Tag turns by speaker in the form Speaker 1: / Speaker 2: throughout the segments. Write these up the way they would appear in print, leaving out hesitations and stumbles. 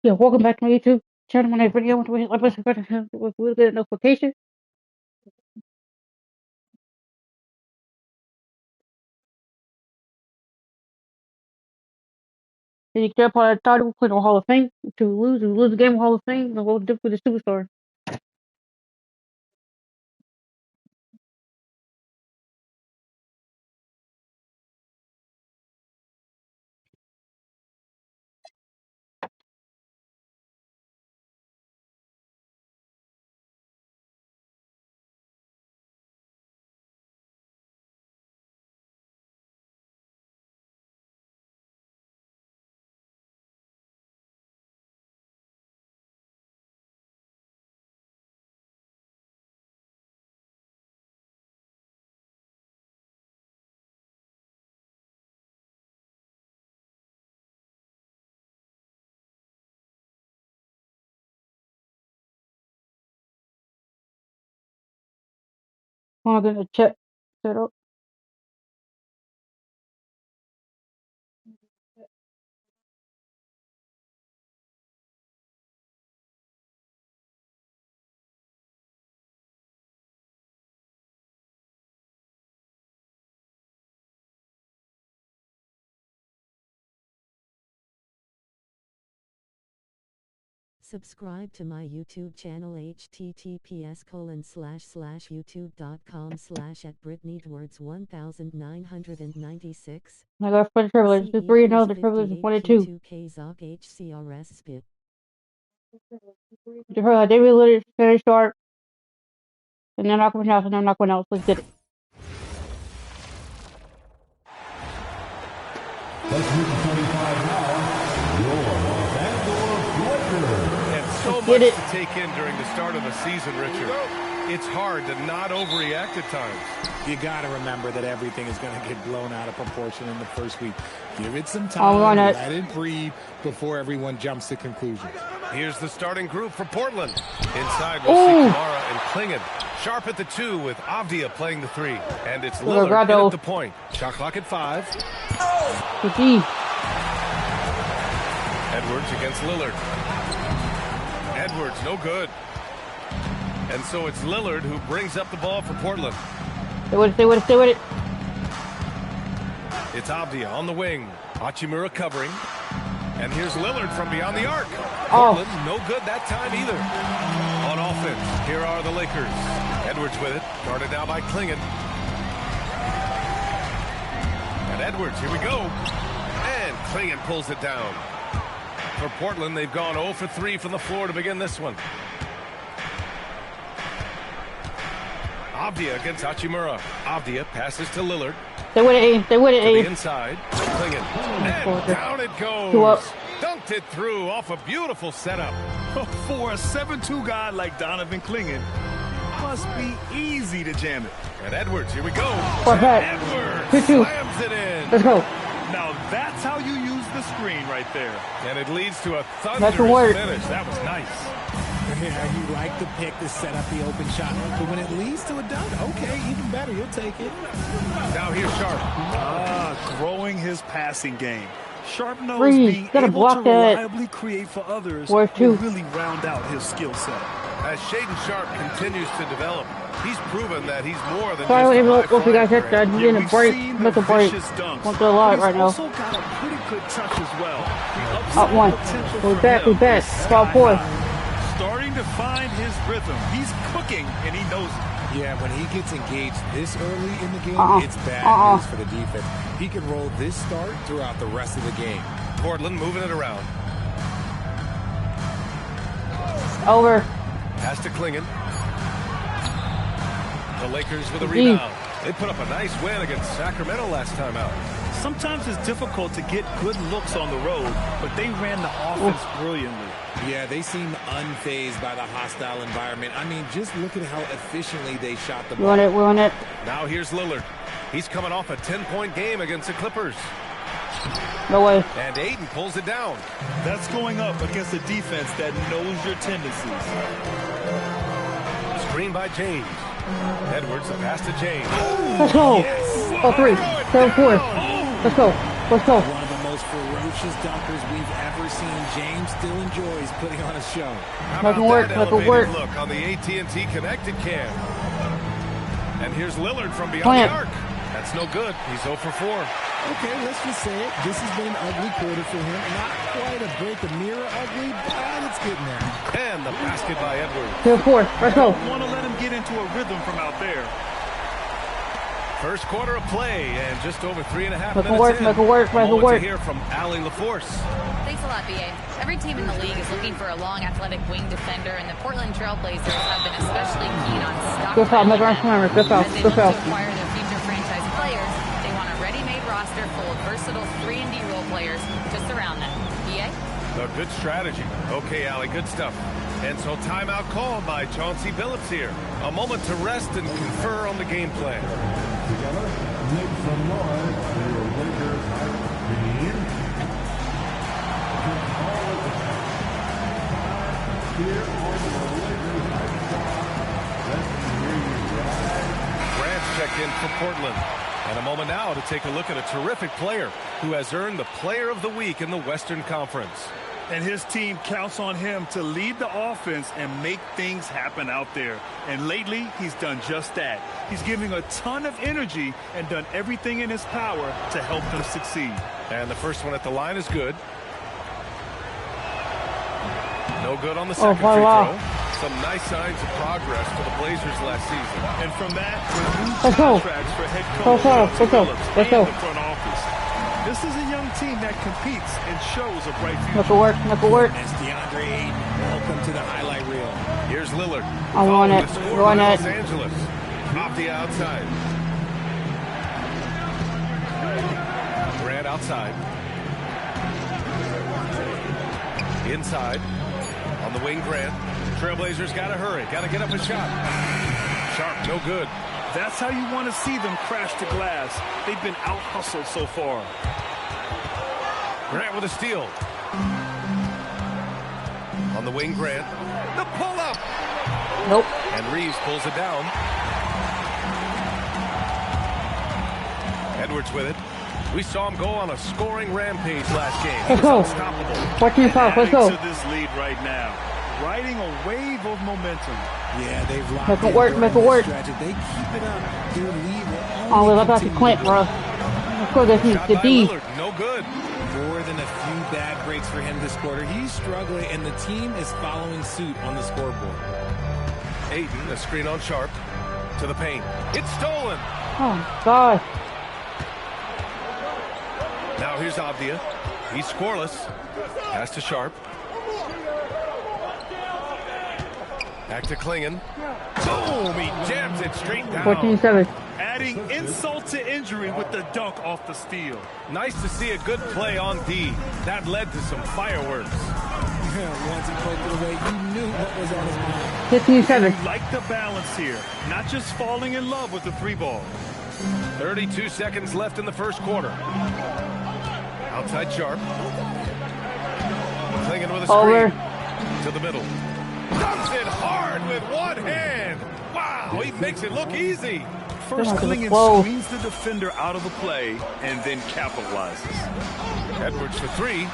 Speaker 1: Yeah, welcome back to my YouTube channel. My name is Brittany. I want to get a notification. And you can apply a title, put on Hall of Fame. To lose, you lose the game of Hall of Fame. And we'll dip with the superstar. I'm gonna check set up.
Speaker 2: Subscribe to my YouTube channel https://youtube.com/@BrittanyEdwards1996.
Speaker 1: I got first privilege. The 3-0, the privilege is 1-2. You heard David Lillard, Shannon Sharp, and they're not coming out, and they're not going out. Let's get it.
Speaker 3: Let's move to 25 now. Your Los Angeles Lakers.
Speaker 4: And so much to take in during the start of the season, Richard. It's hard to not overreact at times.
Speaker 5: You got to remember that everything is going to get blown out of proportion in the first week. Give it some time, let it breathe before everyone jumps to conclusions.
Speaker 4: Here's the starting group for Portland. Inside, we'll see Kamara and Klingon. Sharp at the 2 with Avdia playing the 3. And it's Lillard at the point. Shot clock at 5. Edwards against Lillard. Edwards, no good. And so it's Lillard who brings up the ball for Portland.
Speaker 1: Stay with it.
Speaker 4: It's Avdia on the wing. Hachimura covering. And here's Lillard from beyond the arc. Portland, no good that time either. On offense, here are the Lakers. Edwards with it. Guarded now by Klingon. And Edwards, here we go. And Klingon pulls it down. For Portland, they've gone 0 for 3 from the floor to begin this one. Avdia against Hachimura. Avdia passes to Lillard.
Speaker 1: They win it,
Speaker 4: to the inside. Klingon. And down it goes. Dunked it through off a beautiful setup.
Speaker 6: For a 7'2" guy like Donovan Klingon, must be easy to jam it.
Speaker 4: And Edwards, here we go.
Speaker 1: Edwards
Speaker 4: slams it in.
Speaker 1: Let's go.
Speaker 6: Now that's how you use the screen right there.
Speaker 4: And it leads to a thunderous finish. That was nice.
Speaker 5: Yeah, you like the pick to set up the open shot. But when it leads to a dunk, okay, even better. You'll take it.
Speaker 4: Now here's Sharp.
Speaker 6: Growing his passing game. Sharp knows being able to reliably create for others will really round out his skill set.
Speaker 4: As Shaedon Sharp continues to develop, he's proven that he's more than
Speaker 1: Sorry,
Speaker 4: just a
Speaker 1: if you guys hit that. He's in a break. Miss a break. Went through a lot right now.
Speaker 6: Also got a pretty good touch as well.
Speaker 1: Up 1. We're back. 12-4.
Speaker 6: Starting to find his rhythm. He's cooking, and he knows it.
Speaker 5: Yeah, when he gets engaged this early in the game, it's bad news for the defense. He can roll this start throughout the rest of the game.
Speaker 4: Portland moving it around.
Speaker 1: Over.
Speaker 4: Pass to Klingon. The Lakers with a rebound. They put up a nice win against Sacramento last time out.
Speaker 6: Sometimes it's difficult to get good looks on the road, but they ran the offense brilliantly.
Speaker 5: Yeah, they seem unfazed by the hostile environment. I mean, just look at how efficiently they shot the ball.
Speaker 1: We're on it.
Speaker 4: Now here's Lillard. He's coming off a 10-point game against the Clippers.
Speaker 1: No way.
Speaker 4: And Aiden pulls it down.
Speaker 6: That's going up against a defense that knows your tendencies.
Speaker 4: Screen by James. Edwards, a pass to James.
Speaker 1: Let's go.
Speaker 4: Yes.
Speaker 1: Oh, 3, 7, 4. Let's go. Let's go.
Speaker 5: One of the most ferocious dunkers we've ever seen. James still enjoys putting on a show.
Speaker 4: How about
Speaker 1: Make
Speaker 4: that
Speaker 1: it work.
Speaker 4: elevated look on the AT&T connected cam? And here's Lillard from beyond the arc. That's no good. He's 0 for 4.
Speaker 5: Okay, let's just say it. This has been an ugly quarter for him. Not quite a break the mirror ugly, but it's getting there.
Speaker 4: And the basket by Edwards.
Speaker 1: 2, 4. Let's go.
Speaker 6: Want to let him get into a rhythm from out there.
Speaker 4: First quarter of play, and just over 3.5 minutes
Speaker 1: Make it work.
Speaker 4: in.
Speaker 1: Make it work. Make it work.
Speaker 4: To hear from Allie LaForce.
Speaker 7: Thanks a lot, B.A. Every team in the league is looking for a long, athletic wing defender, and the Portland Trailblazers have been especially keen on
Speaker 1: Good foul.
Speaker 7: stockpiling
Speaker 1: Make our
Speaker 7: them.
Speaker 1: Good foul.
Speaker 7: As they
Speaker 1: Good
Speaker 7: look
Speaker 1: foul.
Speaker 7: to acquire their future franchise players, they want a ready-made roster full of versatile 3-and-D role players to surround them. B.A.?
Speaker 4: A good strategy. Okay, Allie, good stuff. And so timeout called by Chauncey Billups here. A moment to rest and confer on the game plan.
Speaker 3: Together, make some noise for your Lakers team. Here on the Lakers let's hear you ride.
Speaker 4: Grant's checked in for Portland. And a moment now to take a look at a terrific player who has earned the Player of the Week in the Western Conference.
Speaker 6: And his team counts on him to lead the offense and make things happen out there. And lately, he's done just that. He's giving a ton of energy and done everything in his power to help them succeed.
Speaker 4: And the first one at the line is good. No good on the second free throw. Some nice signs of progress for the Blazers last season.
Speaker 6: And from that, new
Speaker 1: Let's go.
Speaker 6: contracts for head coach
Speaker 1: Let's go.
Speaker 6: and the front office. This is a young team that competes and shows a bright future.
Speaker 1: Make it work. Make it work.
Speaker 5: As DeAndre Ayton, welcome to the highlight reel.
Speaker 4: Here's Lillard.
Speaker 1: I want it.
Speaker 4: We're
Speaker 1: Want it.
Speaker 4: Los Angeles. Off the outside. Grant outside. Inside. On the wing, Grant. Trailblazers got to hurry. Got to get up a shot. Sharp, no good.
Speaker 6: That's how you want to see them crash the glass. They've been out-hustled so far.
Speaker 4: Grant with a steal. On the wing, Grant. The pull-up.
Speaker 1: Nope.
Speaker 4: And Reeves pulls it down. Edwards with it. We saw him go on a scoring rampage last game.
Speaker 1: Let's go.
Speaker 4: Unstoppable.
Speaker 1: 14 fouls. Let's go.
Speaker 6: Adding to this lead right now. Riding a wave of momentum.
Speaker 5: Yeah, they've locked
Speaker 1: Make it
Speaker 5: in
Speaker 1: work,
Speaker 5: during
Speaker 1: make it
Speaker 5: this
Speaker 1: work.
Speaker 5: stretch. If they keep it up, their lead will
Speaker 1: Oh,
Speaker 5: only
Speaker 1: we're about to
Speaker 5: continue
Speaker 1: Clint,
Speaker 5: to
Speaker 1: bro.
Speaker 5: grow.
Speaker 1: Let's go. This is
Speaker 4: Shot
Speaker 1: the
Speaker 4: by
Speaker 1: D.
Speaker 4: Lillard. No good.
Speaker 5: More than a few bad breaks for him this quarter. He's struggling, and the team is following suit on the scoreboard.
Speaker 4: Ayton, a screen on Sharp. To the paint. It's stolen.
Speaker 1: Oh, God.
Speaker 4: Now here's Abdia. He's scoreless. Pass to Sharp. Back to Klingon. Boom! He jams it straight down.
Speaker 1: 14-7.
Speaker 6: Adding insult to injury with the dunk off the steal.
Speaker 4: Nice to see a good play on D. That led to some fireworks.
Speaker 5: Once he poked it away, you knew what was on his mind.
Speaker 1: 15-7.
Speaker 6: You like the balance here. Not just falling in love with the three ball.
Speaker 4: 32 seconds left in the first quarter. Outside Sharp. Klingon with a screen.
Speaker 1: Over.
Speaker 4: To the middle. Dumps it hard with one hand. Wow, he makes it look easy.
Speaker 6: First,
Speaker 1: Whoa.
Speaker 6: Klingon screens the defender out of the play and then capitalizes.
Speaker 4: Edwards for three.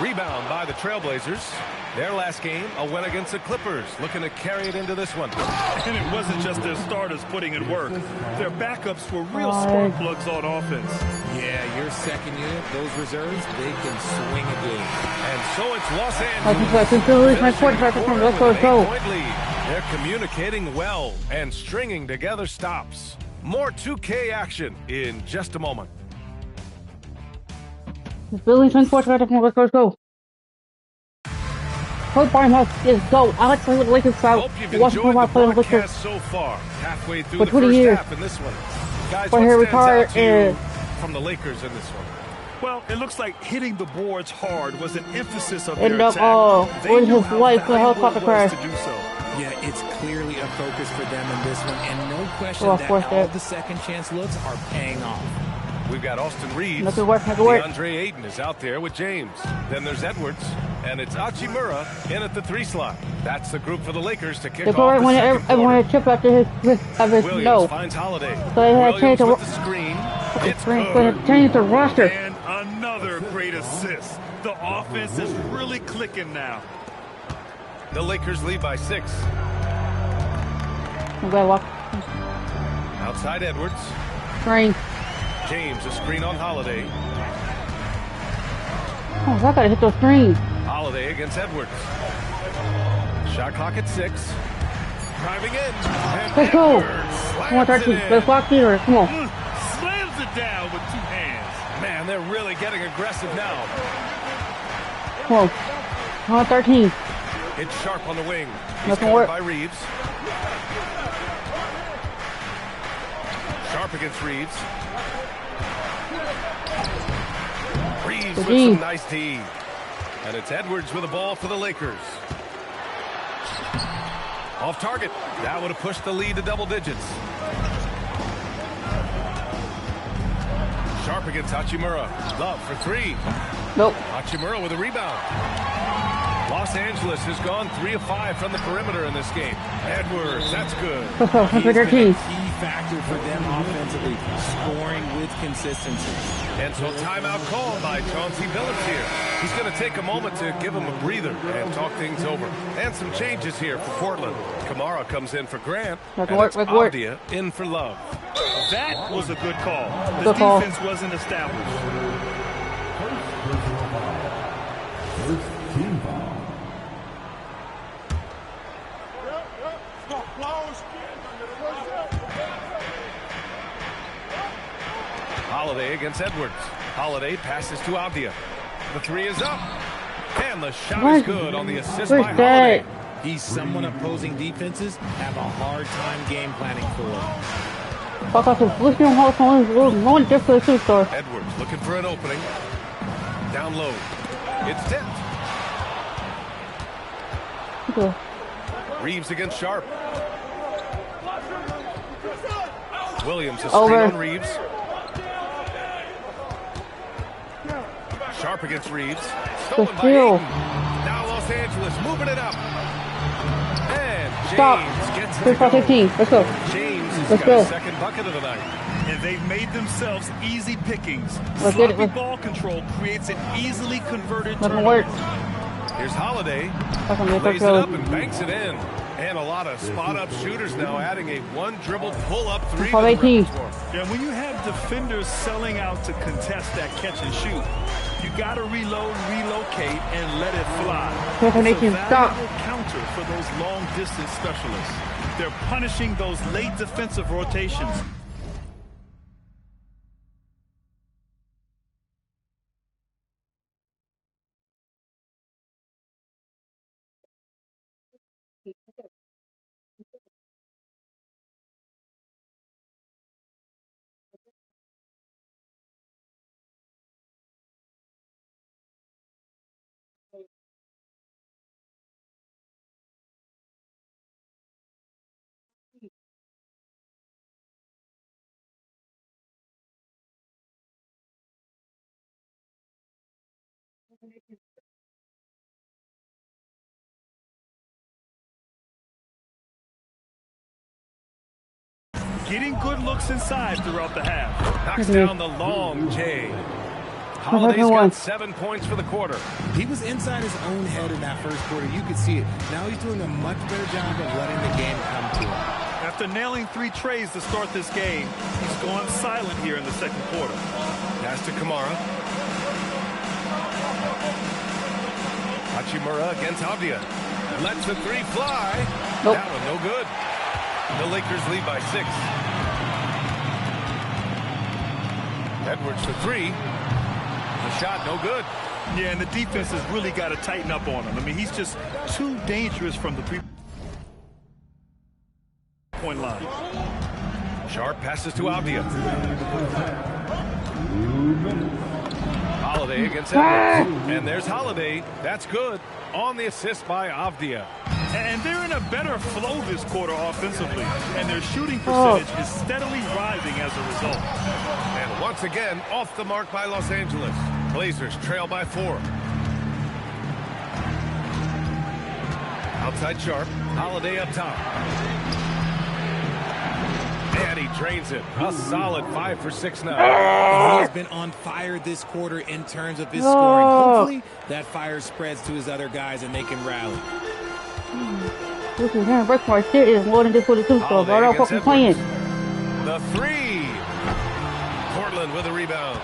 Speaker 4: Rebound by the Trailblazers. Their last game, a win against the Clippers. Looking to carry it into this one.
Speaker 6: And it wasn't just their starters putting in work. Their backups were real spark plugs on offense.
Speaker 5: Yeah, your second unit, those reserves, they can swing a game.
Speaker 4: And so it's Los
Speaker 1: I can still lose my 45%. Let's go. Let's go.
Speaker 4: 8-point lead. They're communicating well and stringing together stops. More 2K action in just a moment.
Speaker 1: It's Billy 24. Let's go. Coach Barnhouse is GOAT. I like playing with the Lakers crowd.
Speaker 4: Hope you've enjoyed the broadcast so far. Halfway through the first half in this one. Guys, what stands out to you from the Lakers in this one?
Speaker 6: Well, it looks like hitting the boards hard was an emphasis of their attack.
Speaker 1: With his wife, the helicopter crash.
Speaker 6: To do so.
Speaker 5: Yeah, it's clearly a focus for them in this one, and no question that all the second chance looks are paying off.
Speaker 4: We've got Austin Reeves. DeAndre Ayton is out there with James. Then there's Edwards, and it's Hachimura in at the 3 slot. That's the group for the Lakers to kick off the second quarter.
Speaker 1: Everyone chip after his
Speaker 4: Williams finds Holiday.
Speaker 1: So they had to change
Speaker 4: the screen.
Speaker 1: Change the roster.
Speaker 6: And another great assist. The offense is really clicking now.
Speaker 4: The Lakers lead by 6. Outside Edwards.
Speaker 1: Screen.
Speaker 4: James, a screen on Holiday.
Speaker 1: Oh, I gotta hit those screens.
Speaker 4: Holiday against Edwards. Shot clock at 6. Driving in.
Speaker 1: Let's go. 113. Let's lock here. Come on.
Speaker 6: Slams it down with 2 hands.
Speaker 4: Man, they're really getting aggressive now.
Speaker 1: Come on. 113.
Speaker 4: It's Sharp on the wing. He's
Speaker 1: Nothing
Speaker 4: covered
Speaker 1: work.
Speaker 4: by Reeves. Sharp against Reeves. Reeves with some nice D. And it's Edwards with the ball for the Lakers. Off target. That would have pushed the lead to double digits. Sharp against Hachimura. Love for 3.
Speaker 1: Nope.
Speaker 4: Hachimura with a rebound. Los Angeles has gone 3 of 5 from the perimeter in this game. Edwards, that's good.
Speaker 5: He's been a key factor for them offensively, scoring with consistency.
Speaker 4: And so timeout called by Chauncey Billups here. He's going to take a moment to give him a breather and talk things over. And some changes here for Portland. Kamara comes in for Grant. And it's Avdia in for Love.
Speaker 6: That was a good call. The defense wasn't established.
Speaker 4: Holiday against Edwards. Holiday passes to Avdia. The 3 is up. And the shot is good on the assist by Holiday.
Speaker 5: He's someone opposing defenses have a hard time game planning for.
Speaker 4: Edwards looking for an opening. Down low. It's tipped.
Speaker 1: Okay.
Speaker 4: Reeves against Sharp. Williams is screen on Reeves. Sharp against Reeves. Stolen by Ayton. Now Los Angeles moving it up. And James gets it.
Speaker 1: 15. Let's go.
Speaker 4: James has got his second bucket of the night.
Speaker 6: And they've made themselves easy pickings. Sloppy ball control creates an easily converted turnover.
Speaker 4: Here's Holiday. Lays it up and banks it in. And a lot of spot-up shooters now adding a one-dribble pull-up 3 to the repertoire.
Speaker 6: And when you have defenders selling out to contest that catch and shoot, you got to reload, relocate, and let it fly. It's a valuable counter for those long-distance specialists. They're punishing those late defensive rotations. Getting good looks inside throughout the half.
Speaker 4: Knocks down the long J. Holiday's got 7 points for the quarter.
Speaker 5: He was inside his own head in that first quarter. You could see it. Now he's doing a much better job of letting the game come to him.
Speaker 6: After nailing 3 trays to start this game, he's gone silent here in the second quarter.
Speaker 4: Pass to Kamara. Hachimura against Avdia. Lets the 3 fly.
Speaker 1: Nope.
Speaker 4: That one no good. The Lakers lead by 6. Edwards for 3. The shot no good.
Speaker 6: Yeah, and the defense has really got to tighten up on him. I mean, he's just too dangerous from the three-point line.
Speaker 4: Sharp passes to Avdia. Holiday against Edwards. And there's Holiday. That's good. On the assist by Avdia.
Speaker 6: And they're in a better flow this quarter offensively. And their shooting percentage is steadily rising as a result.
Speaker 4: And once again, off the mark by Los Angeles. Blazers trail by 4. Outside Sharp. Holiday up top. And he drains it. A solid 5 for 6 now.
Speaker 5: He has been on fire this quarter in terms of his scoring. Hopefully, that fire spreads to his other guys and they can rally.
Speaker 1: This is him. Break my shit is more than just for the 2 stuff. I don't fucking playing.
Speaker 4: The 3. Portland with a rebound.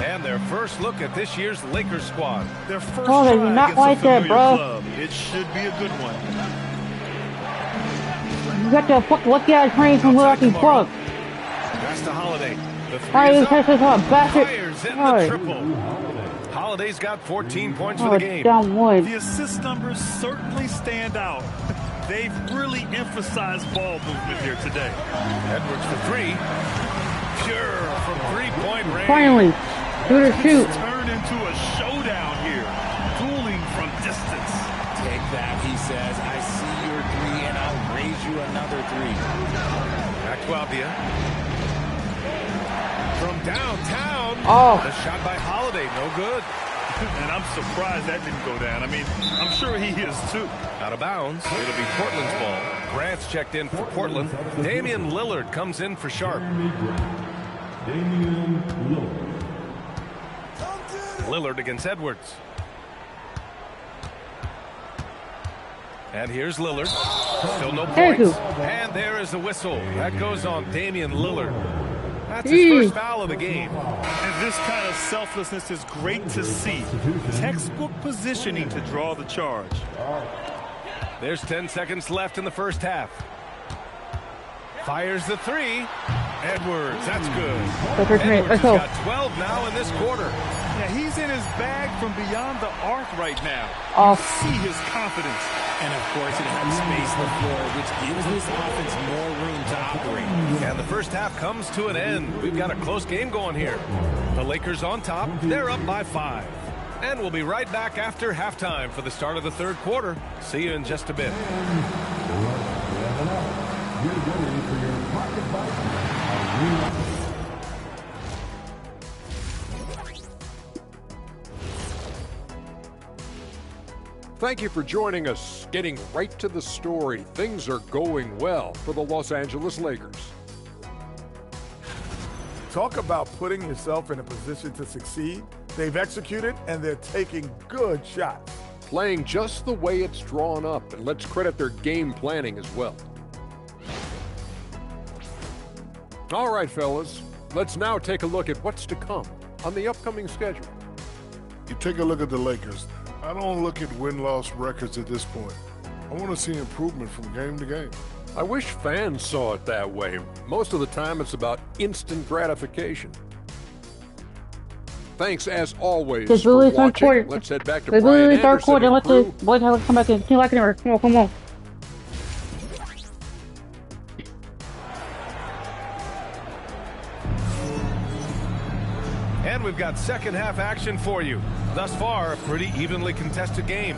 Speaker 4: And their first look at this year's Lakers squad.
Speaker 6: Their first
Speaker 1: Oh, they
Speaker 6: try
Speaker 1: not
Speaker 6: against
Speaker 1: like
Speaker 6: a
Speaker 1: that,
Speaker 6: familiar
Speaker 1: bro.
Speaker 6: club. It should be a good one.
Speaker 1: You got the fuck lucky ass train from where I can fuck.
Speaker 4: Pass to Holiday. The 3
Speaker 1: I
Speaker 4: is
Speaker 1: even
Speaker 4: up.
Speaker 1: catch this up. Bastard.
Speaker 4: Fires in the
Speaker 1: Alright.
Speaker 4: triple. Holiday's got 14 points for
Speaker 1: Oh,
Speaker 4: the game.
Speaker 1: down one.
Speaker 6: The assist numbers certainly stand out. They've really emphasized ball movement here today.
Speaker 4: Edwards for 3. Pure from 3-point range.
Speaker 1: Finally. Shoot or shoot.
Speaker 6: It's turned into a showdown here. Dueling from distance.
Speaker 5: Take that, he says. I see your 3 and I'll raise you another 3.
Speaker 4: Back to Avdia. From downtown.
Speaker 1: Oh.
Speaker 4: The shot by Holiday. No good.
Speaker 6: And I'm surprised that didn't go down. I mean, I'm sure he is too.
Speaker 4: Out of bounds. It'll be Portland's ball. Grant's checked in for Portland. Damian Lillard comes in for Sharp.
Speaker 3: Damian Lillard.
Speaker 4: Lillard against Edwards. And here's Lillard. Still no
Speaker 1: Thank
Speaker 4: points.
Speaker 1: you.
Speaker 4: And there is the whistle. That goes on Damian Lillard. That's his first foul of the game.
Speaker 6: And this kind of selflessness is great to see. Textbook positioning to draw the charge.
Speaker 4: There's 10 seconds left in the first half. Fires the 3. Edwards, that's good. Edwards has got 12 now in this quarter.
Speaker 6: Yeah, he's in his bag from beyond the arc right now.
Speaker 1: Off.
Speaker 6: You see his confidence.
Speaker 5: And of course, it helps space the floor, which gives this offense more room to operate.
Speaker 4: And the first half comes to an end. We've got a close game going here. The Lakers on top. They're up by 5. And we'll be right back after halftime for the start of the third quarter. See you in just a bit.
Speaker 3: Get ready for your pocket bite.
Speaker 8: Thank you for joining us. Getting right to the story, things are going well for the Los Angeles Lakers.
Speaker 9: Talk about putting yourself in a position to succeed. They've executed, and they're taking good shots.
Speaker 8: Playing just the way it's drawn up, and let's credit their game planning as well. All right, fellas, let's now take a look at what's to come on the upcoming schedule.
Speaker 10: You take a look at the Lakers. I don't look at win-loss records at this point. I want to see improvement from game to game.
Speaker 8: I wish fans saw it that way. Most of the time, it's about instant gratification. Thanks, as always,
Speaker 1: It's
Speaker 8: for
Speaker 1: really third
Speaker 8: watching.
Speaker 1: quarter.
Speaker 8: Let's head back to
Speaker 1: It's
Speaker 8: Brian
Speaker 1: really third
Speaker 8: Anderson
Speaker 1: quarter.
Speaker 8: and
Speaker 1: Let the
Speaker 8: crew.
Speaker 1: boys have to come back in. Come back in there. Come on, come on.
Speaker 4: And we've got second half action for you. Thus far, a pretty evenly contested game.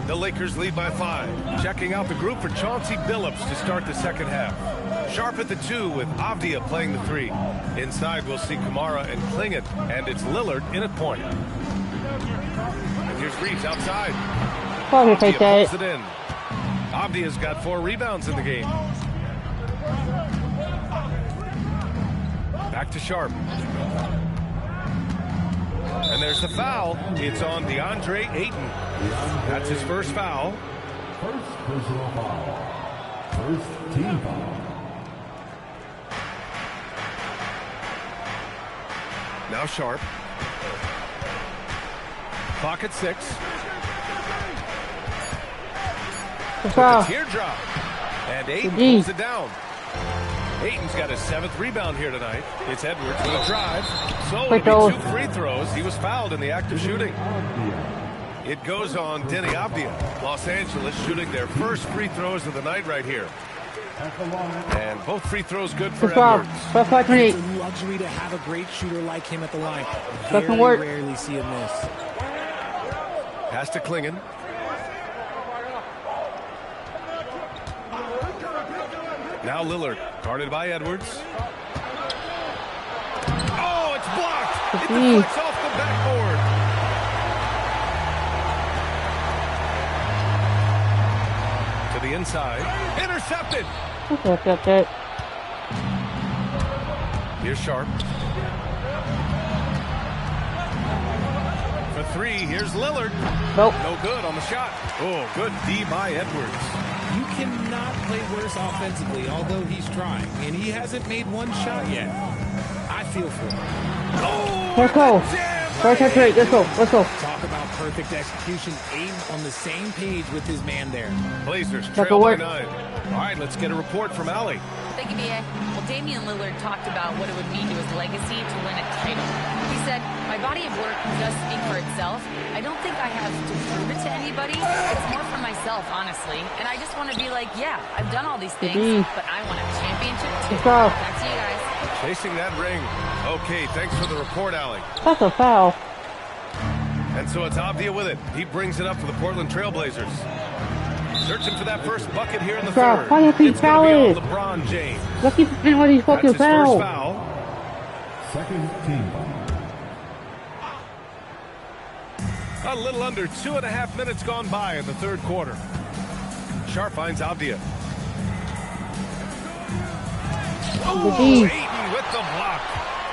Speaker 4: The Lakers lead by 5. Checking out the group for Chauncey Billups to start the second half. Sharp at the 2 with Avdia playing the 3. Inside, we'll see Kamara and Klingon, and it's Lillard in at point. And here's Reeves outside.
Speaker 1: Probably take that.
Speaker 4: Pulls it in. Avdia's got 4 rebounds in the game. Back to Sharp. And there's the foul. It's on DeAndre Ayton. That's his first foul.
Speaker 3: First personal foul. First team foul.
Speaker 4: Now Sharp. Clock at 6.
Speaker 1: The
Speaker 4: With
Speaker 1: foul.
Speaker 4: a teardrop. And Ayton
Speaker 1: Indeed.
Speaker 4: pulls it down. Ayton's got his 7th rebound here tonight. It's Edwards with a drive. So
Speaker 1: Free
Speaker 4: it'll
Speaker 1: throws.
Speaker 4: be 2 free throws. He was fouled in the act of shooting. It goes on Denny Avdia. Los Angeles shooting their first free throws of the night right here. And both free throws good for Edwards.
Speaker 5: It's a luxury to have a great shooter like him at the line. Very rarely see him miss.
Speaker 4: Pass to Klingon. Now Lillard, guarded by Edwards. Oh, it's blocked. It deflects off the backboard. To the inside. Intercepted.
Speaker 1: Intercepted.
Speaker 4: Here's Sharp. For 3, here's Lillard.
Speaker 1: Nope.
Speaker 4: No good on the shot. Oh, good D by Edwards.
Speaker 5: You cannot play worse offensively, although he's trying, and he hasn't made one shot yet. I feel for him.
Speaker 4: Oh,
Speaker 1: let's go. Let's go. Let's go.
Speaker 5: Talk about perfect execution. Aim on the same page with his man there.
Speaker 4: Blazers trail by 9. All right, let's get a report from Allie.
Speaker 7: Thank you, B.A. Well, Damian Lillard talked about what it would mean to his legacy to win a title. He said, my body of work does speak for itself. I don't think I have to prove it to anybody. It's more for myself, honestly. And I just want to be like, yeah, I've done all these things, but I want a championship too. Back to you guys.
Speaker 4: Chasing that ring. Okay, thanks for the report, Allie.
Speaker 1: That's a foul.
Speaker 4: And so it's Avdia with it. He brings it up for the Portland Trailblazers. Searching for that first bucket here in the third.
Speaker 1: Why you keep
Speaker 4: It's going to be
Speaker 1: fouling?
Speaker 4: on LeBron James.
Speaker 1: Let's keep doing all these fucking
Speaker 4: That's his first
Speaker 1: fouls.
Speaker 4: foul.
Speaker 3: Second team foul.
Speaker 4: A little under 2.5 minutes gone by in the third quarter. Sharp finds Avdia. Oh, Ayton with the block.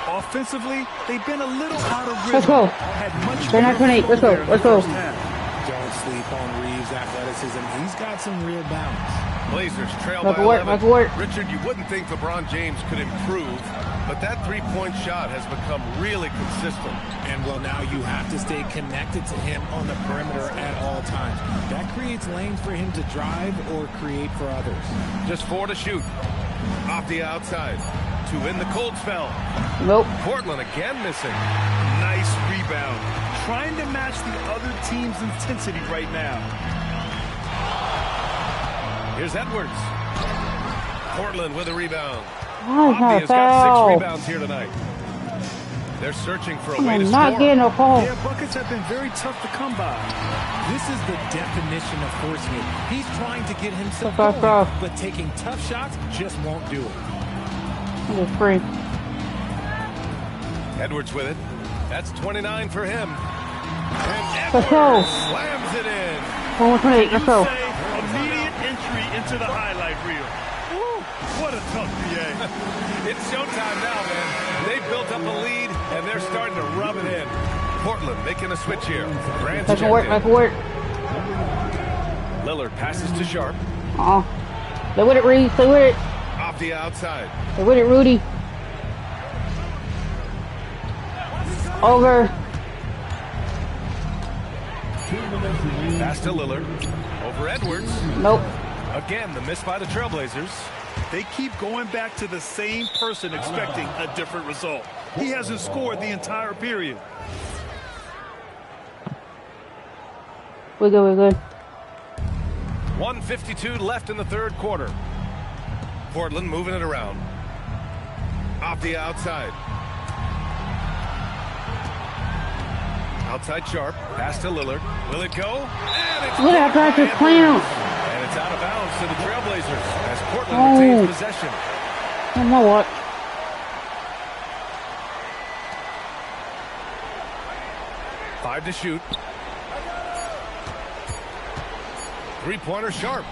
Speaker 6: Offensively, they've been a little out of rhythm.
Speaker 1: Let's go.
Speaker 6: Had much
Speaker 1: They're not 28. Let's go. Let's go.
Speaker 5: Don't sleep on Reeves' athleticism. He's got some real balance.
Speaker 4: Blazers trail
Speaker 1: Make
Speaker 4: by
Speaker 1: it work,
Speaker 4: 11.
Speaker 1: make it work.
Speaker 4: Richard, you wouldn't think LeBron James could improve, but that three-point shot has become really consistent.
Speaker 5: And well, now you have to stay connected to him on the perimeter at all times. That creates lanes for him to drive or create for others.
Speaker 4: Just 4 to shoot. Off the outside. 2 in the cold spell.
Speaker 1: Nope.
Speaker 4: Portland again missing.
Speaker 6: Nice rebound. Trying to match the other team's intensity right now.
Speaker 4: Here's Edwards. Portland with a rebound.
Speaker 1: Why is that a
Speaker 4: Avdia's got 6
Speaker 1: foul?
Speaker 4: rebounds here tonight. They're searching for a way to
Speaker 1: I'm not
Speaker 4: score.
Speaker 1: getting a call.
Speaker 6: Their buckets have been very tough to come by.
Speaker 5: This is the definition of forcing it. He's trying to get himself
Speaker 1: That's
Speaker 5: going,
Speaker 1: rough.
Speaker 5: but taking tough shots just won't do it.
Speaker 1: It's free.
Speaker 4: Edwards with it. That's 29 for him. And
Speaker 1: Let's go.
Speaker 4: Edwards slams it in.
Speaker 1: 128. Let's go.
Speaker 6: Say immediate entry into the highlight reel. Woo, what a tough BA.
Speaker 4: It's showtime now, man. They've built up a lead, and they're starting to rub it in. Portland making a switch here. Grant's
Speaker 1: Make it work.
Speaker 4: checked
Speaker 1: Make it work.
Speaker 4: in. Lillard passes to Sharp.
Speaker 1: Stay with it, Reed. Stay with it.
Speaker 4: Off the outside.
Speaker 1: Stay with it, Rudy. Over.
Speaker 4: Pass to Lillard. Over Edwards.
Speaker 1: Nope.
Speaker 4: Again, the miss by the Trailblazers.
Speaker 6: They keep going back to the same person expecting a different result. He hasn't scored the entire period.
Speaker 1: We're good. We're good.
Speaker 4: 1:52 left in the third quarter. Portland moving it around. Off the outside. Outside Sharp. Pass to Lillard. Will it go? And it's
Speaker 1: Look at that practice clamp.
Speaker 4: And it's out of bounds to the Trailblazers as Portland
Speaker 1: Oh.
Speaker 4: retains possession.
Speaker 1: You know what?
Speaker 4: Five to shoot. Three-pointer Sharp.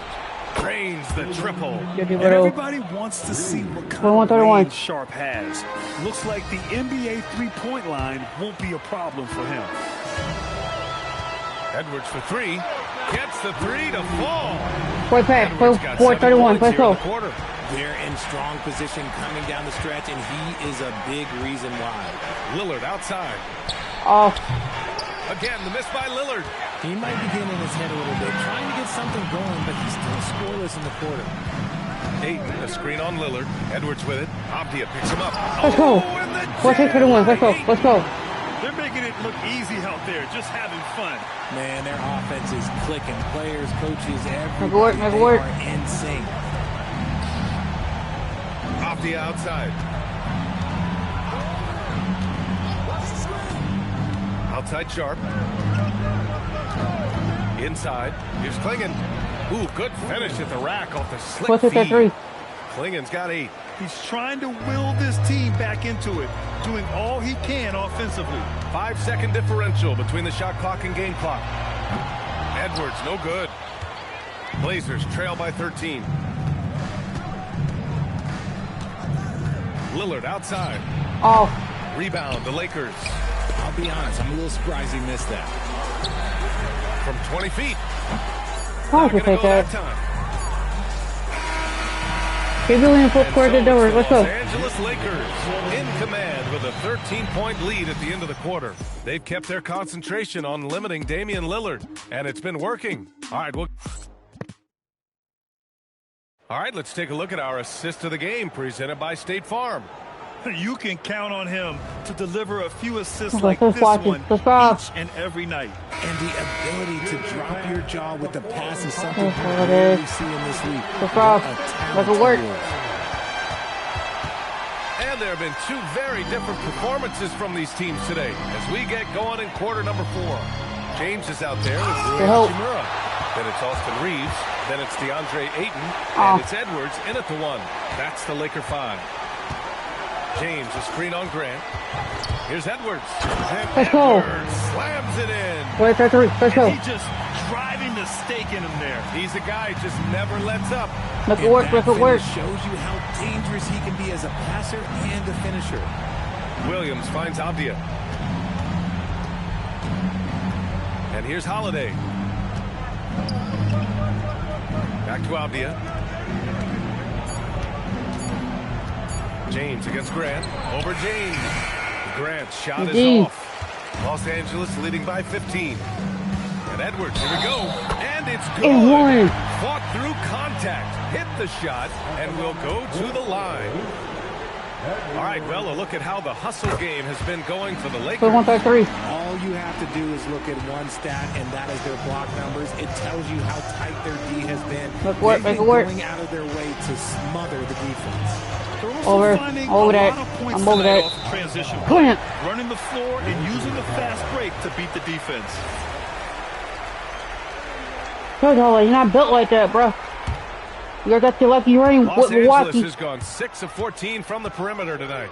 Speaker 4: Drains the triple.
Speaker 6: And everybody wants to see what kind of range Sharp has. Looks like the NBA three-point line won't be a problem for him.
Speaker 4: Edwards for 3. Gets the 3 to fall.
Speaker 1: Boy, pass.
Speaker 4: Edwards got
Speaker 1: 4:31.
Speaker 4: 7
Speaker 1: Let's
Speaker 4: points here in
Speaker 1: go.
Speaker 4: the quarter.
Speaker 5: They're in strong position coming down the stretch, and he is a big reason why.
Speaker 4: Lillard outside.
Speaker 1: Off.
Speaker 4: Again, the miss by Lillard.
Speaker 5: He might be getting in his head a little bit, trying to get something going, but he's still scoreless in the quarter.
Speaker 4: Ayton, a screen on Lillard. Edwards with it. Abdia picks him up.
Speaker 1: Let's go. Let's take for the win. Let's go. Let's go.
Speaker 6: They're making it look easy out there, just having fun.
Speaker 5: Man, their offense is clicking. Players, coaches,
Speaker 1: Make it work. Make it work.
Speaker 5: are in sync.
Speaker 4: Abdia outside. Outside Sharp. Inside. Here's Klingon. Ooh, good finish at the rack off the slick
Speaker 1: What's it at
Speaker 4: feed.
Speaker 1: 3?
Speaker 4: Klingon's got 8.
Speaker 6: He's trying to will this team back into it, doing all he can offensively.
Speaker 4: 5-second differential between the shot clock and game clock. Edwards, no good. Blazers trail by 13. Lillard outside.
Speaker 1: Oh.
Speaker 4: Rebound, the Lakers.
Speaker 5: I'll be honest, I'm a little surprised he missed that.
Speaker 4: From 20 feet.
Speaker 1: How did you take that? Keep it in full court to Dover. Let's go.
Speaker 4: Los Angeles Lakers in command with a 13-point lead at the end of the quarter. They've kept their concentration on limiting Damian Lillard, and it's been working. All right, let's take a look at our assist of the game presented by State Farm.
Speaker 6: You can count on him to deliver a few assists
Speaker 1: Okay,
Speaker 6: like
Speaker 1: let's
Speaker 6: this
Speaker 1: watch it.
Speaker 6: one
Speaker 1: Let's go.
Speaker 6: each and every night.
Speaker 5: And the ability to drop your jaw with the pass is something you
Speaker 1: That's what it
Speaker 5: rarely
Speaker 1: is.
Speaker 5: see in this league.
Speaker 1: Let's go. Make it work.
Speaker 4: And there have been 2 very different performances from these teams today as we get going in quarter number 4. James is out there with Rui
Speaker 1: help.
Speaker 4: Hachimura. Then it's Austin Reeves. Then it's DeAndre Ayton.
Speaker 1: Oh.
Speaker 4: And it's Edwards in at the 1. That's the Laker 5. James, a screen on Grant. Here's Edwards. And
Speaker 1: Let's go.
Speaker 4: Edwards slams it in.
Speaker 1: Wait, that's 3. Let's go.
Speaker 6: He's just driving the stake in him there.
Speaker 4: He's a guy who just never lets up.
Speaker 1: Make it work.
Speaker 5: And
Speaker 1: Make
Speaker 5: that
Speaker 1: it work.
Speaker 5: finish shows you how dangerous he can be as a passer and a finisher.
Speaker 4: Williams finds Abdia. And here's Holiday. Back to Abdia. James against Grant. Over James. Grant's shot is off. Los Angeles leading by 15. And Edwards, here we go. And it's good. Fought through contact. Hit the shot and will go to the line. All right, well, a look at how the hustle game has been going for the Lakers.
Speaker 1: 1-3.
Speaker 5: All you have to do is look at one stat, and that is their block numbers. It tells you how tight their D has been.
Speaker 1: Make it work.
Speaker 5: They've
Speaker 1: Make it
Speaker 5: been
Speaker 1: work.
Speaker 5: going out of their way to smother the defense.
Speaker 6: They're also
Speaker 1: Over.
Speaker 6: finding
Speaker 1: Over
Speaker 6: a
Speaker 1: that.
Speaker 6: lot of points
Speaker 1: I'm over
Speaker 6: tonight
Speaker 1: that.
Speaker 6: off transition.
Speaker 1: Clint.
Speaker 6: Running the floor and using the fast break to beat the defense.
Speaker 1: Good, Holly. You're not built like that, bro. You got the lucky rain
Speaker 4: Los
Speaker 1: with
Speaker 4: Angeles
Speaker 1: Milwaukee.
Speaker 4: has gone 6 of 14 from the perimeter tonight.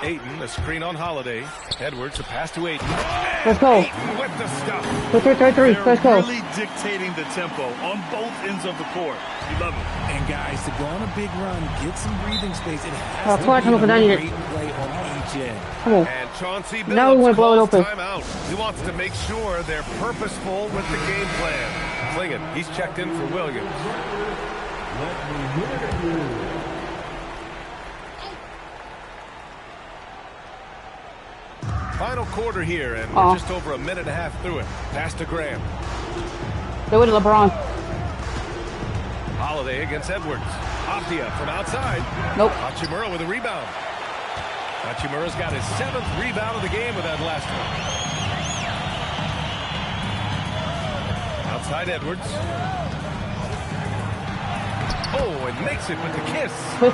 Speaker 4: Ayton, a screen on Holiday. Edwards, a pass to Ayton.
Speaker 1: Let's go.
Speaker 4: Ayton with the stuff.
Speaker 1: 3.
Speaker 6: They're
Speaker 1: Let's go.
Speaker 6: really dictating the tempo on both ends of the court. You love it.
Speaker 5: And guys, to go on a big run, get some breathing space, it has to
Speaker 1: Clark,
Speaker 5: be
Speaker 1: come up with
Speaker 5: a
Speaker 1: 90.
Speaker 5: great play on each end.
Speaker 1: Come on.
Speaker 4: And Chauncey
Speaker 1: Now we
Speaker 4: Billups
Speaker 1: wanna blow it
Speaker 4: calls
Speaker 1: open.
Speaker 4: timeout. He wants to make sure they're purposeful with the game plan. Klingon, he's checked in for Williams. Final quarter here, and we're just over a minute and a half through it. Pass to Graham.
Speaker 1: They went to LeBron.
Speaker 4: Holiday against Edwards. Abdia from outside.
Speaker 1: Nope.
Speaker 4: Hachimura with a rebound. Hachimura's got his 7th rebound of the game with that last one. Outside Edwards. Oh, and makes it with the kiss.
Speaker 1: 3.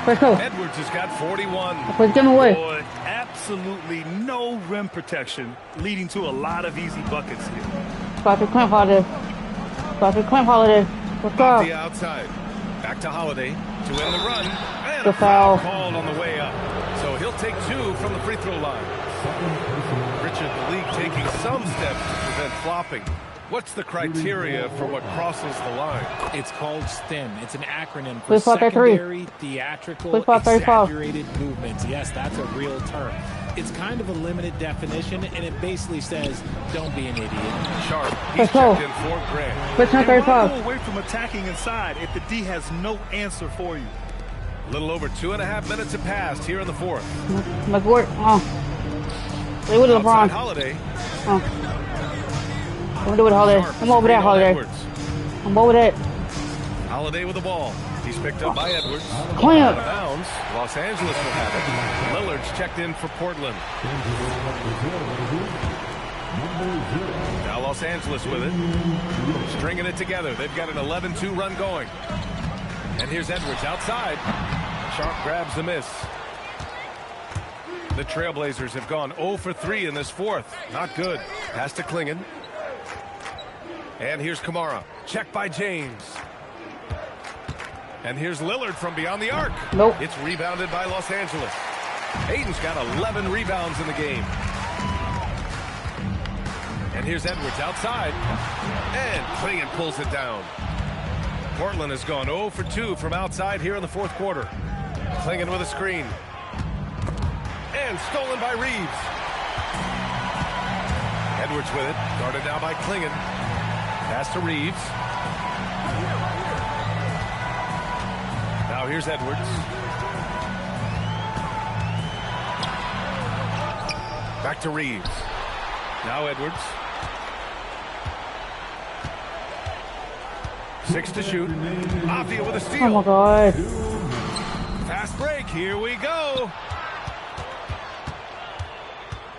Speaker 1: Let's go.
Speaker 4: Edwards has got 41.
Speaker 1: Let's give him away.
Speaker 6: Boy, absolutely no rim protection, leading to a lot of easy buckets here.
Speaker 1: About to Clint Holiday. Let's go.
Speaker 4: Abdia outside. Back to Holiday to end the run. And
Speaker 1: The
Speaker 4: a foul
Speaker 1: foul.
Speaker 4: called on the way up. So he'll take 2 from the free throw line. Richard, the league taking some steps to prevent flopping. What's the criteria for what crosses the line?
Speaker 5: It's called STEM. It's an acronym for
Speaker 1: Please spot that 3.
Speaker 5: secondary, theatrical,
Speaker 1: Please spot 35.
Speaker 5: exaggerated movements. Yes, that's a real term. It's kind of a limited definition, and it basically says, don't be an idiot.
Speaker 4: Sharp, he's
Speaker 1: Let's go.
Speaker 4: checked in for Grant.
Speaker 1: Let's not
Speaker 6: And why
Speaker 1: 35.
Speaker 6: go away from attacking inside if the D has no answer for you?
Speaker 4: A little over 2.5 minutes have passed here in the 4th.
Speaker 1: Make it work. They went to
Speaker 4: Outside
Speaker 1: LeBron.
Speaker 4: Holiday.
Speaker 1: I'm gonna do it, Holiday.
Speaker 4: Sharp,
Speaker 1: I'm over that,
Speaker 4: screen on
Speaker 1: Holiday.
Speaker 4: Edwards.
Speaker 1: I'm over that.
Speaker 4: Holiday with the ball. He's picked up by Edwards.
Speaker 1: Clean
Speaker 4: Out
Speaker 1: up.
Speaker 4: of bounds. Los Angeles will have it. Lillard's checked in for Portland. Now Los Angeles with it. Stringing it together. They've got an 11-2 run going. And here's Edwards outside. Sharp grabs the miss. The Trailblazers have gone 0 for 3 in this fourth. Not good. Pass to Klingon. And here's Kamara. Check by James. And here's Lillard from beyond the arc.
Speaker 1: Nope.
Speaker 4: It's rebounded by Los Angeles. Aiden's got 11 rebounds in the game. And here's Edwards outside. And Klingon pulls it down. Portland has gone 0 for 2 from outside here in the fourth quarter. Klingon with a screen. And stolen by Reeves. Edwards with it. Guarded now by Klingon. Pass to Reeves. Now here's Edwards. Back to Reeves. Now Edwards. 6 to shoot. Avdia with a steal.
Speaker 1: Oh my God.
Speaker 4: Fast break. Here we go.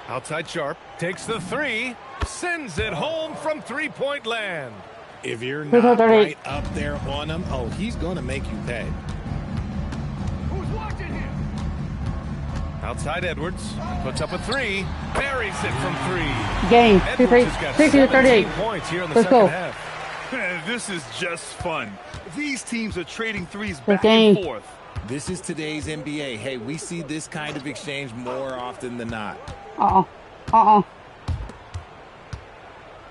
Speaker 4: Outside Sharp. Takes the three. Sends it home from three-point land.
Speaker 5: If you're not right up there on him, oh, he's going to make you pay.
Speaker 4: Who's watching him? Outside Edwards. Puts up a three. Buries it from three.
Speaker 1: Game.
Speaker 4: Edwards has got 17 points here in the second half.
Speaker 6: This is just fun. These teams are trading threes back and forth.
Speaker 5: This is today's NBA. Hey, we see this kind of exchange more often than not.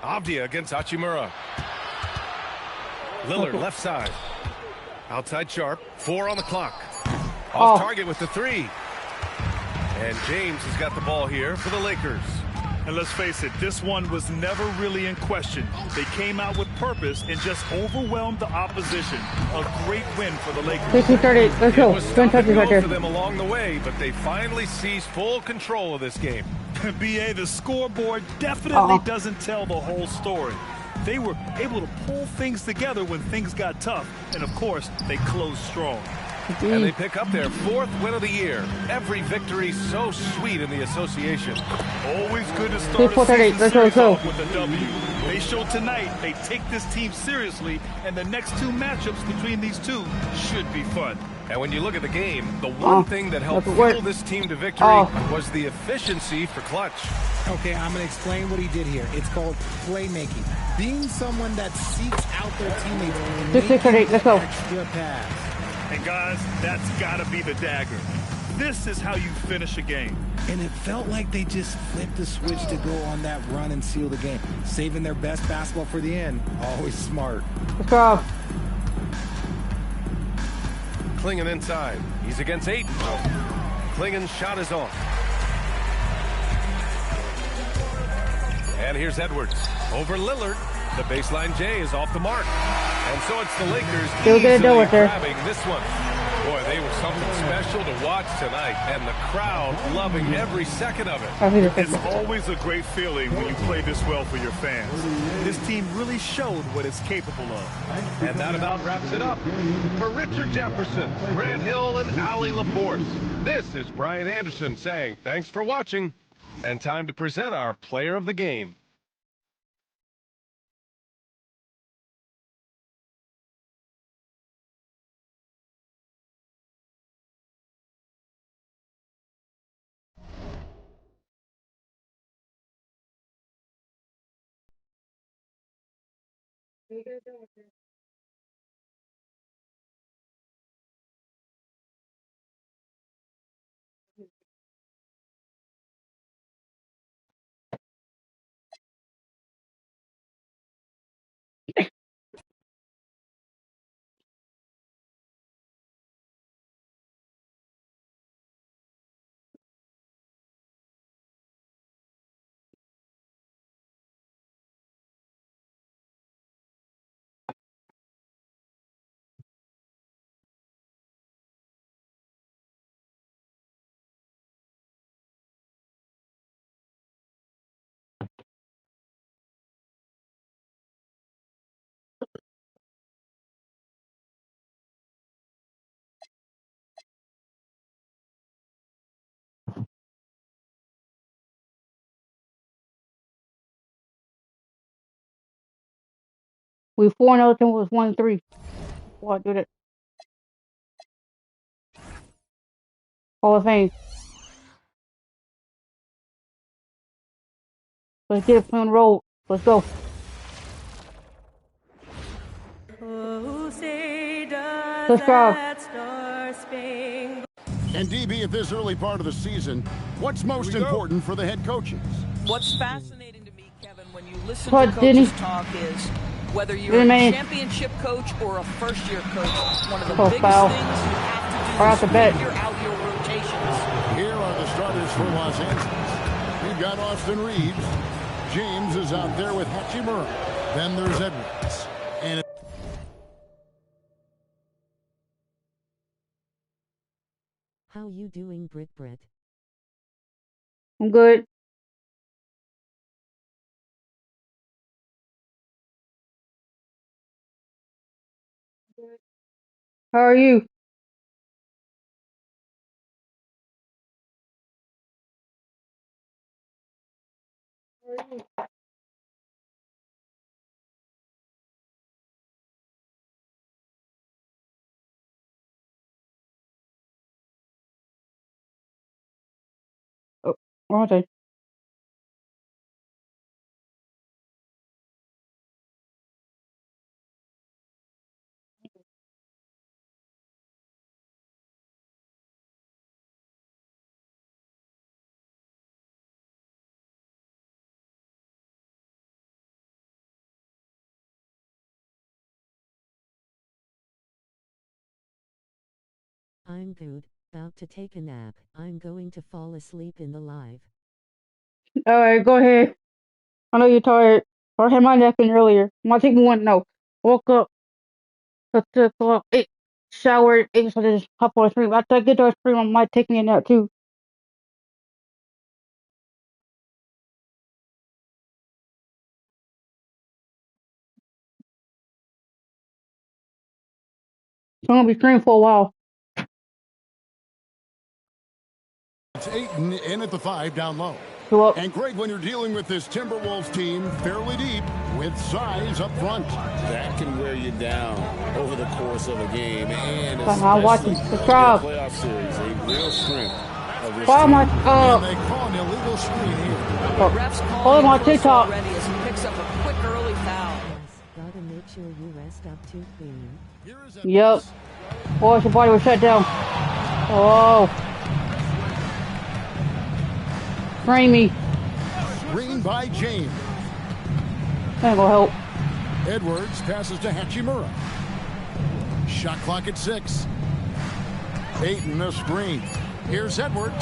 Speaker 4: Avdia against Hachimura. Lillard left side. Outside Sharp. 4 on the clock. Off target with the three. And James has got the ball here for the Lakers.
Speaker 6: And let's face it, this one was never really in question. They came out with purpose and just overwhelmed the opposition. A great win for the Lakers.
Speaker 1: 15-38. Let's go.
Speaker 4: It was
Speaker 1: Don't touch it right there.
Speaker 4: for them along the way, but they finally seized full control of this game.
Speaker 6: BA, the scoreboard definitely doesn't tell the whole story. They were able to pull things together when things got tough, and of course, they closed strong.
Speaker 4: And they pick up their 4th win of the year. Every victory so sweet in the association.
Speaker 6: Always good to start a season series off with a W. They showed tonight they take this team seriously, and the next 2 matchups between these two should be fun.
Speaker 4: And when you look at the game, the one thing that helped fuel this team to victory was the efficiency for clutch.
Speaker 5: Okay, I'm going to explain what he did here. It's called playmaking. Being someone that seeks out their teammates and making
Speaker 1: let's go.
Speaker 5: Extra pass.
Speaker 6: And guys, that's got to be the dagger. This is how you finish a game.
Speaker 5: And it felt like they just flipped the switch to go on that run and seal the game. Saving their best basketball for the end. Always smart.
Speaker 1: Let's go.
Speaker 4: Klingon inside. He's against Aiton. Klingon's shot is off. And here's Edwards. Over Lillard. The baseline J is off the mark. And so it's the Lakers easily grabbing this one. Boy, they were something special to watch tonight. And the crowd loving every second of it.
Speaker 6: It's always a great feeling when you play this well for your fans. This team really showed what it's capable of.
Speaker 4: And that about wraps it up. For Richard Jefferson, Grant Hill, and Ali LaForce, this is Brian Anderson saying thanks for watching. And time to present our player of the game.
Speaker 1: We 4-0, then was 1-3. Before I did it. Hall of Fame. Let's get it on the road. Let's go. Subscribe.
Speaker 11: And DB, at this early part of the season, what's most important for the head coaches?
Speaker 12: What's fascinating to me, Kevin, when you listen to coaches talk is whether you're a championship coach or a first-year coach, one of the biggest things you have to do is figure out your rotations.
Speaker 11: Here are the starters for Los Angeles. We've got Austin Reeves. James is out there with Hachimura. Then there's Edwards. And
Speaker 2: how you doing, Brit?
Speaker 1: I'm good. How are you? Oh, wrong thing.
Speaker 2: I'm good, about to take a nap. I'm going to fall asleep in the live.
Speaker 1: Alright, go ahead. I know you're tired. I had my nap in earlier. My taking one, no. Woke up at 2 o'clock, ate, showered, ate, so I just hop on stream. After I get to stream, I might take me a nap too. So I'm gonna be streaming for a while.
Speaker 11: it's Ayton in at the 5 down low. And Greg, when you're dealing with this Timberwolves team fairly deep with size up front,
Speaker 13: that can wear you down over the course of a game, and
Speaker 1: I'm watching.
Speaker 13: Subscribe. Playoff series, a real strength of this
Speaker 1: follow my
Speaker 11: and they call an illegal screen here.
Speaker 1: Follow my TikTok.
Speaker 12: Already as he picks up a quick early foul.
Speaker 2: Yes, gotta make sure you rest up too clean.
Speaker 1: Yep. Boy, your body was shut down. Oh. Frame me.
Speaker 11: Screen by James.
Speaker 1: That ain't gonna help.
Speaker 11: Edwards passes to Hachimura. Shot clock at 6. Ayton the screen. Here's Edwards.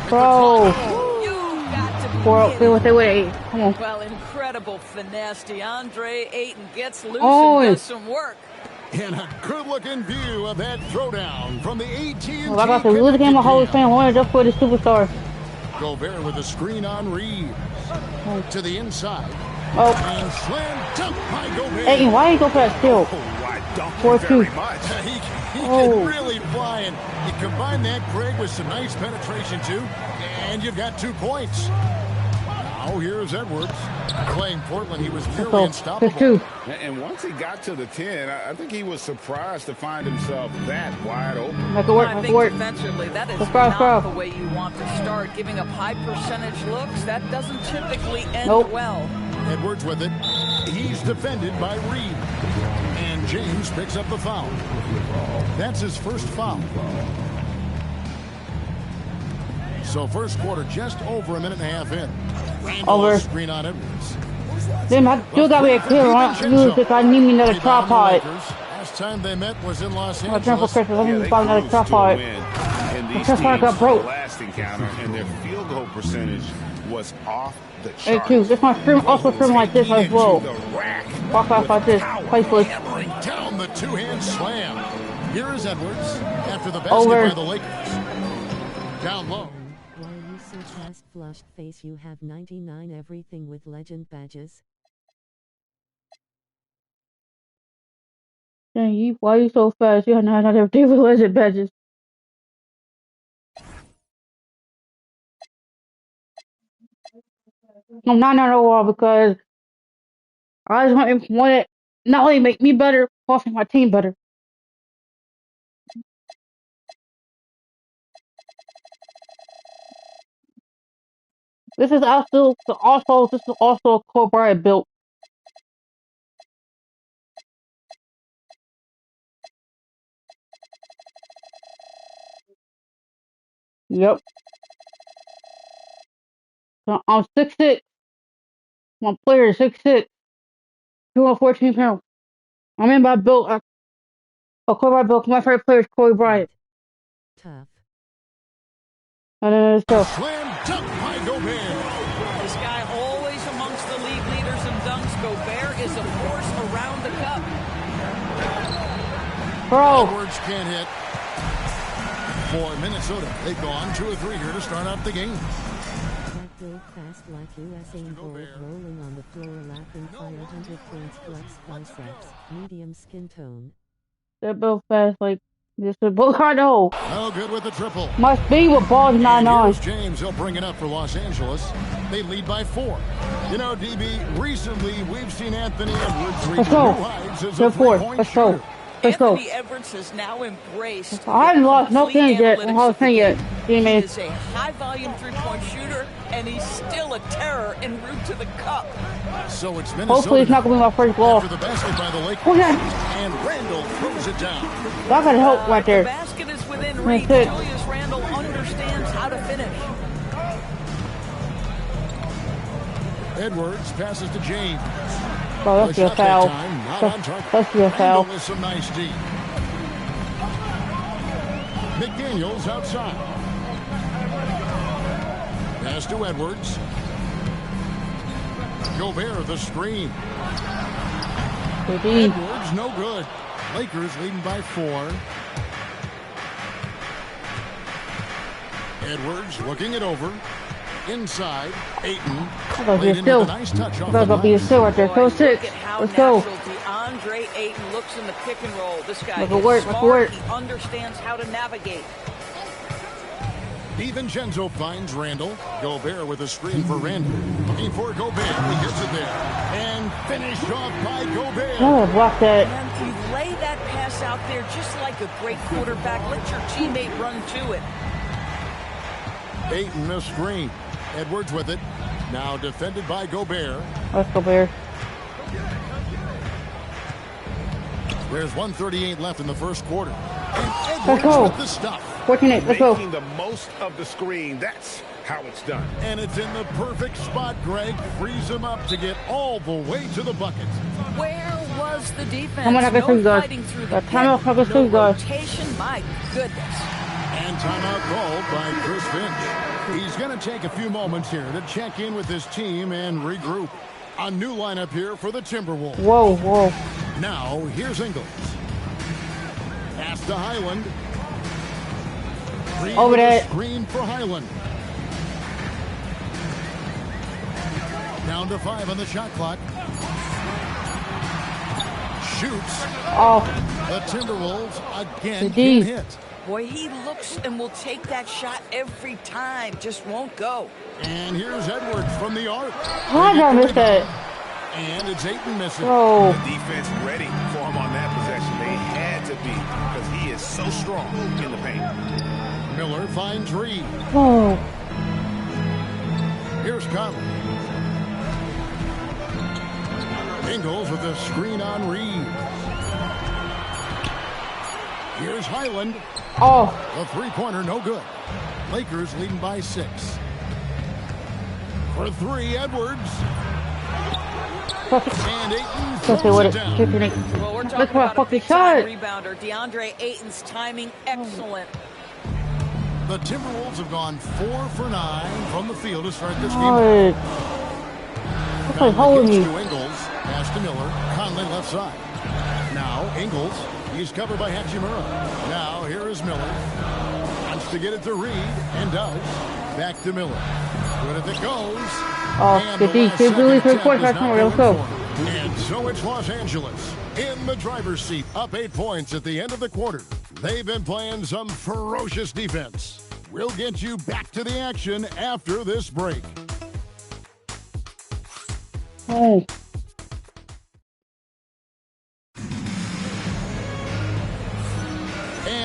Speaker 1: Bro. They would 8. Come on.
Speaker 12: Well, incredible finesse. DeAndre Ayton gets loose and does some work.
Speaker 11: And a good-looking view of that throwdown from the AT&T.
Speaker 1: Well, I got to lose the game of Hall of Fame. I wanted just for the superstar.
Speaker 11: Gobert with a screen on Reeves. To the inside.
Speaker 1: Oh.
Speaker 11: And slam dunk by Gobert.
Speaker 1: Hey, why you go for that steal? 4-2.
Speaker 11: He can really fly, and you combine that, Greg, with some nice penetration, too, and you've got 2 points. Now here's Edwards. Playing Portland, he was nearly unstoppable.
Speaker 13: And once he got to the 10, I think he was surprised to find himself that wide open.
Speaker 1: Make it work,
Speaker 12: I
Speaker 1: make it work.
Speaker 12: Defensively, that is not the way you want to start. Giving up high percentage looks, that doesn't typically end well.
Speaker 11: Edwards with it. He's defended by Reed. And James picks up the foul. That's his first foul. So first quarter just over a minute and a half in.
Speaker 1: Over.
Speaker 11: Screen on Edwards.
Speaker 1: Damn, I still got me a clear music. I need me another tripod.
Speaker 11: Last time they met was in Los
Speaker 1: I'm
Speaker 11: Angeles.
Speaker 1: I need to buy another tripod.
Speaker 13: The
Speaker 1: tripod got broke.
Speaker 13: Last encounter, and their field goal percentage was off the charts.
Speaker 1: Hey, too. This my stream also stream like this as well. Walk off like this. Placeless.
Speaker 11: Hammering down the two-hand slam. Here is Edwards after the basket by the Lakers. Down low.
Speaker 2: Why you so fast, flushed face? You have 99 everything with legend badges.
Speaker 1: Dang, why you so fast? You have not everything with legend badges. I'm not overall because I just want it not only make me better, but also my team better. This is also a Kobe Bryant built. Yep. So I'm 6'6". My player is 6'6", 214 pounds. I mean by built a Kobe Bryant built. My favorite player is Kobe Bryant.
Speaker 2: Tough.
Speaker 1: And then it's tough.
Speaker 11: Slam dunk by Gobert.
Speaker 12: This guy always amongst the league leaders in dunks. Gobert is a force around the cup.
Speaker 1: Bro.
Speaker 11: Edwards can't hit. For Minnesota, they've gone 2 or 3 here to start out the game.
Speaker 2: That built fast like Usain Bolt, rolling on the floor, lapping 500 points, flex biceps, medium skin tone.
Speaker 1: They're both fast like this. Both I know.
Speaker 11: No good with the triple.
Speaker 1: My speed with ball is 9-9.
Speaker 11: Here's James. He'll bring it up for Los Angeles. They lead by 4. You know, DB, recently we've seen Anthony Edwards reach new heights as a three-point shooter.
Speaker 1: Let's go.
Speaker 12: Anthony Edwards has now embraced.
Speaker 1: I haven't lost no games yet.
Speaker 12: He is a high-volume three-point shooter, and he's still a terror en route to the cup.
Speaker 11: So it's Minnesota.
Speaker 1: Hopefully, it's not gonna be my first ball.
Speaker 11: After the basket by the Lakers.
Speaker 1: Okay.
Speaker 11: And Randall throws it down.
Speaker 1: That could help right there.
Speaker 12: The basket is within reach. Julius Randle understands how to finish.
Speaker 11: Edwards passes to James.
Speaker 1: Oh, that's a foul. That's a foul.
Speaker 11: With some nice D. McDaniels outside. Pass to Edwards. Gobert the screen. Edwards no good. Lakers leading by 4. Edwards looking it over. Inside, Ayton. Nice touch off
Speaker 1: the be a steal right there. Go 6. Let's go.
Speaker 12: DeAndre Ayton looks in the pick and roll. This guy
Speaker 1: is
Speaker 12: smart. He understands how to navigate.
Speaker 11: DiVincenzo finds Randall. Gobert with a screen for Randall. Looking for Gobert. He gets it there. And finished off by Gobert.
Speaker 1: Oh, block that.
Speaker 12: And you lay that pass out there just like a great quarterback. Let your teammate run to it.
Speaker 11: Ayton the screen. Edwards with it. Now defended by Gobert.
Speaker 1: Let's Gobert.
Speaker 11: There's 1:38 left in the first quarter. And Edwards with the stuff.
Speaker 1: 14-8. Let's go.
Speaker 13: Making the most of the screen. That's how it's done.
Speaker 11: And it's in the perfect spot, Greg. Frees him up to get all the way to the bucket.
Speaker 12: Where was the defense?
Speaker 1: Come on, I got two guys. No
Speaker 12: rotation, my goodness.
Speaker 11: And timeout called by Chris Finch. He's going to take a few moments here to check in with his team and regroup. A new lineup here for the Timberwolves.
Speaker 1: Whoa, whoa.
Speaker 11: Now, here's Ingles. Pass to Highland.
Speaker 1: Over that.
Speaker 11: Screen for Highland. Down to 5 on the shot clock. Shoots.
Speaker 1: Oh.
Speaker 11: The Timberwolves again can't hit.
Speaker 12: Boy, he looks and will take that shot every time. Just won't go.
Speaker 11: And here's Edwards from the arc.
Speaker 1: How did I miss that?
Speaker 11: And it's Ayton missing.
Speaker 1: Oh.
Speaker 4: The defense ready for him on that possession. They had to be because he is so strong in the paint.
Speaker 11: Miller finds Reed.
Speaker 1: Oh.
Speaker 11: Here's Conley. Ingles with a screen on Reed. Here's Highland.
Speaker 1: Oh.
Speaker 11: The three-pointer, no good. Lakers leading by 6. For 3, Edwards. And Ayton throws it down.
Speaker 12: Well, we're talking about a big-time rebounder. DeAndre Ayton's timing, excellent.
Speaker 11: The Timberwolves have gone 4 for 9 from the field to start this game. Conley gets to Ingles. Pass to Miller. Conley left side. Now Ingles. He's covered by Hachimura. Now here is Miller. Wants to get it to Reed and does. Back to Miller. Good as it goes.
Speaker 1: Oh, good D. Really good point. Let's go.
Speaker 11: And so it's Los Angeles in the driver's seat, up 8 points at the end of the quarter. They've been playing some ferocious defense. We'll get you back to the action after this break.
Speaker 1: Oh.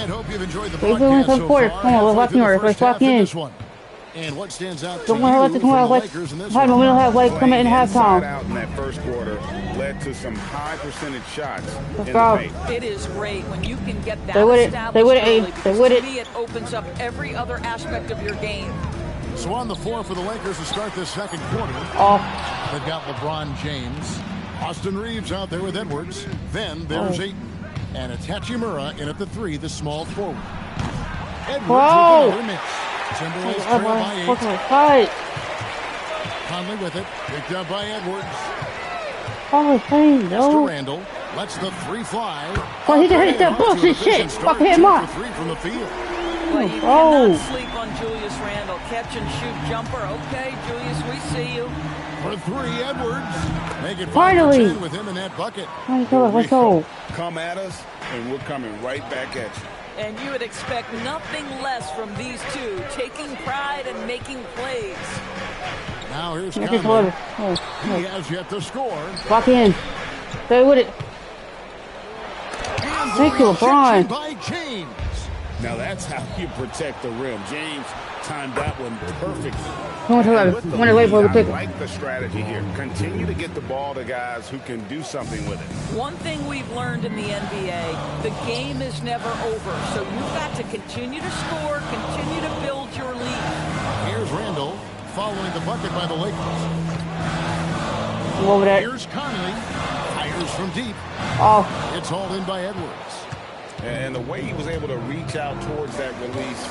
Speaker 11: and hope you've enjoyed the
Speaker 1: Wait,
Speaker 11: broadcast so far.
Speaker 1: Come on, let's lock in. Let's lock in.
Speaker 11: And what stands out to
Speaker 1: Don't
Speaker 11: you
Speaker 1: worry about
Speaker 11: from the
Speaker 1: like,
Speaker 11: Lakers in this
Speaker 1: we don't have like coming in halftime.
Speaker 13: Out in that first quarter led to some high percentage shots
Speaker 1: Let's
Speaker 13: in
Speaker 1: go.
Speaker 13: the paint.
Speaker 12: It is great when you can get that
Speaker 1: They wouldn't. They wouldn't.
Speaker 12: To me, it opens up every other aspect of your game.
Speaker 11: So on the floor for the Lakers to start this second quarter. They've got LeBron James. Austin Reeves out there with Edwards. Then there's Ayton. And it's Hachimura in at the 3, the small forward. Edwards with another miss. Timberwolves trail by 8. Conley with it. Picked up by Edwards. Mr. Randall lets the 3 fly.
Speaker 1: Oh, he can hit that bullshit shit. Fuck him up.
Speaker 11: 3 from the field.
Speaker 12: Well, you cannot sleep on Julius Randle. Catch and shoot jumper. Okay, Julius, we see you.
Speaker 11: For 3, Edwards. Make it 5
Speaker 1: Finally.
Speaker 11: for 10 with him in that bucket.
Speaker 1: Let's go.
Speaker 13: Come at us, and we're coming right back at you.
Speaker 12: And you would expect nothing less from these two, taking pride and making plays.
Speaker 11: Now here's Conley. He has yet to score.
Speaker 1: Lock in. Stay with it. Thank you, LeBron.
Speaker 11: By James.
Speaker 13: Now that's how you protect the rim. James timed that one perfectly.
Speaker 1: I
Speaker 13: like the strategy here. Continue to get the ball to guys who can do something with it.
Speaker 12: One thing we've learned in the NBA, the game is never over. So you've got to continue to score, continue to build your lead.
Speaker 11: Here's Randall following the bucket by the Lakers.
Speaker 1: Over there.
Speaker 11: Here's Conley. Fires from deep. It's hauled in by Edwards.
Speaker 13: And the way he was able to reach out towards that release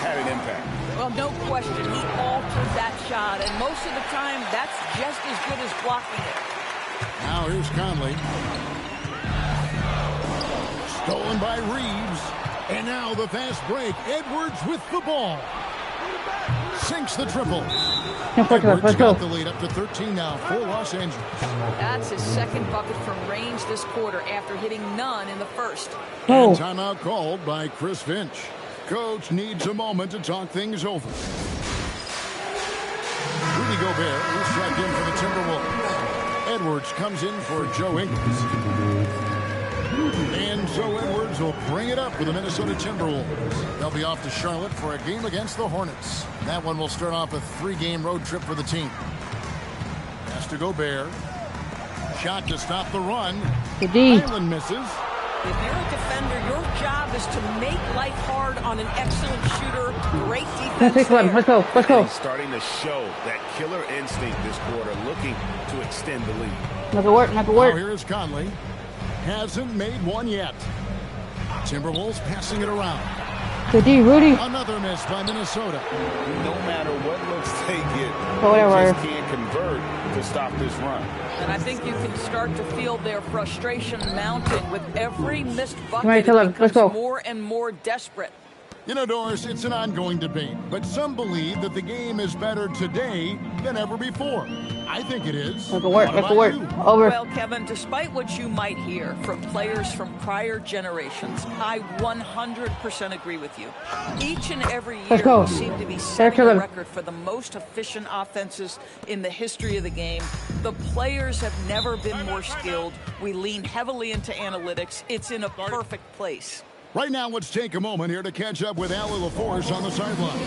Speaker 13: had an impact.
Speaker 12: Well, no question. He altered that shot, and most of the time, that's just as good as blocking it.
Speaker 11: Now here's Conley. Stolen by Reeves. And now the fast break. Edwards with the ball. Sinks the triple. Edwards got the lead up to 13 now for Los Angeles.
Speaker 12: That's his second bucket from range this quarter after hitting none in the first.
Speaker 11: And timeout called by Chris Finch. Coach needs a moment to talk things over. Rudy Gobert is checked in for the Timberwolves. Edwards comes in for Joe Ingles. And so Edwards will bring it up with the Minnesota Timberwolves. They'll be off to Charlotte for a game against the Hornets. That one will start off a 3-game road trip for the team. Pass to Gobert. Shot to stop the run. Island misses.
Speaker 12: If you're a defender, your job is to make life hard on an excellent shooter. Great defense.
Speaker 1: Let's go.
Speaker 13: He's starting to show that killer instinct this quarter, looking to extend the lead.
Speaker 1: Make it work.
Speaker 11: Now here's Conley. Hasn't made one yet. Timberwolves passing it around.
Speaker 1: Good D, Rudy.
Speaker 11: Another miss by Minnesota.
Speaker 13: No matter what looks they get,
Speaker 1: whatever.
Speaker 13: They just can't convert to stop this run.
Speaker 12: And I think you can start to feel their frustration mounting with every missed bucket. It becomes more and more desperate.
Speaker 11: You know, Doris, it's an ongoing debate, but some believe that the game is better today than ever before. I think it is.
Speaker 1: Make it work. Over.
Speaker 12: Well, Kevin, despite what you might hear from players from prior generations, I 100% agree with you. Each and every year, we seem to be setting a record for the most efficient offenses in the history of the game. The players have never been more skilled. We lean heavily into analytics. It's in a perfect place.
Speaker 11: Right now, let's take a moment here to catch up with Allie LaForce on the sideline.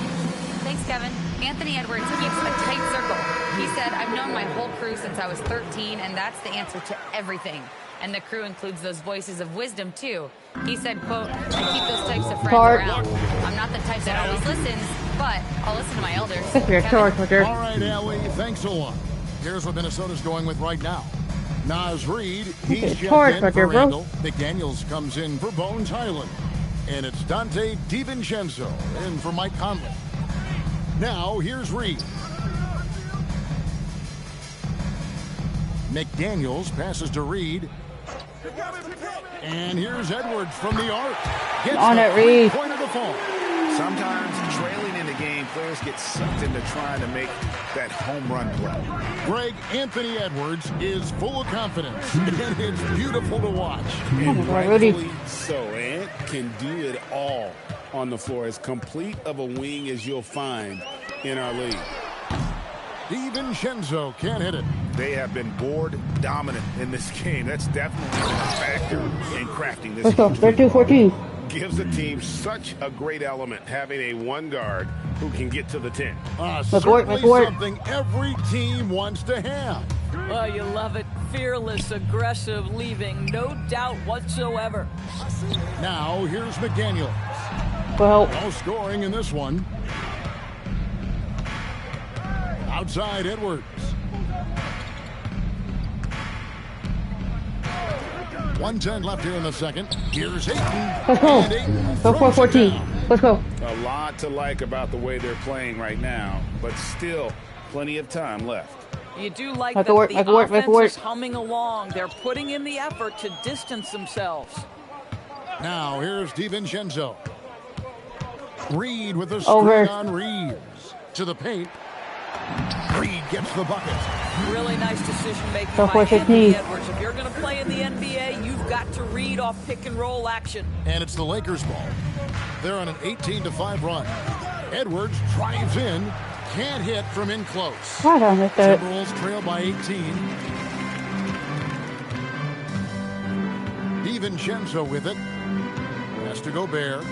Speaker 7: Thanks, Kevin. Anthony Edwards keeps a tight circle. He said, I've known my whole crew since I was 13, and that's the answer to everything. And the crew includes those voices of wisdom, too. He said, quote, I keep those types of friends around. I'm not the type that always listens, but I'll listen to my elders.
Speaker 11: All right, Allie, thanks a lot. Here's what Minnesota's going with right now. Naz Reid, he's checked in for Randall. McDaniels comes in for Bones Highland. And it's Dante DiVincenzo in for Mike Conley. Now, here's Reid. McDaniels passes to Reid. And here's Edwards from the arc. Gets
Speaker 1: on it, Reid.
Speaker 11: Point of the fall.
Speaker 13: Sometimes trailing in the game, players get sucked into trying to make that home run play.
Speaker 11: Greg, Anthony Edwards is full of confidence, and it's beautiful to watch.
Speaker 13: And rightfully so. Ant can do it all on the floor, as complete of a wing as you'll find in our league.
Speaker 11: DiVincenzo can't hit it.
Speaker 13: They have been board dominant in this game. That's definitely a factor in crafting this.
Speaker 1: Let's go. 13-14.
Speaker 13: gives the team such a great element, having a one guard who can get to the 10.
Speaker 11: Certainly something every team wants to have.
Speaker 12: Oh, you love it. Fearless, aggressive, leaving no doubt whatsoever.
Speaker 11: Now, here's McDaniels.
Speaker 1: Well,
Speaker 11: no scoring in this one. Outside Edwards. 1:10 left here in the second. Here's Ayton.
Speaker 1: Let's go. Go for 14. Let's go.
Speaker 13: A lot to like about the way they're playing right now, but still plenty of time left.
Speaker 12: You do like
Speaker 1: that
Speaker 12: the offense is
Speaker 1: work.
Speaker 12: humming along. They're putting in the effort to distance themselves.
Speaker 11: Now here's DiVincenzo. Reed with the screen on Reeves. To the paint. Reed gets the bucket.
Speaker 12: Really nice decision making
Speaker 1: Go
Speaker 12: by
Speaker 1: for 15.
Speaker 12: Anthony Edwards. If you're going to play in the NBA, you've got to read off pick and roll action.
Speaker 11: And it's the Lakers ball. They're on an 18-5 run. Edwards drives in. Can't hit from in close.
Speaker 1: Why don't I that?
Speaker 11: Timberwolves trail by 18. DiVincenzo with it. Has to Gobert.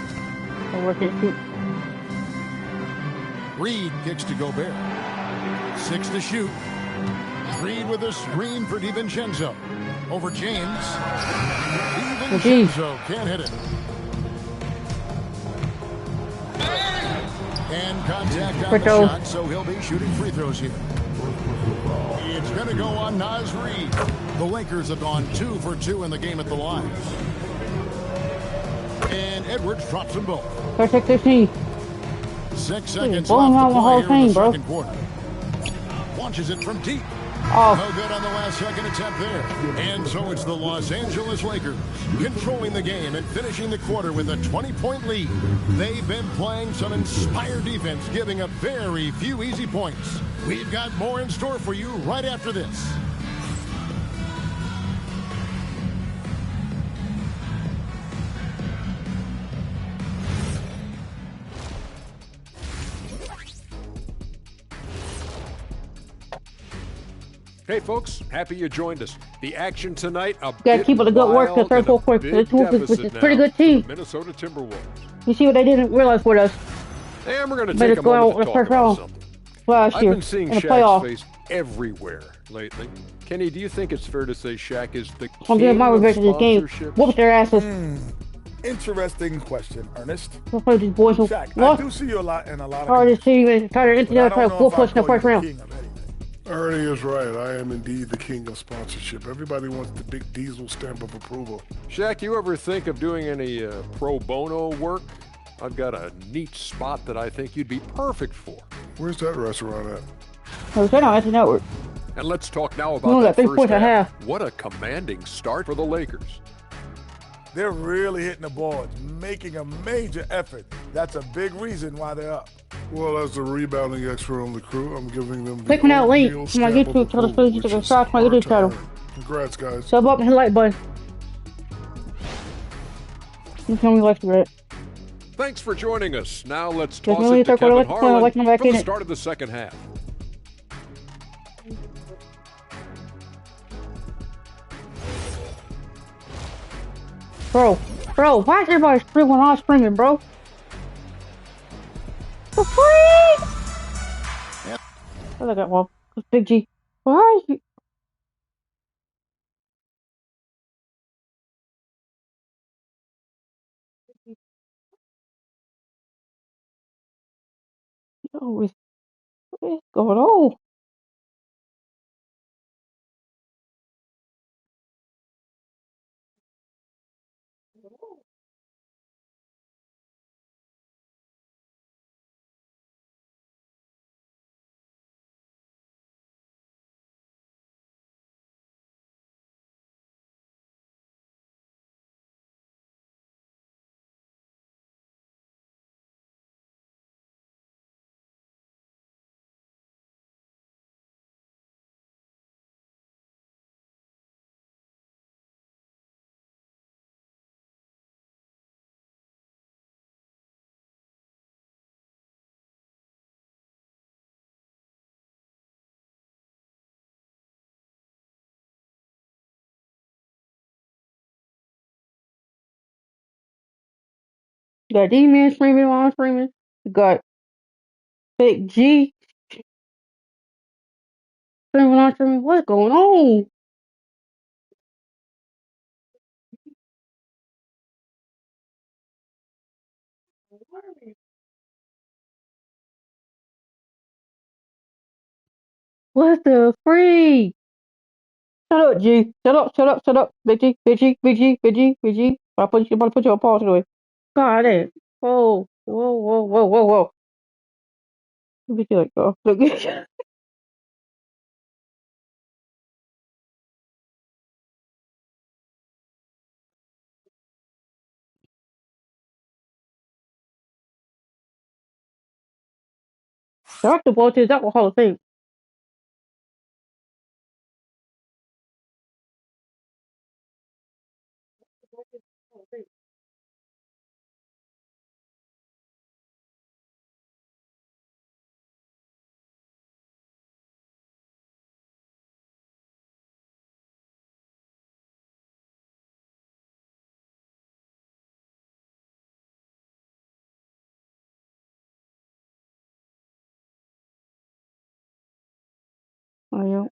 Speaker 11: Reed kicks to Gobert. 6 to shoot. Reed with a screen for DiVincenzo. Over James. DiVincenzo can't hit it. And contact on the shot, so he'll be shooting free throws here. It's going to go on Naz Reid. The Lakers have gone 2 for 2 in the game at the line. And Edwards drops them both.
Speaker 1: 15.
Speaker 11: 6 seconds left
Speaker 1: the whole
Speaker 11: to play here in the
Speaker 1: bro.
Speaker 11: second quarter. Launches it from deep.
Speaker 1: Oh.
Speaker 11: No good on the last second attempt there. And so it's the Los Angeles Lakers controlling the game and finishing the quarter with a 20-point lead. They've been playing some inspired defense, giving up very few easy points. We've got more in store for you right after this.
Speaker 8: Hey folks, happy you joined us. The action tonight,
Speaker 1: Gotta keep up the good work the third quarter. The Timberwolves, which is a pretty good team.
Speaker 8: Minnesota Timberwolves.
Speaker 1: You see what they didn't realize for us.
Speaker 8: And we're going to take a moment to talk about something.
Speaker 1: Last year,
Speaker 8: I've been seeing
Speaker 1: in the
Speaker 8: Shaq's
Speaker 1: playoffs.
Speaker 8: face everywhere lately. Kenny, do you think it's fair to say Shaq is the
Speaker 1: I'm getting
Speaker 8: king
Speaker 1: my
Speaker 8: of
Speaker 1: revenge in this game.
Speaker 8: sponsorships?
Speaker 1: Whoop their asses.
Speaker 9: Interesting question, Ernest.
Speaker 1: We'll play these boys.
Speaker 9: Shaq, I do see you a lot in a lot of
Speaker 1: hardest team and try to enter the full push in the first round.
Speaker 10: Ernie is right. I am indeed the king of sponsorship. Everybody wants the big diesel stamp of approval.
Speaker 8: Shaq, you ever think of doing any pro bono work? I've got a neat spot that I think you'd be perfect for.
Speaker 10: Where's that restaurant at?
Speaker 1: No, it's on network.
Speaker 8: And let's talk now about that first half. What a commanding start for the Lakers.
Speaker 9: They're really hitting the boards, making a major effort. That's a big reason why they're up.
Speaker 10: Well, as the rebounding expert on the crew, I'm giving them the
Speaker 1: Click on that link
Speaker 10: oatmeal
Speaker 1: to my
Speaker 10: stamp
Speaker 1: YouTube
Speaker 10: of
Speaker 1: channel
Speaker 10: approval,
Speaker 1: so you
Speaker 10: which
Speaker 1: can
Speaker 10: is
Speaker 1: subscribe to my
Speaker 10: our
Speaker 1: YouTube channel.
Speaker 10: time. Congrats, guys.
Speaker 1: Sub up and hit the like button. You tell me like to it.
Speaker 8: Thanks for joining us. Now let's
Speaker 1: Just
Speaker 8: toss
Speaker 1: really
Speaker 8: it to
Speaker 1: throw
Speaker 8: Kevin
Speaker 1: it,
Speaker 8: Harlan
Speaker 1: like I'm back
Speaker 8: for
Speaker 1: in
Speaker 8: the
Speaker 1: it.
Speaker 8: start of the second half.
Speaker 1: Bro, why is everybody screaming when I'm screaming, bro? For free!
Speaker 11: Yep.
Speaker 1: I got one. Big G. Why is you? What is going on? You got D-Man streaming while I'm streaming. You got Big G streaming while I'm streaming. What's going on? What the freak? Shut up, G. Shut up, shut up, shut up. Big G, Big G, Big G, Big G, Big G. I'm about to put you on pause anyway. God damn. Whoa, whoa, whoa, whoa, whoa, whoa. Look at you like, oh, look at you. Start the ball to that Hall of Fame. Oh, yeah.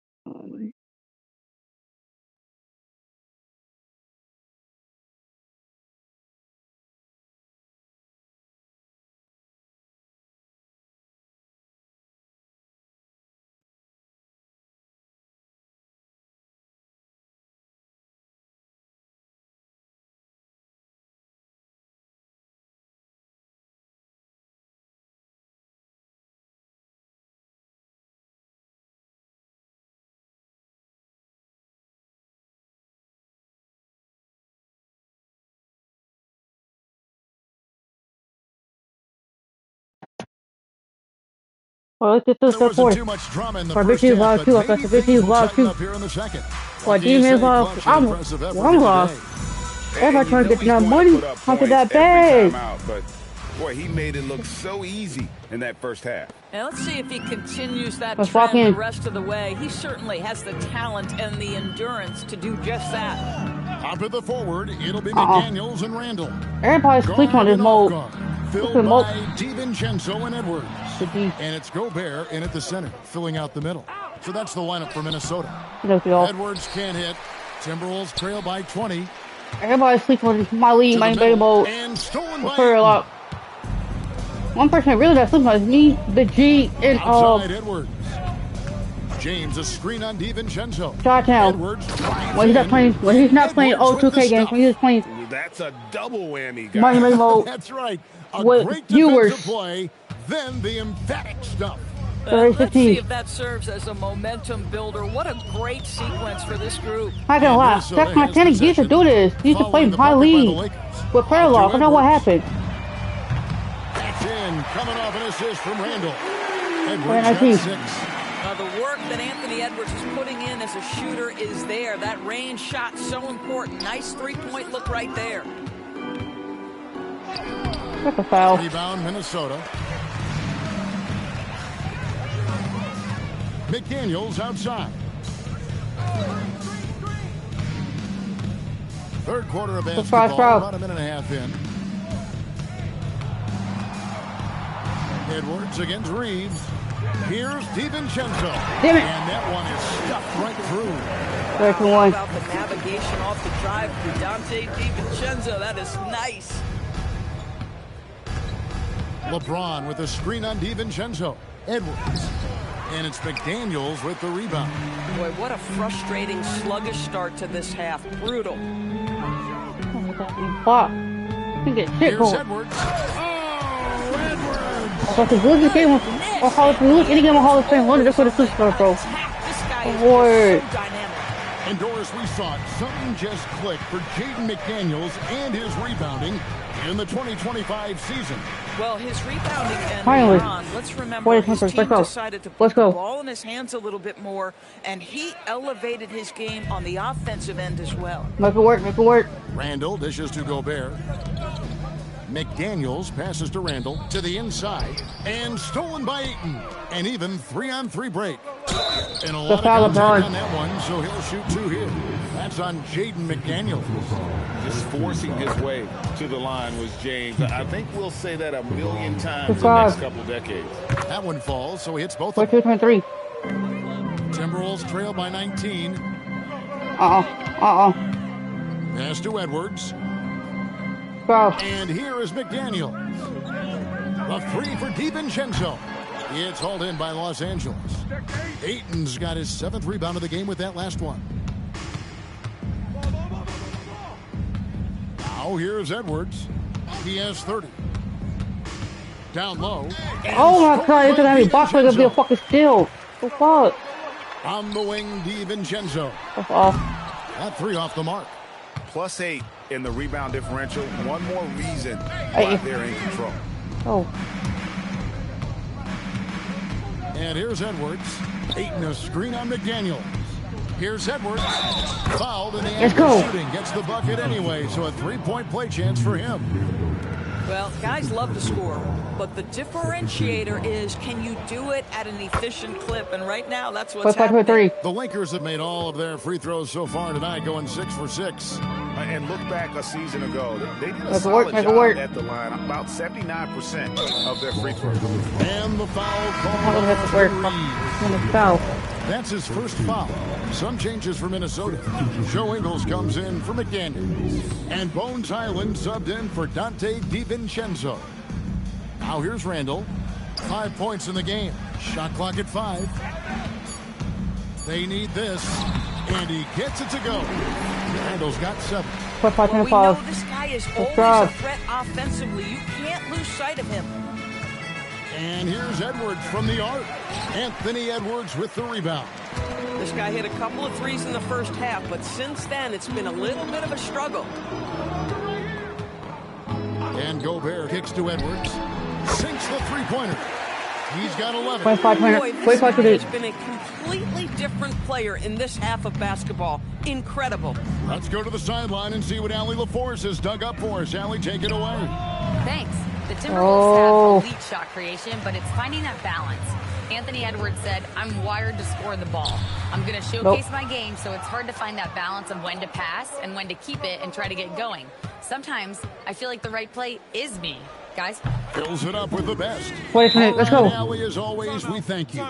Speaker 1: Well, let's get this
Speaker 11: There wasn't
Speaker 1: fourth.
Speaker 11: too much drama in the
Speaker 1: For
Speaker 11: first
Speaker 1: Big
Speaker 11: half,
Speaker 1: Log
Speaker 11: but
Speaker 1: 2, I got
Speaker 11: maybe
Speaker 1: the Big
Speaker 11: things will
Speaker 1: Log
Speaker 11: tighten
Speaker 1: 2.
Speaker 11: up here in the second.
Speaker 1: Well,
Speaker 11: What do you
Speaker 1: Demon
Speaker 11: say,
Speaker 1: Log,
Speaker 11: Clutch? An impressive effort
Speaker 1: I'm
Speaker 11: here
Speaker 1: lost.
Speaker 11: today.
Speaker 1: Everybody trying to get
Speaker 13: he's
Speaker 1: that
Speaker 13: gonna
Speaker 1: money
Speaker 13: put up
Speaker 1: onto
Speaker 13: points
Speaker 1: that
Speaker 13: every
Speaker 1: bag.
Speaker 13: time out, but boy, he made it look so easy in that first half.
Speaker 12: Now let's see if he continues that
Speaker 1: Let's walk
Speaker 12: trend the
Speaker 1: in.
Speaker 12: rest of the way. He certainly has the talent and the endurance to do just that.
Speaker 11: Up at the forward, it'll be McDaniels and Randall.
Speaker 1: Everybody's sleeping on this mode.
Speaker 11: Filled
Speaker 1: Mode.
Speaker 11: by DiVincenzo and Edwards. And it's Gobert in at the center, filling out the middle. So that's the lineup for Minnesota. Edwards can't hit. Timberwolves trail by 20.
Speaker 1: Everybody's sleeping on my lead, my beta mode.
Speaker 11: And stolen by
Speaker 1: a lot. One person really that's sleeping on is me, the G, and
Speaker 11: outside Edwards. James a screen on DiVincenzo.
Speaker 1: Shottown. When he's not playing, O2K games, when he's playing.
Speaker 13: That's a double whammy, guys.
Speaker 1: Money mode.
Speaker 11: That's right. A
Speaker 1: with
Speaker 11: great
Speaker 1: viewers.
Speaker 11: defensive play, then the emphatic stuff.
Speaker 12: Let's see if that serves as a momentum builder. What a great sequence for this group.
Speaker 1: I can't lie. Zach Montana used to do this. He used to play high lead with Paralock. I don't know what happened.
Speaker 11: That's in. Coming off an assist from Randall.
Speaker 1: Edwards
Speaker 11: has 6.
Speaker 12: The work that Anthony Edwards is putting in as a shooter is there. That range shot so important. Nice three-point look right there.
Speaker 1: That's a foul.
Speaker 11: Rebound, Minnesota. McDaniels outside. Third quarter of basketball, about a minute and a half in. Edwards against Reeves. Here's DiVincenzo.
Speaker 1: Damn it.
Speaker 11: And that one is stuffed right through.
Speaker 12: How about the navigation off the drive for Dante DiVincenzo? That is nice.
Speaker 11: LeBron with a screen on DiVincenzo. Edwards. And it's McDaniels with the rebound.
Speaker 12: Boy, what a frustrating, sluggish start to this half. Brutal.
Speaker 11: Here's Edwards.
Speaker 1: So if we lose this game, if we lose any game of Hall of Fame, London, that's what it's supposed to bro. Word.
Speaker 11: And Doris, we saw it. Something just clicked for Jaden McDaniels and his rebounding in the 2025 season.
Speaker 12: Well, his rebounding and
Speaker 1: finally.
Speaker 12: beyond, let's remember his team decided to put the ball in his hands a little bit more, and he elevated his game on the offensive end as well.
Speaker 1: Make it work, make it work.
Speaker 11: Randall dishes to Gobert. McDaniels passes to Randall to the inside and stolen by Ayton. An even 3-on-3 break. And a lot of contact on that one, so he'll shoot 2 here. That's on Jaden McDaniels.
Speaker 13: Just forcing his way to the line was James. I think we'll say that a million times in the next couple decades.
Speaker 11: That one falls, so he hits both
Speaker 1: 4-2-23.
Speaker 11: Timberwolves trail by 19. Pass to Edwards. And here is McDaniels. The three for DiVincenzo. It's hauled in by Los Angeles. Ayton's got his 7th rebound of the game with that last one. Now here's Edwards. He has 30. Down low.
Speaker 1: Oh my god, it's gonna be box like it'll be a fucking steal. What the fuck?
Speaker 11: On the wing, DiVincenzo. That 3 off the mark.
Speaker 14: +8 in the rebound differential. One more reason why they're in control.
Speaker 1: Oh.
Speaker 11: And here's Edwards. Ayton a screen on McDaniels. Here's Edwards. Fouled in the act of shooting. Gets the bucket anyway, so a 3-point play chance for him.
Speaker 12: Well, guys love to score, but the differentiator is, can you do it at an efficient clip? And right now, that's what's happening.
Speaker 11: The Lakers have made all of their free throws so far tonight, going 6 for 6.
Speaker 14: And look back a season ago, they did a solid job at the line, about 79% of their free throws.
Speaker 11: And the foul call. That's his first foul. Some changes for Minnesota. Joe Ingles comes in for McDaniels. And Bones Highland subbed in for Dante DiVincenzo. Now here's Randall. 5 points in the game. Shot clock at 5. They need this. And he gets it to go. Randall's got 7.
Speaker 12: Well, we know this guy is always a threat offensively. You can't lose sight of him.
Speaker 11: And here's Edwards from the arc. Anthony Edwards with the rebound.
Speaker 12: This guy hit a couple of threes in the first half, but since then it's been a little bit of a struggle.
Speaker 11: And Gobert kicks to Edwards. Sinks the three-pointer. He's got 11.
Speaker 12: Boy, this guy has been a completely different player in this half of basketball. Incredible.
Speaker 11: Let's go to the sideline and see what Allie LaForce has dug up for us. Allie, take it away.
Speaker 7: Thanks. The Timberwolves have elite shot creation, but it's finding that balance. Anthony Edwards said, I'm wired to score the ball. I'm going to showcase my game, so it's hard to find that balance of when to pass and when to keep it and try to get going. Sometimes I feel like the right play is me. Guys?
Speaker 11: Fills it up with the best.
Speaker 1: Wait a minute, let's go.
Speaker 11: Allie, as always, we thank you.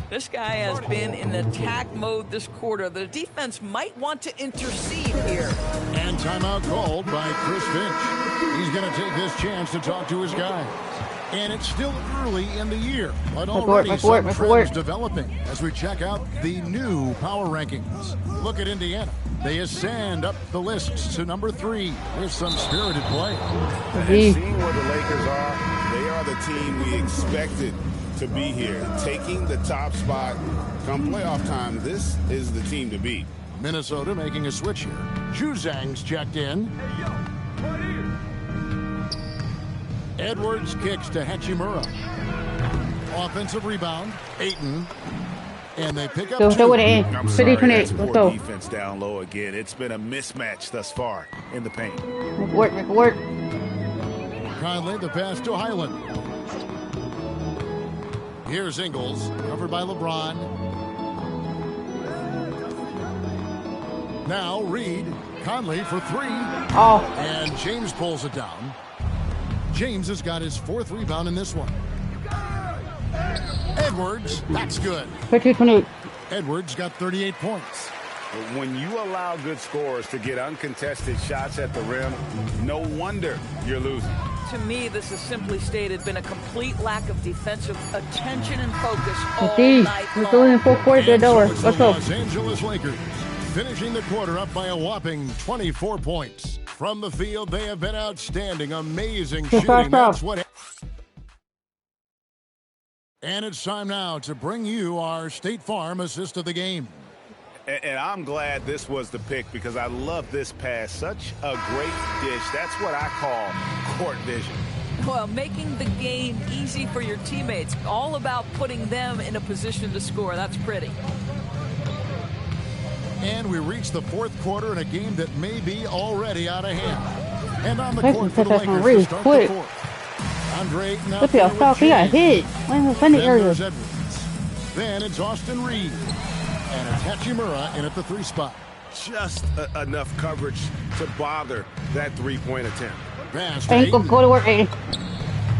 Speaker 12: This guy has been in attack mode this quarter. The defense might want to intercede here.
Speaker 11: And timeout called by Chris Finch. He's going to take this chance to talk to his guys. And it's still early in the year, but already some trends developing as we check out the new power rankings. Look at Indiana. They ascend up the lists to number 3 with some spirited play.
Speaker 14: And seeing where the Lakers are, they are the team we expected to be here. Taking the top spot come playoff time, this is the team to beat.
Speaker 11: Minnesota making a switch here. Juzang's checked in. Edwards kicks to Hachimura. Offensive rebound, Ayton. And they pick up 2.
Speaker 14: I'm sorry, that's poor defense down low again. It's been a mismatch thus far in the paint.
Speaker 1: Make it work.
Speaker 11: Conley, the pass to Highland. Here's Ingles, covered by LeBron. Now Reed, Conley for 3. And James pulls it down. James has got his 4th rebound in this one. Edwards, that's good.
Speaker 1: 13-28.
Speaker 11: Edwards got 38 points.
Speaker 14: When you allow good scorers to get uncontested shots at the rim, no wonder you're losing.
Speaker 12: To me, this is simply stated been a complete lack of defensive attention and focus all night long.
Speaker 1: We're going in full court at the door. Let's go.
Speaker 11: Los Angeles Lakers finishing the quarter up by a whopping 24 points. From the field, they have been outstanding, amazing shooting. That's what. And it's time now to bring you our State Farm assist of the game.
Speaker 14: And I'm glad this was the pick because I love this pass. Such a great dish. That's what I call court vision.
Speaker 12: Well, making the game easy for your teammates. All about putting them in a position to score. That's pretty.
Speaker 11: And we reach the 4th quarter in a game that may be already out of hand. And on the court for the Lakers to start the 4th. Andre now
Speaker 1: he got hit.
Speaker 11: Then it's Austin Reed. And it's Hachimura in at the 3 spot.
Speaker 14: just enough coverage to bother that three-point attempt.
Speaker 1: Ain't gonna go to work, Aiden.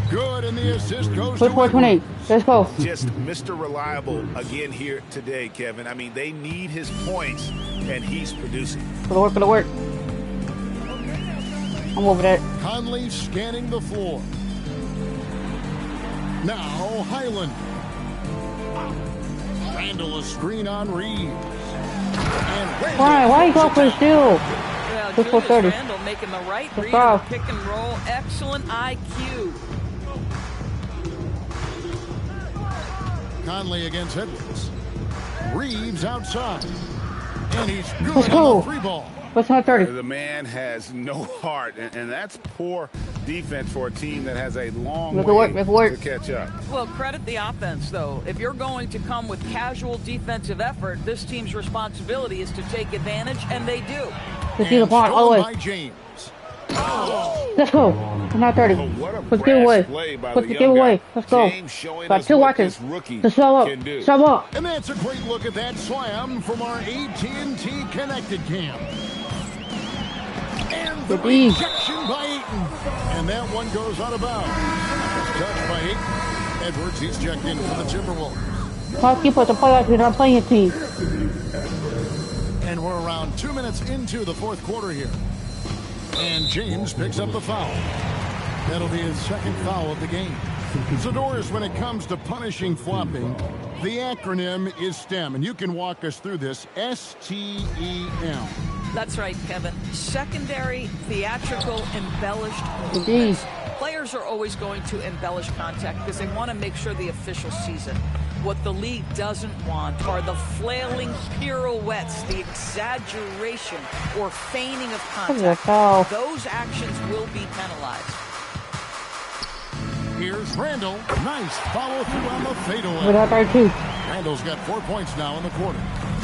Speaker 11: Good, and the assist goes
Speaker 1: to 428. Let's go.
Speaker 14: Just Mr. Reliable again here today, Kevin. I mean, they need his points, and he's producing.
Speaker 1: Go to work. I'm over that.
Speaker 11: Conley scanning the floor. Now Highland. Randall a screen on Reeves. And
Speaker 1: Why you go for the steal?
Speaker 12: Well, Julius Randall making the right read on pick and roll. Excellent IQ.
Speaker 11: Conley against Edwards. Reeves outside. And he's good on the free ball.
Speaker 1: What's not 30?
Speaker 14: The man has no heart, and that's poor defense for a team that has a long way to catch up.
Speaker 12: Well, credit the offense, though. If you're going to come with casual defensive effort, this team's responsibility is to take advantage, and they do.
Speaker 1: Let's see the ball all the way.
Speaker 11: James.
Speaker 1: Let's go. Not 30. Let's get away. Let's get away. Let's go. Got 2 watches. Let's sell up. Sell up.
Speaker 11: And that's a great look at that slam from our AT&T Connected Cam. And the rejection by Ayton. And that one goes out of bounds. Touched by Ayton. Edwards, he's checked in for the Timberwolves.
Speaker 1: I'll keep us a play like we're not playing a team.
Speaker 11: And we're around 2 minutes into the fourth quarter here. And James picks up the foul. That'll be his second foul of the game. Zadorus, when it comes to punishing flopping, the acronym is STEM. And you can walk us through this. S-T-E-M.
Speaker 12: That's right, Kevin. Secondary, theatrical, embellished movements. Players are always going to embellish contact because they want to make sure the official sees it. What the league doesn't want are the flailing pirouettes, the exaggeration or feigning of contact. Those actions will be penalized.
Speaker 11: Here's Randall. Nice follow through on the fadeaway. Randall's got 4 points now in the quarter.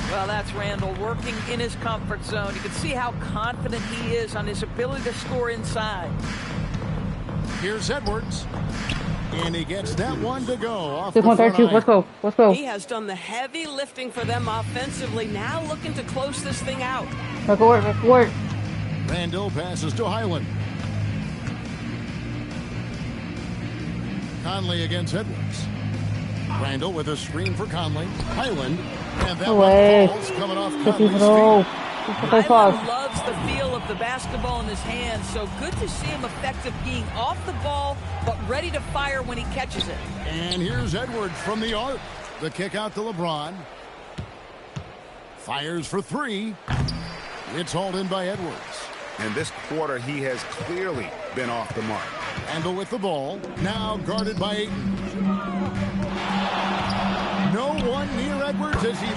Speaker 12: Well, that's Randall working in his comfort zone. You can see how confident he is on his ability to score inside.
Speaker 11: Here's Edwards. And he gets that one to go off
Speaker 1: the front iron. Let's go. Let's go.
Speaker 15: He has done the heavy lifting for them offensively. Now looking to close this thing out.
Speaker 1: Let's work. Let's work.
Speaker 11: Randall passes to Highland. Conley against Edwards. Randall with a screen for Conley. Highland. And that one falls coming off Conley's feet.
Speaker 12: Highland loves the feel of the basketball in his hands, so good to see him effective being off the ball, but ready to fire when he catches it.
Speaker 11: And here's Edwards from the arc. The kick out to LeBron. Fires for 3. It's hauled in by Edwards.
Speaker 14: And this quarter, he has clearly been off the mark.
Speaker 11: Randall with the ball. Now guarded by Ayton. No one near Edwards as he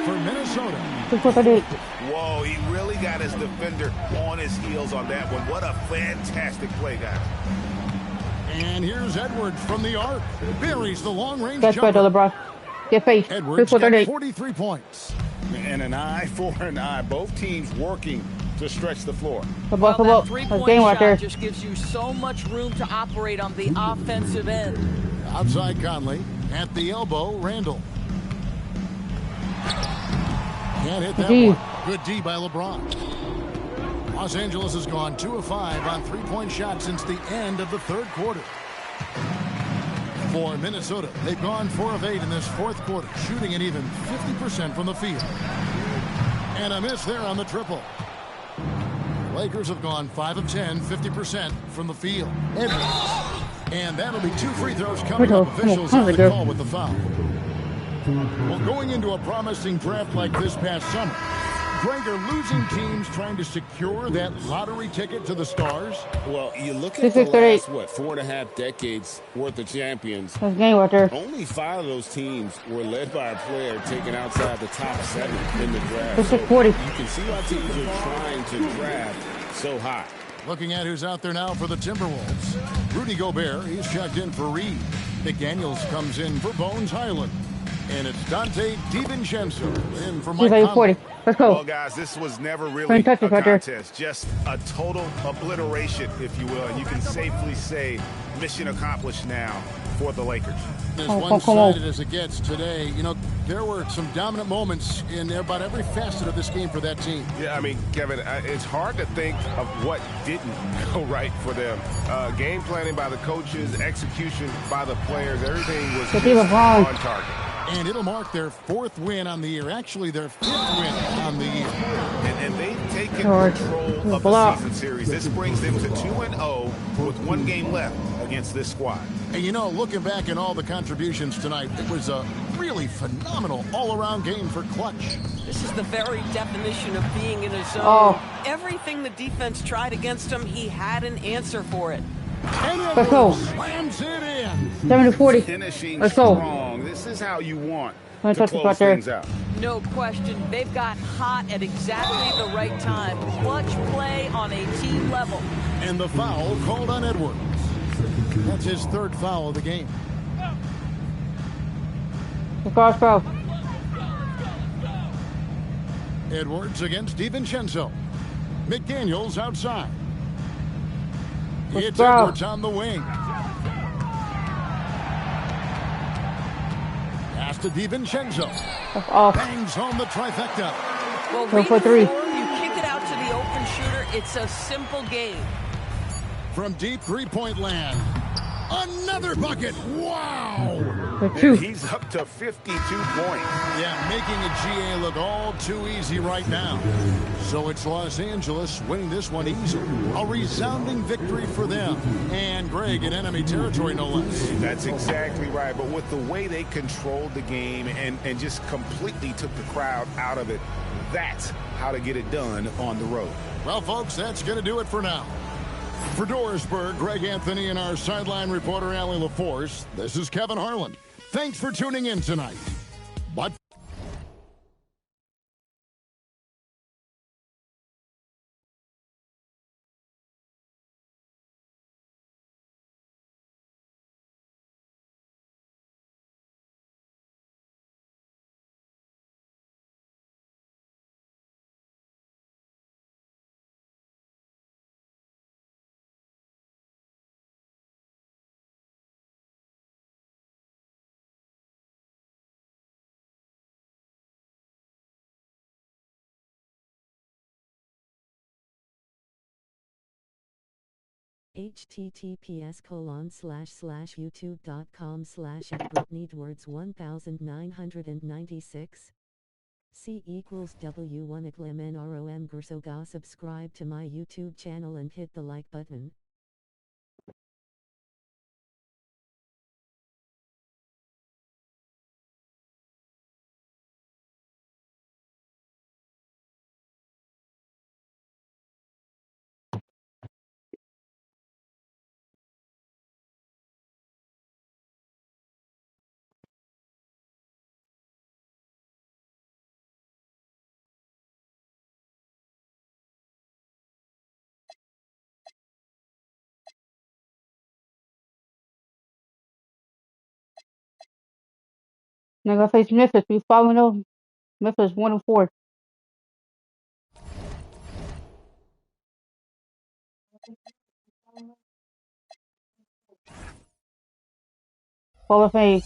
Speaker 11: for Minnesota.
Speaker 14: Whoa, he really got his defender on his heels on that one. What a fantastic play, guys.
Speaker 11: And here's Edwards from the arc. Buries the long-range
Speaker 1: jumper. That's right, LeBron. Get face.
Speaker 11: Edwards got 43 points.
Speaker 14: And an eye for an eye. Both teams working to stretch the floor.
Speaker 12: Well, that three-point shot just gives you so much room to operate on the offensive end.
Speaker 11: Outside Conley. At the elbow, Randall. Can't hit that one. Good D by LeBron. Los Angeles has gone 2 of 5 on three-point shots since the end of the third quarter. For Minnesota, they've gone 4 of 8 in this fourth quarter, shooting an even 50% from the field. And a miss there on the triple. Lakers have gone 5 of 10, 50% from the field. Edwards. And that'll be 2 free throws coming up. Officials have the call with the foul. Well, going into a promising draft like this past summer, Greg, are losing teams trying to secure that lottery ticket to the stars?
Speaker 13: Well, you look at the last, 4.5 decades worth of champions. Only 5 of those teams were led by a player taken outside the top 7 in the draft. So you can see why teams are trying to draft so high.
Speaker 11: Looking at who's out there now for the Timberwolves. Rudy Gobert, he's checked in for Reed. McDaniels comes in for Bones Highland. And it's Dante DiVincenzo in for Mike Conley.
Speaker 1: Let's go.
Speaker 14: Well, guys, this was never really a contest. Just a total obliteration, if you will. And you can safely say mission accomplished now for the Lakers.
Speaker 11: As one-sided as it gets today, you know, there were some dominant moments in about every facet of this game for that team.
Speaker 14: Yeah, I mean, Kevin, it's hard to think of what didn't go right for them. Game planning by the coaches, execution by the players, everything was just on target.
Speaker 11: And it'll mark their 4th win on the year. Actually, their 5th win on the year.
Speaker 14: And they've taken control of the season series. This brings them to 2-0 with 1 game left against this squad.
Speaker 11: And you know, looking back at all the contributions tonight, it was a really phenomenal all-around game for Clutch.
Speaker 15: This is the very definition of being in a zone. Everything the defense tried against him, he had an answer for it.
Speaker 11: Let's go. Slams it in.
Speaker 1: 7-40.
Speaker 14: Finishing
Speaker 1: Let's go.
Speaker 14: strong. This is how you want to close things out.
Speaker 15: No question. They've got hot at exactly the right time. Clutch play on a team level.
Speaker 11: And the foul called on Edwards. That's his 3rd foul of the game.
Speaker 1: Cross foul.
Speaker 11: Edwards against DiVincenzo. McDaniels outside. It's Edwards on the wing. Pass to DiVincenzo. Bangs home the trifecta.
Speaker 15: Well, read the floor, you kick it out to the open shooter. It's a simple game.
Speaker 11: From deep three-point land. Another bucket. Wow.
Speaker 14: And he's up to 52 points.
Speaker 11: Yeah, making a GA look all too easy right now. So it's Los Angeles winning this one easily. A resounding victory for them. And Greg in enemy territory, no less.
Speaker 14: That's exactly right. But with the way they controlled the game and just completely took the crowd out of it, that's how to get it done on the road.
Speaker 11: Well, folks, that's going to do it for now. For Dorisburg, Greg Anthony and our sideline reporter, Allie LaForce, this is Kevin Harlan. Thanks for tuning in tonight. But
Speaker 2: https://youtube.com/@BritneyEdwards1996 C equals W1 Gursoga. Subscribe to my YouTube channel and hit the like button.
Speaker 1: Now gonna face Memphis. We 5-0. Memphis 1-4. Hall of Fame.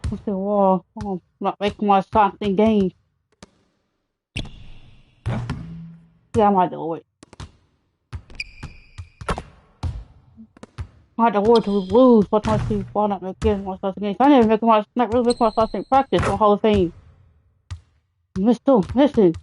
Speaker 1: What's the wall? Oh, not making my something game. Yeah, I might do it. I had to avoid to lose, but I see why not making my something game. I never make my not really make my something practice for Hall of Fame. Still missing.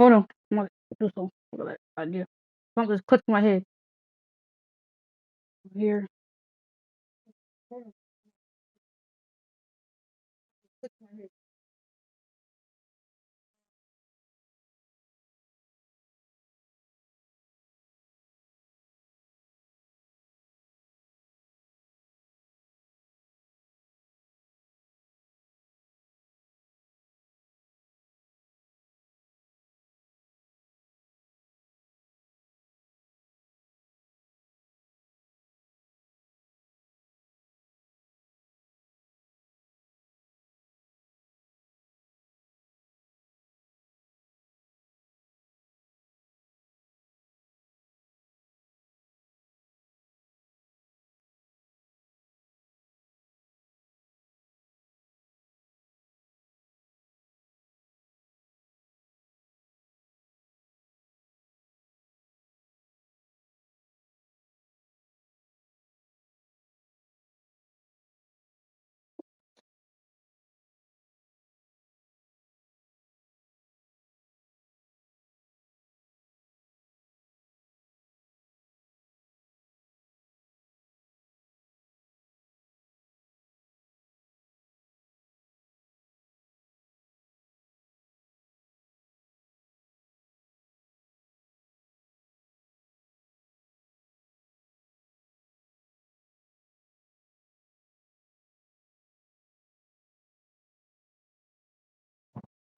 Speaker 1: Hold on. I'm gonna do something. Look at that idea. Something just clicked in my head. Here.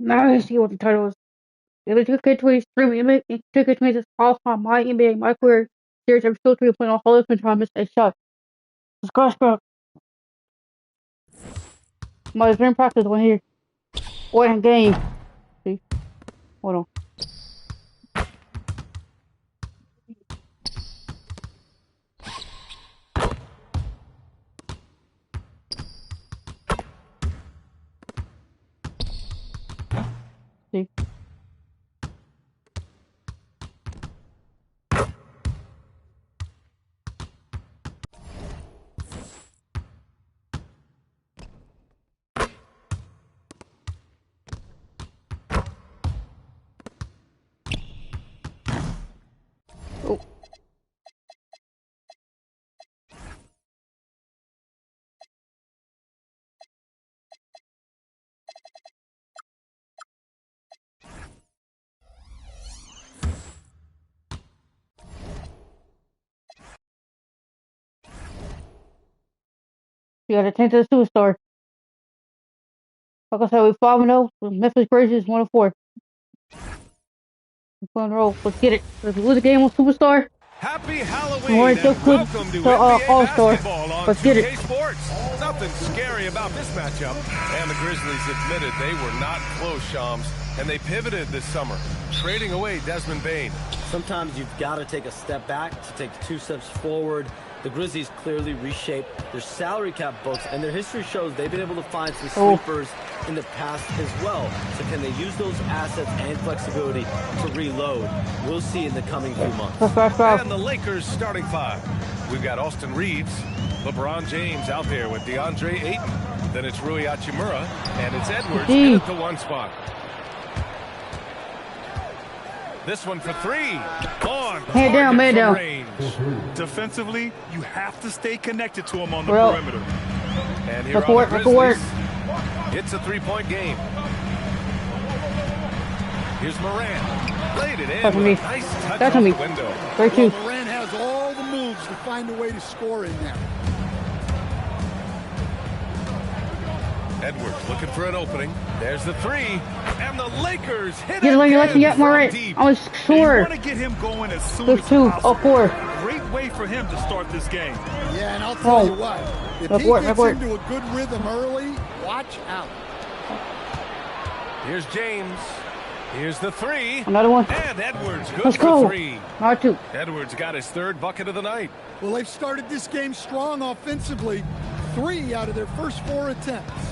Speaker 1: Now let's see what the title is. NBA2k26 NBA2k26 all-time my NBA my career series. I'm still 3 playing on Hall of Fame time. Missed a shot. Scratch. My dream practice one here. One game. See? Hold on. See? Oh. You gotta change to the superstar. Like I said, we 5-0. Memphis Grizzlies 1-4. We're on the roll. Let's get it. Let's lose the game on superstar.
Speaker 4: Happy Halloween and welcome to NBA basketball on 2K Sports. Nothing scary about this matchup. And the Grizzlies admitted they were not close, Shams, and they pivoted this summer, trading away Desmond Bane.
Speaker 16: Sometimes you've got to take a step back to take 2 steps forward. The Grizzlies clearly reshaped their salary cap books, and their history shows they've been able to find some sleepers in the past as well. So can they use those assets and flexibility to reload? We'll see in the coming few months.
Speaker 4: And the Lakers starting 5. We've got Austin Reeves, LeBron James out there with DeAndre Ayton. Then it's Rui Hachimura, and it's Edwards in at the 1 spot. This one for 3. On.
Speaker 1: Head down, man down.
Speaker 6: Defensively, you have to stay connected to him on the perimeter.
Speaker 4: And here are the Grizzlies. It's a 3-point game. Here's Morant. Laid it in with a nice touch off the window.
Speaker 11: Well, Morant has all the moves to find a way to score in there.
Speaker 4: Edwards looking for an opening. There's the 3, and the Lakers hit
Speaker 1: it again from
Speaker 6: deep.
Speaker 1: I was sure.
Speaker 6: You want to get him going as soon as
Speaker 1: 2
Speaker 6: possible.
Speaker 1: 4.
Speaker 6: Great way for him to start this game.
Speaker 11: Yeah, and I'll tell you what, if he gets into a good rhythm early, watch out.
Speaker 4: Here's James. Here's the 3.
Speaker 1: Another one.
Speaker 4: And Edwards good
Speaker 1: Let's
Speaker 4: for
Speaker 1: go.
Speaker 4: 3.
Speaker 1: Not 2.
Speaker 4: Edwards got his 3rd bucket of the night.
Speaker 11: Well, they've started this game strong offensively. 3 out of their first 4 attempts.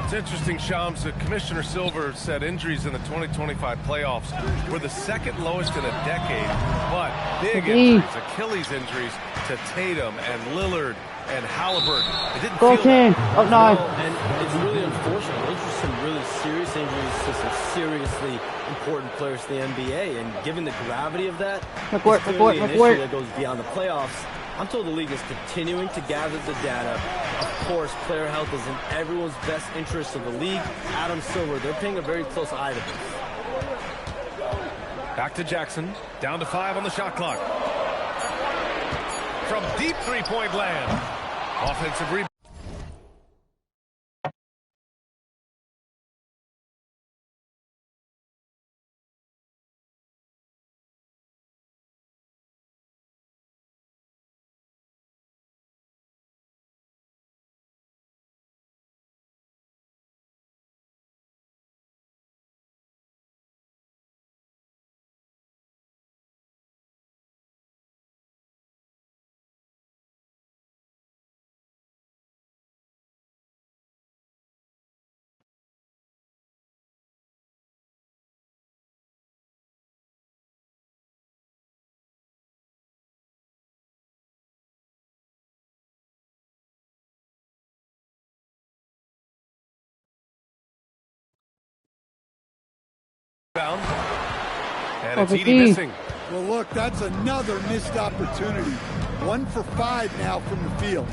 Speaker 4: It's interesting, Shams, that Commissioner Silver said injuries in the 2025 playoffs were the 2nd lowest in a decade. But big injuries, Achilles injuries to Tatum and Lillard And Halliburton. It didn't
Speaker 1: Go
Speaker 4: feel
Speaker 1: team.
Speaker 4: that.
Speaker 1: Up 9.
Speaker 16: And it's really unfortunate. Those are some really serious injuries to some seriously important players to the NBA. And given the gravity of that, it's clearly an issue that goes beyond the playoffs. I'm told the league is continuing to gather the data. Of course, player health is in everyone's best interest of the league. Adam Silver, they're paying a very close eye to this.
Speaker 4: Back to Jackson. Down to 5 on the shot clock. From deep three-point land. Offensive rebound. And it's Edie missing.
Speaker 17: Well, look, that's another missed opportunity. 1 for 5 now from the field.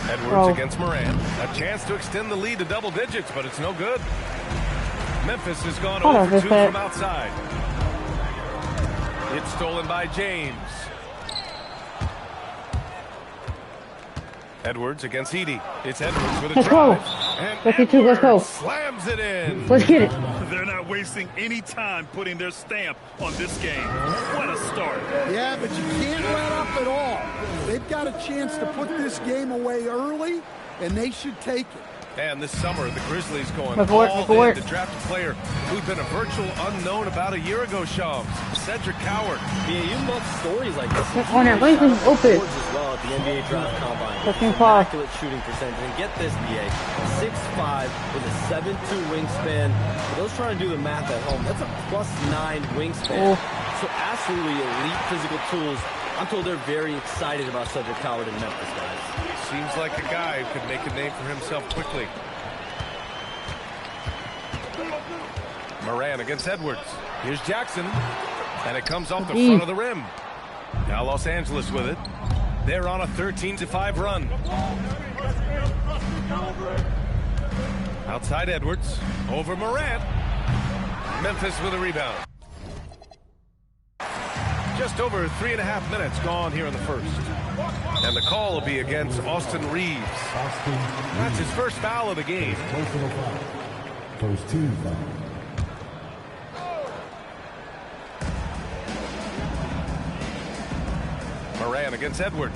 Speaker 4: Edwards against Moran. A chance to extend the lead to double digits, but it's no good. Memphis has gone over 2 from outside. It's stolen by James. Edwards against Edie. It's Edwards with a drive. And
Speaker 1: let's go.
Speaker 4: Slams it in.
Speaker 1: Let's get it.
Speaker 6: They're not wasting any time putting their stamp on this game. What a start.
Speaker 17: Yeah, but you can't let up at all. They've got a chance to put this game away early, and they should take it.
Speaker 4: And this summer, the Grizzlies going all in to draft a player who'd been a virtual unknown about a year ago, Shams. Cedric Coward.
Speaker 16: Yeah, you love stories like this.
Speaker 1: On that link is open.
Speaker 16: As well at the NBA Draft Combine.
Speaker 1: Immaculate
Speaker 16: shooting percentage. And get this, BA. 6'5" with a 7'2" wingspan. For those trying to do the math at home, that's a +9 wingspan. So absolutely elite physical tools. I'm told they're very excited about Cedric Coward in Memphis, guys.
Speaker 4: Seems like a guy who could make a name for himself quickly. Moran against Edwards. Here's Jackson. And it comes off the front of the rim. Now Los Angeles with it. They're on a 13-5 run. Outside Edwards. Over Moran. Memphis with a rebound. Just over 3.5 minutes gone here in the first. And the call will be against Austin Reeves. That's his first foul of the game.
Speaker 3: First team foul.
Speaker 4: Moran against Edwards.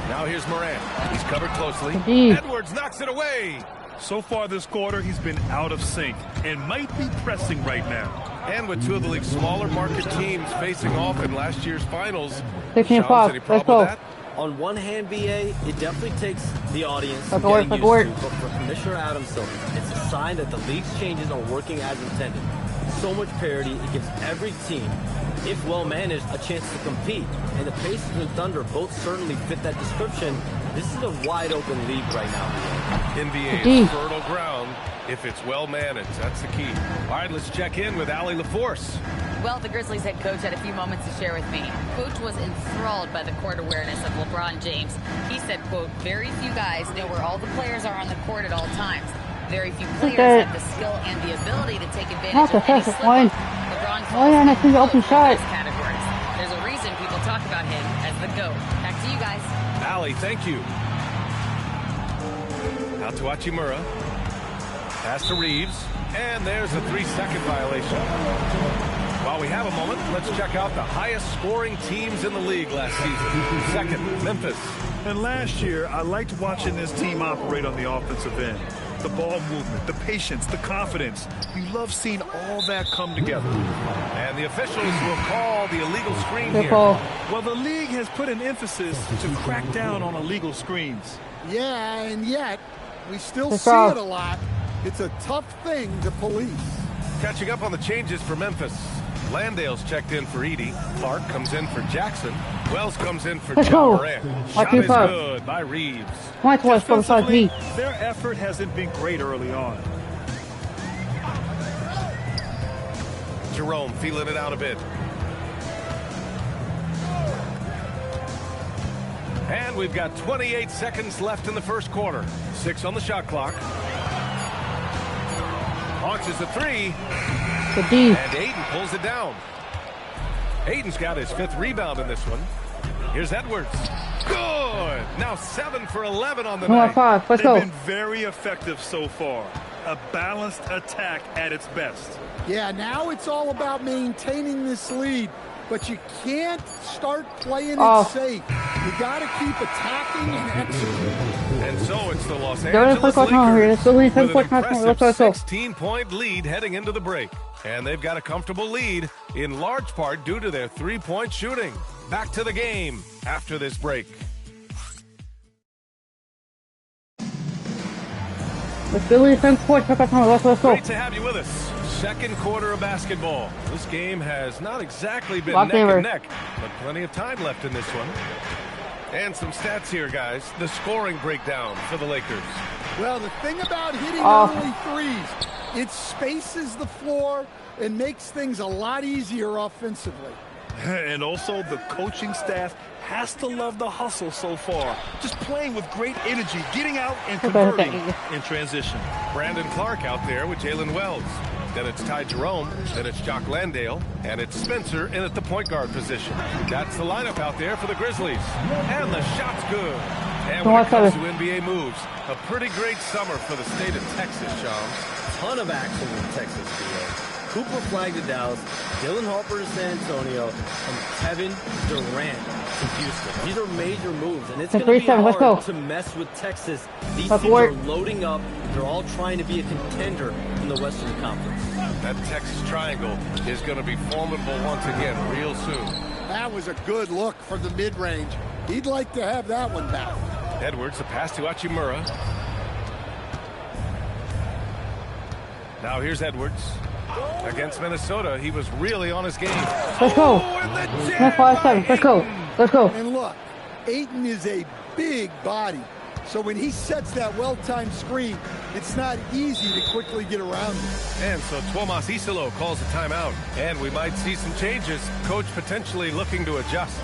Speaker 4: Now here's Moran. He's covered closely. Edwards knocks it away.
Speaker 6: So far this quarter, he's been out of sync and might be pressing right now.
Speaker 4: And with 2 of the league's smaller market teams facing off in last year's finals,
Speaker 1: Shams, any problem with that?
Speaker 16: On one hand, BA, it definitely takes the audience
Speaker 1: But
Speaker 16: for Commissioner Adam Silver, it's a sign that the league's changes are working as intended. So much parity, it gives every team, if well managed, a chance to compete. And the Pacers and Thunder both certainly fit that description. This is a wide open league right now.
Speaker 4: NBA is fertile ground if it's well managed. That's the key. All right, let's check in with Allie LaForce.
Speaker 7: Well, the Grizzlies head coach had a few moments to share with me. Coach was enthralled by the court awareness of LeBron James. He said, quote, very few guys know where all the players are on the court at all times. Very few players have the skill and the ability to take advantage of any slip-up. LeBron falls in both of those categories. There's a reason people talk about him as the GOAT. Back to you guys.
Speaker 4: Allie, thank you. Out to Hachimura. Pass to Reeves. And there's a 3-second violation. While we have a moment, let's check out the highest scoring teams in the league last season. Second, Memphis.
Speaker 6: And last year, I liked watching this team operate on the offensive end. The ball movement, the patience, the confidence. You love seeing all that come together.
Speaker 4: And the officials will call the illegal screen here.
Speaker 6: Well, the league has put an emphasis to crack down on illegal screens.
Speaker 17: Yeah, and yet, we still see it a lot. It's a tough thing to police.
Speaker 4: Catching up on the changes for Memphis. Landale's checked in for Edie. Clark comes in for Jackson. Wells comes in for John Morant. Shot is good by Reeves.
Speaker 6: Defensively, their effort hasn't been great early on.
Speaker 4: Jerome feeling it out a bit. And we've got 28 seconds left in the first quarter. 6 on the shot clock. Launches a three. And Aiden pulls it down. Aiden's got his 5th rebound in this one. Here's Edwards. Good. Now 7 for 11 on the night.
Speaker 6: They've been very effective so far. A balanced attack at its best.
Speaker 17: Yeah, now it's all about maintaining this lead. But you can't start playing it safe. You got to keep attacking and executing.
Speaker 4: And so it's the Los Angeles Lakers with an impressive 16-point lead heading into the break. And they've got a comfortable lead in large part due to their 3-point shooting. Back to the game after this break.
Speaker 1: Great to
Speaker 4: have you with us. Second quarter of basketball. This game has not exactly been neck and neck, but plenty of time left in this one. And some stats here, guys. The scoring breakdown for the Lakers.
Speaker 17: Well, the thing about hitting early threes, it spaces the floor and makes things a lot easier offensively.
Speaker 6: And also the coaching staff has to love the hustle so far. Just playing with great energy, getting out and converting in transition.
Speaker 4: Brandon Clark out there with Jalen Wells. Then it's Ty Jerome, then it's Jock Landale, and it's Spencer in at the point guard position. That's the lineup out there for the Grizzlies. And the shot's good. And when it comes to NBA moves, a pretty great summer for the state of Texas, Sean.
Speaker 16: Ton of action in Texas, BA. Cooper Flagg to Dallas, Dylan Harper to San Antonio, and Kevin Durant to Houston. These are major moves, and it's going to be hard to mess with Texas. These teams are loading up. They're all trying to be a contender in the Western Conference.
Speaker 4: That Texas triangle is going to be formidable once again real soon.
Speaker 17: That was a good look from the mid-range. He'd like to have that one back.
Speaker 4: Edwards, the pass to Hachimura. Now here's Edwards. Against Minnesota, he was really on his game.
Speaker 1: Let's go. Let's go. Let's go.
Speaker 17: And look, Ayton is a big body. So when he sets that well-timed screen, it's not easy to quickly get around him.
Speaker 4: And so Tuomas Isalo calls a timeout. And we might see some changes. Coach potentially looking to adjust.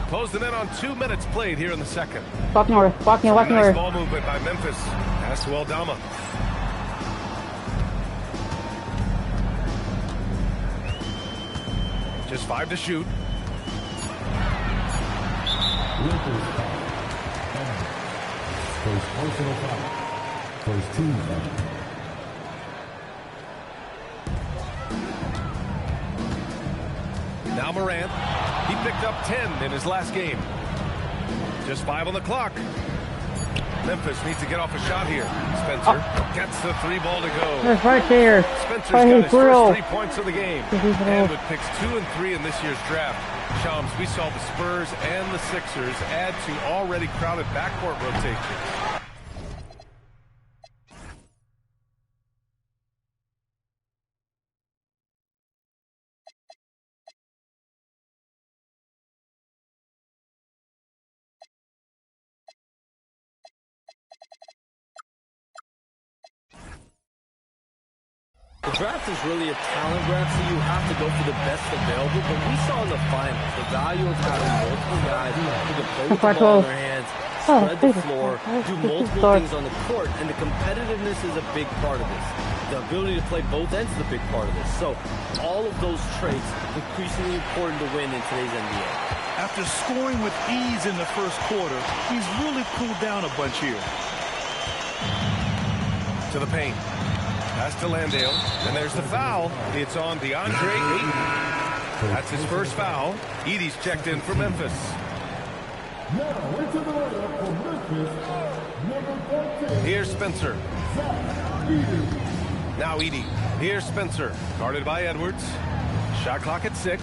Speaker 4: Closing in on 2 minutes played here in the second.
Speaker 1: Walking over.
Speaker 4: Nice ball movement by Memphis. Pass to Aldama. Just 5 to shoot.
Speaker 3: First personal foul. First team foul.
Speaker 4: Now Morant. He picked up 10 in his last game. Just 5 on the clock. Memphis needs to get off a shot here. Spencer gets the 3 ball to go.
Speaker 1: That's right there.
Speaker 4: Spencer's got his first 3 points of the game. And with picks 2 and 3 in this year's draft, Shams, we saw the Spurs and the Sixers add to already crowded backcourt rotations.
Speaker 16: The draft is really a talent draft, so you have to go for the best available. But we saw in the finals the value of having multiple guys who can play with the ball in their hands, spread the floor, do multiple things on the court, and the competitiveness is a big part of this. The ability to play both ends is a big part of this. So all of those traits increasingly important to win in today's NBA.
Speaker 6: After scoring with ease in the first quarter, he's really cooled down a bunch here.
Speaker 4: To the paint. Pass to Landale, and there's the foul. It's on DeAndre Ayton. That's his first foul. Edie's checked in for Memphis.
Speaker 3: Now into the lineup for Memphis, number 14.
Speaker 4: Here's Spencer. Now Edie. Here's Spencer. Guarded by Edwards. Shot clock at 6.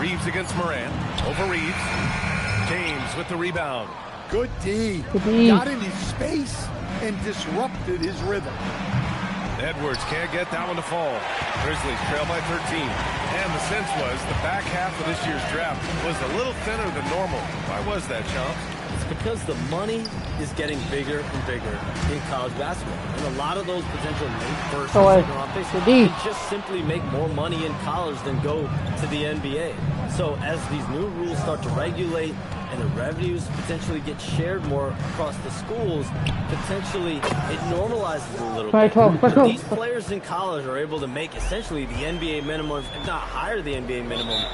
Speaker 4: Reeves against Moran. Over Reeves. James with the rebound.
Speaker 17: Good D. Got in his space and disrupted his rhythm.
Speaker 4: Edwards can't get that one to fall. Grizzlies trail by 13. And the sense was the back half of this year's draft was a little thinner than normal. Why was that, Chomps?
Speaker 16: It's because the money is getting bigger and bigger in college basketball. And a lot of those potential late first and second round picks can just simply make more money in college than go to the NBA. So as these new rules start to regulate and the revenues potentially get shared more across the schools, potentially it normalizes a little bit. These players in college are able to make essentially the NBA minimum, if not higher the NBA minimum,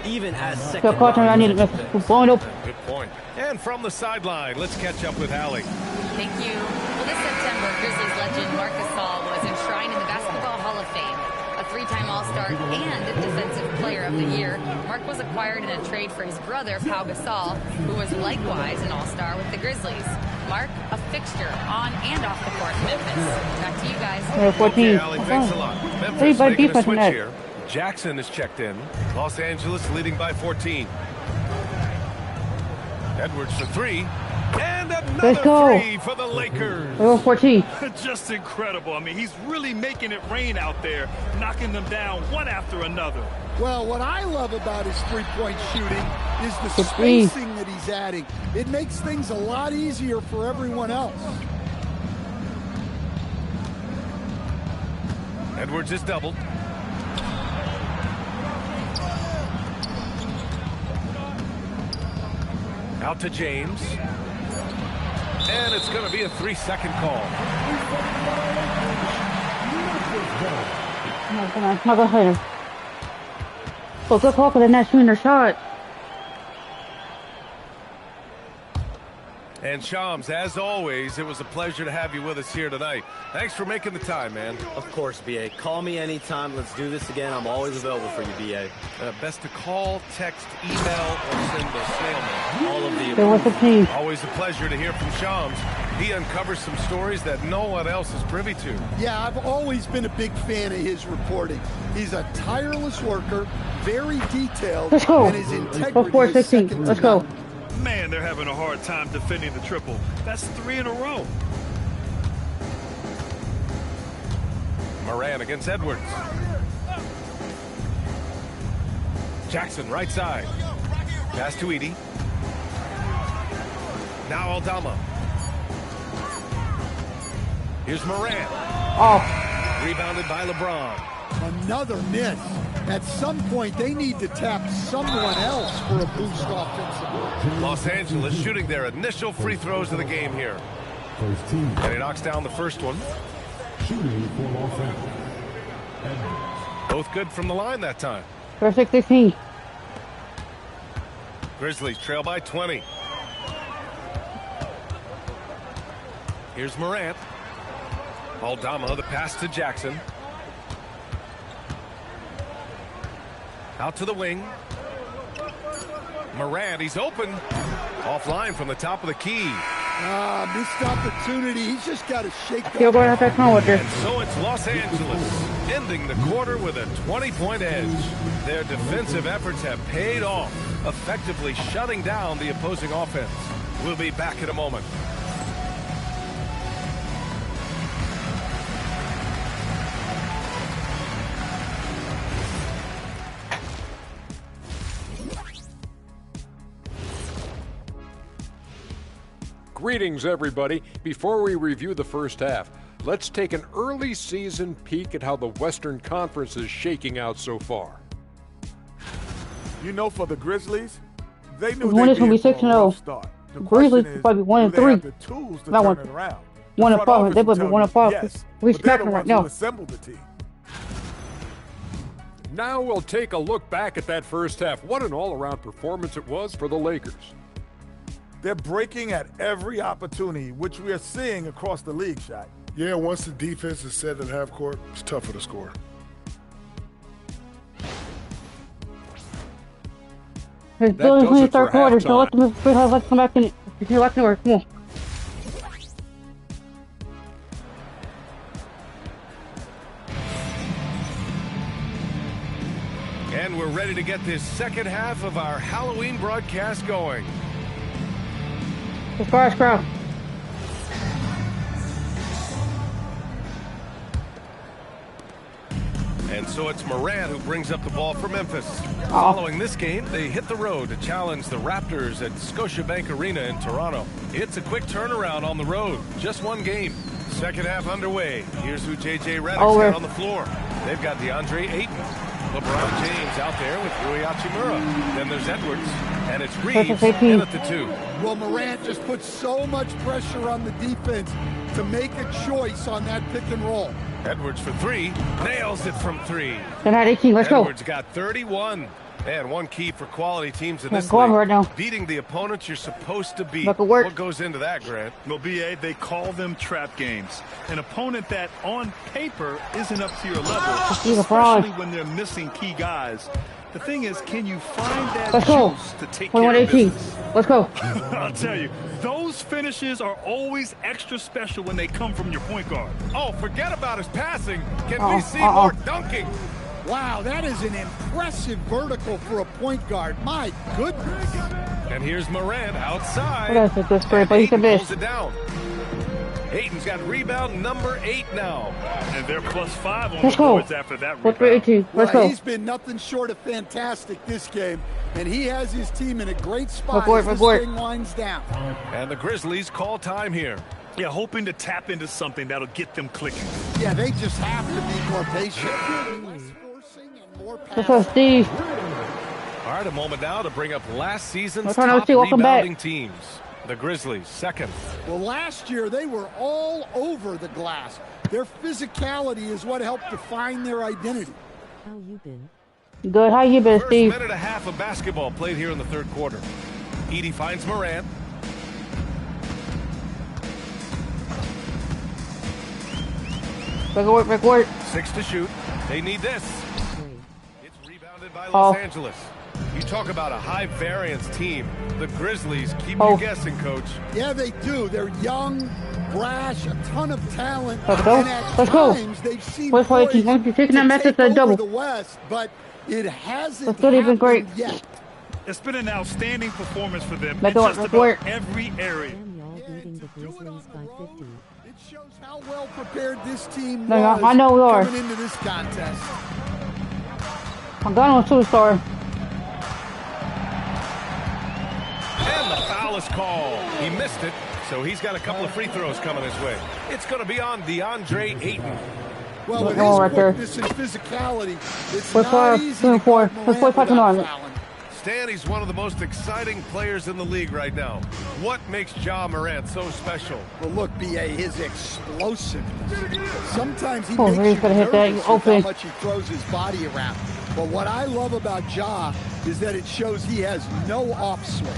Speaker 16: even as second round.
Speaker 4: Good point. And from the sideline, let's catch up with Hallie.
Speaker 7: Thank you. Well, this September, Grizzlies legend Marc Gasol was enshrined in the Basketball Hall of Fame. A 3-time All-Star and Defensive Player of the Year, Marc was acquired in a trade for his brother, Pau Gasol, who was likewise an All-Star with the Grizzlies. Marc, a fixture on and off the court in Memphis. Back to you guys.
Speaker 4: 14. Okay, Allie, thanks a lot. Memphis making a switch here. Jackson is checked in. Los Angeles leading by 14. Edwards for 3. And another 3 for the Lakers.
Speaker 1: 14.
Speaker 6: Just incredible. I mean, he's really making it rain out there, knocking them down one after another.
Speaker 17: Well, what I love about his three-point shooting is the spacing that he's adding. It makes things a lot easier for everyone else.
Speaker 4: Edwards is doubled. Out to James. And it's going to be a 3-second call.
Speaker 1: No, go ahead. Well, good call for the next shooting their shot.
Speaker 4: And Shams, as always, it was a pleasure to have you with us here tonight. Thanks for making the time, man.
Speaker 16: Of course, B.A. Call me anytime. Let's do this again. I'm always available for you, B.A.
Speaker 4: Best to call, text, email, or send a snail mail.
Speaker 16: All of the
Speaker 1: above.
Speaker 4: Always a pleasure to hear from Shams. He uncovers some stories that no one else is privy to.
Speaker 17: Yeah, I've always been a big fan of his reporting. He's a tireless worker, very detailed,
Speaker 1: Let's go.
Speaker 17: And his integrity is second to none.
Speaker 1: Let's go.
Speaker 6: Man, they're having a hard time defending the triple. That's 3 in a row.
Speaker 4: Moran against Edwards. Jackson, right side. Pass to Edie. Now Aldama. Here's Moran.
Speaker 1: Oh.
Speaker 4: Rebounded by LeBron.
Speaker 17: Another miss. At some point, they need to tap someone else for a boost offensively.
Speaker 4: Los Angeles shooting their initial free throws of the game here. And he knocks down the first one.
Speaker 3: Shooting for Los Angeles.
Speaker 4: Both good from the line that time.
Speaker 1: First 16.
Speaker 4: Grizzlies trail by 20. Here's Morant. Aldama, the pass to Jackson. Out to the wing. Morant, he's open. Offline from the top of the key.
Speaker 17: Missed opportunity. He's just got to shake that.
Speaker 4: And so it's Los Angeles ending the quarter with a 20-point edge. Their defensive efforts have paid off, effectively shutting down the opposing offense. We'll be back in a moment.
Speaker 8: Greetings, everybody. Before we review the first half, let's take an early season peek at how the Western Conference is shaking out so far.
Speaker 9: You know, for the Grizzlies, they knew
Speaker 1: one is going to be 6-0. Grizzlies
Speaker 9: is,
Speaker 1: probably 1-3.
Speaker 9: The tools to
Speaker 1: that
Speaker 9: turn
Speaker 1: one.
Speaker 9: It around.
Speaker 1: 1-5. They would be 1-5.
Speaker 9: Yes,
Speaker 1: We're smacking right now.
Speaker 9: Assemble the team.
Speaker 8: Now we'll take a look back at that first half. What an all-around performance it was for the Lakers.
Speaker 9: They're breaking at every opportunity, which we are seeing across the league, Shaq.
Speaker 10: Yeah, once the defense is set at half court, it's tougher to score.
Speaker 1: There's Billy in the third quarter, so let them come back in. Come on.
Speaker 4: And we're ready to get this second half of our Halloween broadcast going.
Speaker 1: Let's go.
Speaker 4: And so it's Morant who brings up the ball for Memphis. Following this game, they hit the road to challenge the Raptors at Scotiabank Arena in Toronto. It's a quick turnaround on the road. Just one game. Second half underway. Here's who J.J. Redick's got on the floor. They've got DeAndre Ayton. LeBron James out there with Rui Hachimura. Then there's Edwards. And it's Reeves in at the 2.
Speaker 17: Well, Morant just puts so much pressure on the defense to make a choice on that pick and roll.
Speaker 4: Edwards for 3. Nails it from 3.
Speaker 1: Let's go.
Speaker 4: Edwards got 31. And one key for quality teams in this league,
Speaker 1: right now.
Speaker 4: Beating the opponents you're supposed to beat.
Speaker 1: What
Speaker 4: goes into that, Grant?
Speaker 6: Well, BA, they call them trap games. An opponent that on paper isn't up to your level, especially when they're missing key guys. The thing is, can you find that juice to take care of business?
Speaker 1: Let's go.
Speaker 6: I'll tell you, those finishes are always extra special when they come from your point guard.
Speaker 4: Oh, forget about his passing. Can we see more dunking?
Speaker 17: Wow, that is an impressive vertical for a point guard. My goodness.
Speaker 4: And here's Morant outside.
Speaker 1: Pulls
Speaker 4: it down. Ayton's got rebound number 8 now.
Speaker 6: And they're +5 on the boards after that rebound.
Speaker 1: Let's go.
Speaker 17: He's been nothing short of fantastic this game, and he has his team in a great spot as this thing winds down.
Speaker 4: And the Grizzlies call time here.
Speaker 6: Yeah, hoping to tap into something that'll get them clicking.
Speaker 17: Yeah, they just have to be more patient. Less forcing and more passing.
Speaker 1: Let's go, Steve.
Speaker 4: All right, a moment now to bring up last season's
Speaker 1: Welcome
Speaker 4: top rebounding
Speaker 1: back.
Speaker 4: teams. The Grizzlies, second.
Speaker 17: Well, last year they were all over the glass. Their physicality is what helped define their identity.
Speaker 2: How you been?
Speaker 1: Good. How you been, Steve?
Speaker 4: First minute and a half of basketball played here in the third quarter. Edey finds Morant.
Speaker 1: Record.
Speaker 4: 6 to shoot. They need this. It's rebounded by Los Angeles. You talk about a high-variance team. The Grizzlies keep you guessing, Coach.
Speaker 17: Yeah, they do. They're young, brash, a ton of talent.
Speaker 1: Let's go.
Speaker 17: And at
Speaker 1: Let's go.
Speaker 17: times, they've seen
Speaker 1: What's
Speaker 17: poised
Speaker 1: you're taking that message
Speaker 17: to
Speaker 1: to
Speaker 17: take
Speaker 1: double.
Speaker 17: over the West, but it hasn't
Speaker 1: That's not even great.
Speaker 17: yet.
Speaker 6: It's been an outstanding performance for them in
Speaker 1: Let's
Speaker 6: just
Speaker 1: go.
Speaker 6: about every area.
Speaker 2: Beating the Grizzlies by 50.
Speaker 17: It shows how well prepared this team
Speaker 1: No,
Speaker 17: was
Speaker 1: I know we are.
Speaker 17: coming into this contest.
Speaker 1: I'm going on superstar.
Speaker 4: And the foul is called. He missed it, so he's got a couple of free throws coming his way. It's going to be on DeAndre Ayton.
Speaker 17: Well, with
Speaker 1: right there.
Speaker 17: his quickness and physicality, it's
Speaker 1: What's
Speaker 17: not easy to guard Morant without fouling.
Speaker 4: Stan, he's one of the most exciting players in the league right now. What makes Ja Morant so special?
Speaker 17: Well, look, B.A., his explosiveness. Sometimes he
Speaker 1: he's
Speaker 17: makes you
Speaker 1: gonna hit that
Speaker 17: nervous with
Speaker 1: open.
Speaker 17: how much he throws his body around. But what I love about Ja is that it shows he has no off switch.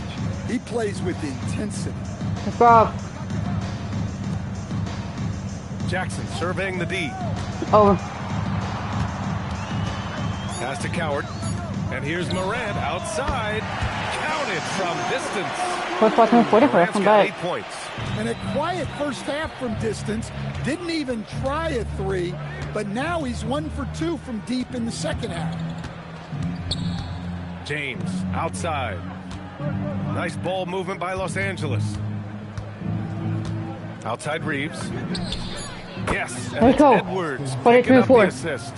Speaker 17: He plays with intensity.
Speaker 1: Let's go.
Speaker 4: Jackson surveying the D.
Speaker 1: Over.
Speaker 4: Pass to Coward. And here's Morant outside. Counted from distance. Morant's got 8 points.
Speaker 17: And a quiet first half from distance. Didn't even try a 3, but now he's 1 for 2 from deep in the second half.
Speaker 4: James outside. Nice ball movement by Los Angeles. Outside Reeves. Yes, and
Speaker 1: Let's go.
Speaker 4: Edwards picking up the assist.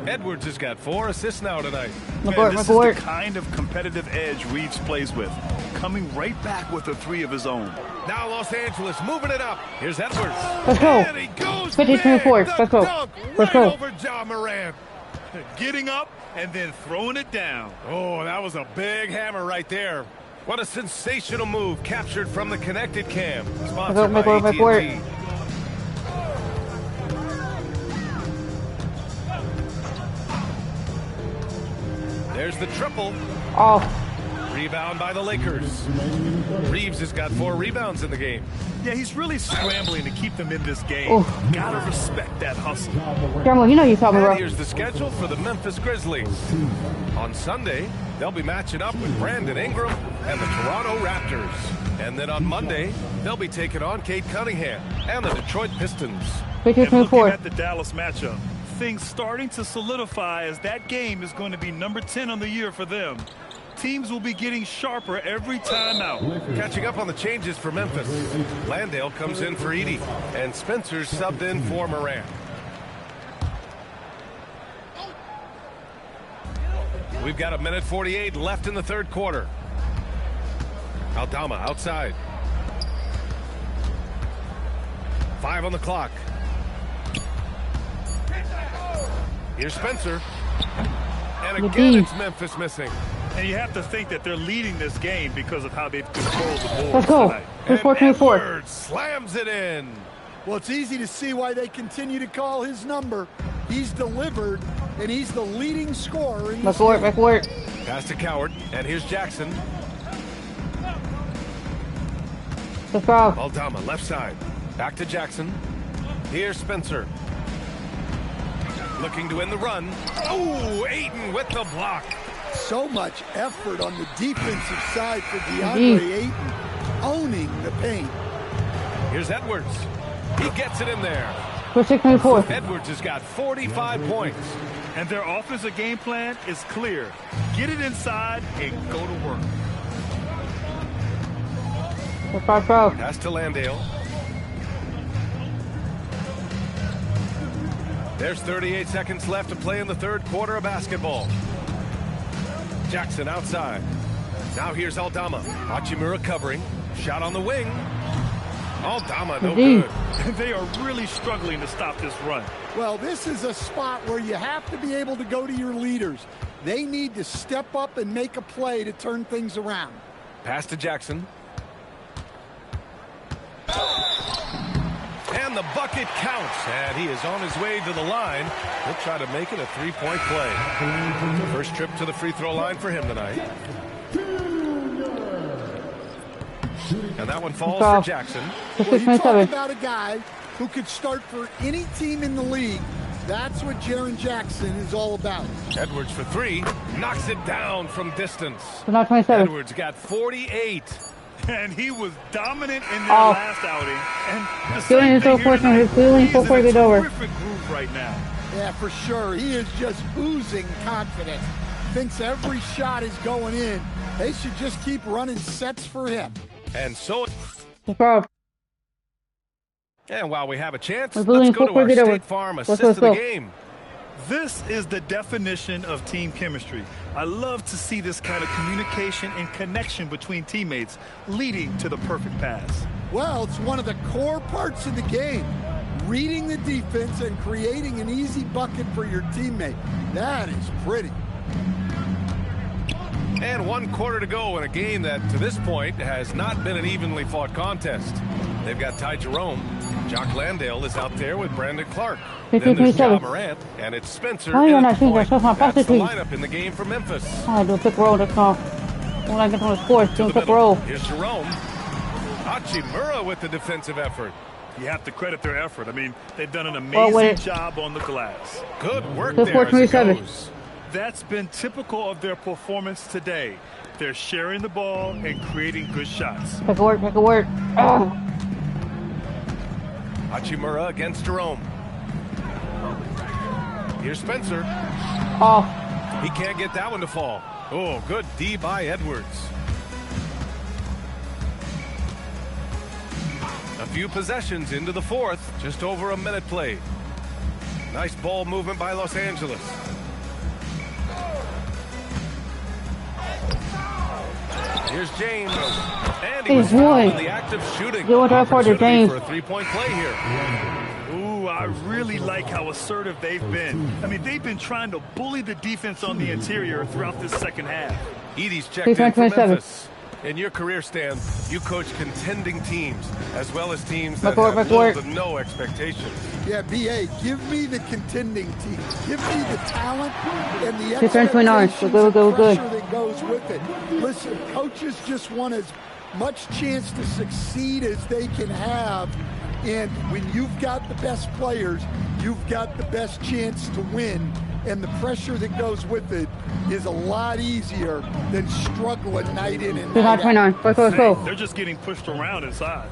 Speaker 4: Edwards has got 4 assists now tonight.
Speaker 6: Man, this is the kind of competitive edge Reeves plays with. Coming right back with a 3 of his own.
Speaker 4: Now Los Angeles moving it up. Here's Edwards.
Speaker 1: Let's go.
Speaker 4: And he goes
Speaker 1: 50-24. Let's go. Let's go.
Speaker 4: over Ja Morant.
Speaker 6: Getting up and then throwing it down.
Speaker 4: Oh, that was a big hammer right there. What a sensational move captured from the connected cam. Sponsored by AT&T. There's the triple. Rebound by the Lakers. Reeves has got 4 rebounds in the game.
Speaker 6: Yeah, he's really scrambling to keep them in this game. Gotta respect that hustle.
Speaker 1: Cameron, you know you told me, bro.
Speaker 4: And here's the schedule for the Memphis Grizzlies. On Sunday, they'll be matching up with Brandon Ingram and the Toronto Raptors. And then on Monday, they'll be taking on Cade Cunningham and the Detroit Pistons.
Speaker 6: And looking at the Dallas matchup, things starting to solidify as that game is going to be number 10 on the year for them. Teams will be getting sharper every time out.
Speaker 4: Catching up on the changes for Memphis. Landale comes in for Edey, and Spencer's subbed in for Moran. We've got 1:48 left in the third quarter. Aldama outside. 5 on the clock. Here's Spencer. And again, it's Memphis missing.
Speaker 6: And you have to think that they're leading this game because of how they've controlled the boards
Speaker 1: Let's go.
Speaker 6: tonight.
Speaker 1: It's 424.
Speaker 4: Edwards slams it in.
Speaker 17: Well, it's easy to see why they continue to call his number. He's delivered, and he's the leading scorer in this game.
Speaker 1: Back work.
Speaker 4: Pass to Coward, and here's Jackson.
Speaker 1: Let's go.
Speaker 4: Aldama left side. Back to Jackson. Here's Spencer. Looking to win the run. Oh, Ayton with the block.
Speaker 17: So much effort on the defensive side for DeAndre Ayton, owning the paint.
Speaker 4: Here's Edwards. He gets it in there.
Speaker 6: Edwards has got 45 points. And their offensive game plan is clear. Get it inside and go to work.
Speaker 4: Pass to Landale. There's 38 seconds left to play in the third quarter of basketball. Jackson outside. Now here's Aldama. Hachimura covering. Shot on the wing. Aldama, no good.
Speaker 6: They are really struggling to stop this run.
Speaker 17: Well, this is a spot where you have to be able to go to your leaders. They need to step up and make a play to turn things around.
Speaker 4: Pass to Jackson. And the bucket counts. And he is on his way to the line. He'll try to make it a three-point play. First trip to the free throw line for him tonight. And that one falls for Jackson.
Speaker 17: Well, you talk about a guy who could start for any team in the league. That's what Jaren Jackson is all about.
Speaker 4: Edwards for three. Knocks it down from distance.
Speaker 1: Edwards
Speaker 4: got 48.
Speaker 6: And he was dominant in their last outing. And the
Speaker 1: feeling is so fortunate. His feeling so far get over.
Speaker 6: Terrific groove right now.
Speaker 17: Yeah, for sure. He is just oozing confidence. Thinks every shot is going in. They should just keep running sets for him.
Speaker 4: And so... And while we have a chance, let's go to our State Farm assist of the game.
Speaker 6: This is the definition of team chemistry. I love to see this kind of communication and connection between teammates leading to the perfect pass.
Speaker 17: Well, it's one of the core parts of the game. Reading the defense and creating an easy bucket for your teammate. That is pretty.
Speaker 4: And 1 quarter to go in a game that, to this point, has not been an evenly fought contest. They've got Ty Jerome. Jock Landale is out there with Brandon Clark. Then there's Ja Morant, and it's Spencer. That's the lineup in the game for Memphis.
Speaker 1: Do a pick roll. That's all. When I get on the score, do a pick roll.
Speaker 4: Here's Jerome. Hachimura with the defensive effort.
Speaker 6: You have to credit their effort. I mean, they've done an amazing job on the glass.
Speaker 4: Good work there as it goes.
Speaker 6: That's been typical of their performance today. They're sharing the ball and creating good shots.
Speaker 1: Pick a work.
Speaker 4: Hachimura against Jerome. Here's Spencer. He can't get that one to fall. Oh, good D by Edwards. A few possessions into the fourth. Just over a minute played. Nice ball movement by Los Angeles. Here's James. And he was fouled in the act of shooting. Opportunity for a three-point play here.
Speaker 6: Ooh, I really like how assertive they've been. I mean, they've been trying to bully the defense on the interior throughout this second half.
Speaker 4: Edey's checked in for Memphis. In your career, Stan, you coach contending teams as well as teams that have little to no expectations.
Speaker 17: Yeah, B.A., give me the contending teams. Give me the talent and the expectations and pressure that goes with it. Listen, coaches just want as much chance to succeed as they can have. And when you've got the best players, you've got the best chance to win. And the pressure that goes with it is a lot easier than struggling night in and night out.
Speaker 6: They're just getting pushed around inside.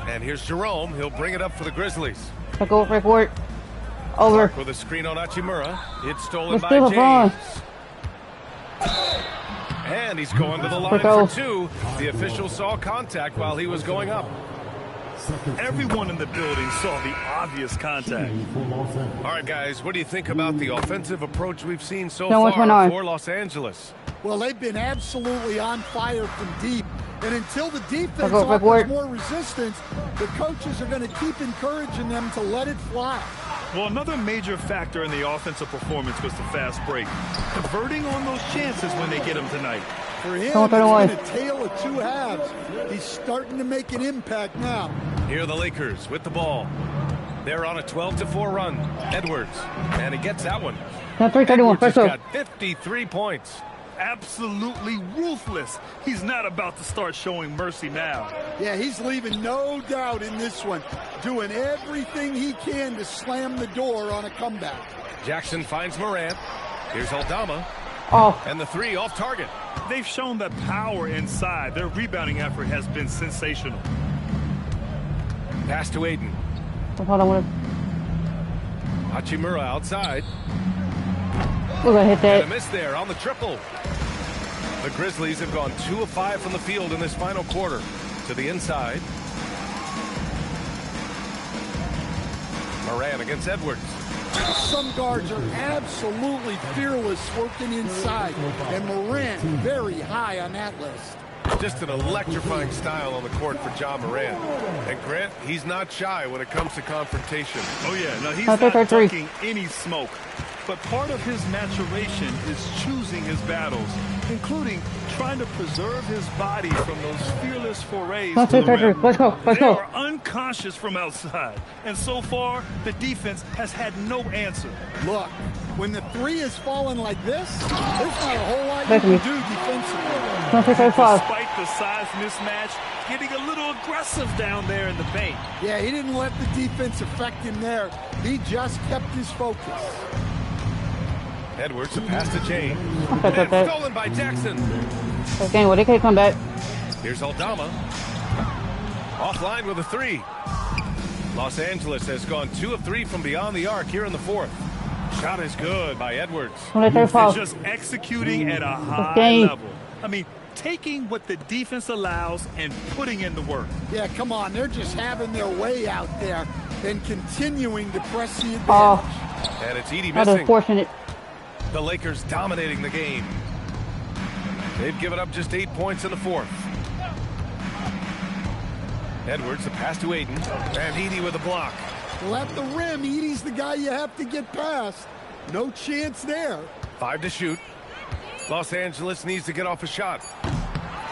Speaker 4: And here's Jerome. He'll bring it up for the Grizzlies.
Speaker 1: Back work. Over.
Speaker 4: With a screen on Hachimura. It's stolen by James. And he's going to the line for two. The official saw contact while he was going up.
Speaker 6: Everyone in the building saw the obvious contact.
Speaker 4: All right, guys, what do you think about the offensive approach we've seen so far for Los Angeles?
Speaker 17: Well, they've been absolutely on fire from deep. And until the defense offers more resistance, the coaches are going to keep encouraging them to let it fly.
Speaker 6: Well, another major factor in the offensive performance was the fast break. Converting on those chances when they get them tonight.
Speaker 17: For him, it's been a tale of two halves. He's starting to make an impact now.
Speaker 4: Here are the Lakers with the ball. They're on a 12-4 run. Edwards, and he gets that one. Edwards has got 53 points.
Speaker 6: Absolutely ruthless. He's not about to start showing mercy now.
Speaker 17: Yeah, he's leaving no doubt in this one. Doing everything he can to slam the door on a comeback.
Speaker 4: Jackson finds Morant. Here's Aldama. And the three off target.
Speaker 6: They've shown that power inside. Their rebounding effort has been sensational.
Speaker 4: Pass to Aiden.
Speaker 1: Hold on.
Speaker 4: Hachimura outside.
Speaker 1: We're going to hit that.
Speaker 4: And a miss there on the triple. The Grizzlies have gone 2 of 5 from the field in this final quarter. To the inside. Morant against Edwards.
Speaker 17: Some guards are absolutely fearless working inside, and Morant very high on that list.
Speaker 4: Just an electrifying style on the court for John Morant. And Grant, he's not shy when it comes to confrontation.
Speaker 6: Oh yeah, no, he's not ducking any smoke. But part of his maturation is choosing his battles, including trying to preserve his body from those fearless forays to the rim.
Speaker 1: Let's go.
Speaker 6: They are unconscious from outside, and so far the defense has had no answer.
Speaker 17: Look, when the three is falling like this, there's not a whole lot you can do defensively.
Speaker 6: Despite the size mismatch, getting a little aggressive down there in the paint.
Speaker 17: Yeah, he didn't let the defense affect him there. He just kept his focus.
Speaker 4: Edwards, a pass to James. And stolen by Jackson.
Speaker 1: Okay, well, they can't come back.
Speaker 4: Here's Aldama. Offline with a three. Los Angeles has gone 2 of 3 from beyond the arc here in the fourth. Shot is good by Edwards.
Speaker 6: He's just executing at a high level. I mean, taking what the defense allows and putting in the work.
Speaker 17: Yeah, come on. They're just having their way out there and continuing to press the advantage.
Speaker 4: And it's Edie
Speaker 1: That
Speaker 4: missing.
Speaker 1: is fortunate.
Speaker 4: The Lakers dominating the game. They've given up just 8 points in the fourth. Edwards, the pass to Aiden. And Edie with a block.
Speaker 17: Well, at the rim, Edie's the guy you have to get past. No chance there.
Speaker 4: 5 to shoot. Los Angeles needs to get off a shot.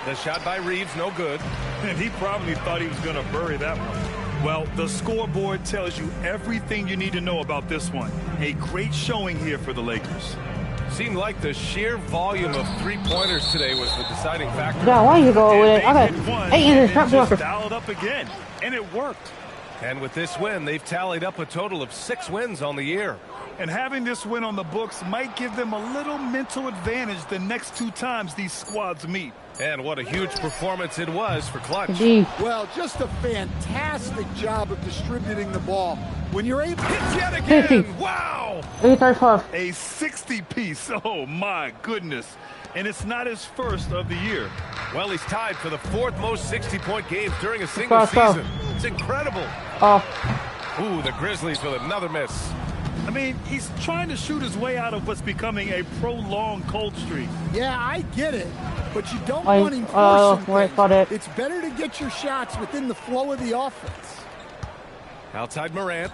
Speaker 4: The shot by Reeves, no good.
Speaker 6: And he probably thought he was going to bury that one. Well, the scoreboard tells you everything you need to know about this one. A great showing here for the Lakers.
Speaker 4: Seemed like the sheer volume of three-pointers today was the deciding factor.
Speaker 1: Yeah, why you go with it? I got 8 in the shot blocker.
Speaker 6: Dialed up again, and it worked.
Speaker 4: And with this win, they've tallied up a total of 6 wins on the year.
Speaker 6: And having this win on the books might give them a little mental advantage the next 2 times these squads meet.
Speaker 4: And what a huge performance it was for Clutch.
Speaker 17: Well, just a fantastic job of distributing the ball. When you're able to
Speaker 4: hit yet again, wow!
Speaker 6: A 60-piece, oh my goodness. And it's not his first of the year.
Speaker 4: Well, he's tied for the 4th most 60-point games during a single season. It's incredible. Ooh, the Grizzlies with another miss.
Speaker 6: I mean, he's trying to shoot his way out of what's becoming a prolonged cold streak.
Speaker 17: Yeah, I get it. But you don't want him forcing things. It's better to get your shots within the flow of the offense.
Speaker 4: Outside Morant.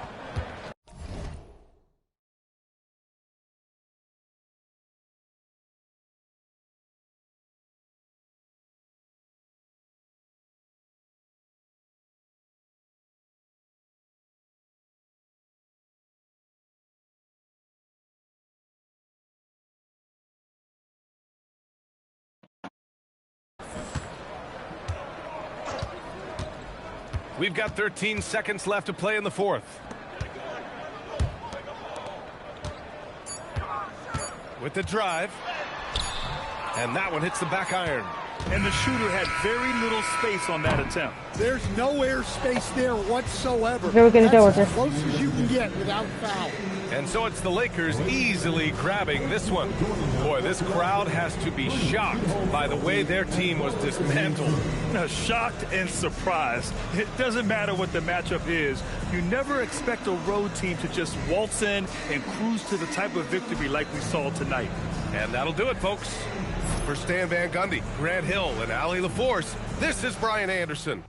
Speaker 4: We've got 13 seconds left to play in the fourth. With the drive. And that one hits the back iron.
Speaker 6: And the shooter had very little space on that attempt.
Speaker 17: There's no air space there whatsoever.
Speaker 1: That's
Speaker 17: as close as you can get without foul.
Speaker 4: And so it's the Lakers easily grabbing this one. Boy, this crowd has to be shocked by the way their team was dismantled.
Speaker 6: Shocked and surprised. It doesn't matter what the matchup is. You never expect a road team to just waltz in and cruise to the type of victory like we saw tonight.
Speaker 4: And that'll do it, folks. For Stan Van Gundy, Grant Hill, and Allie LaForce, this is Brian Anderson.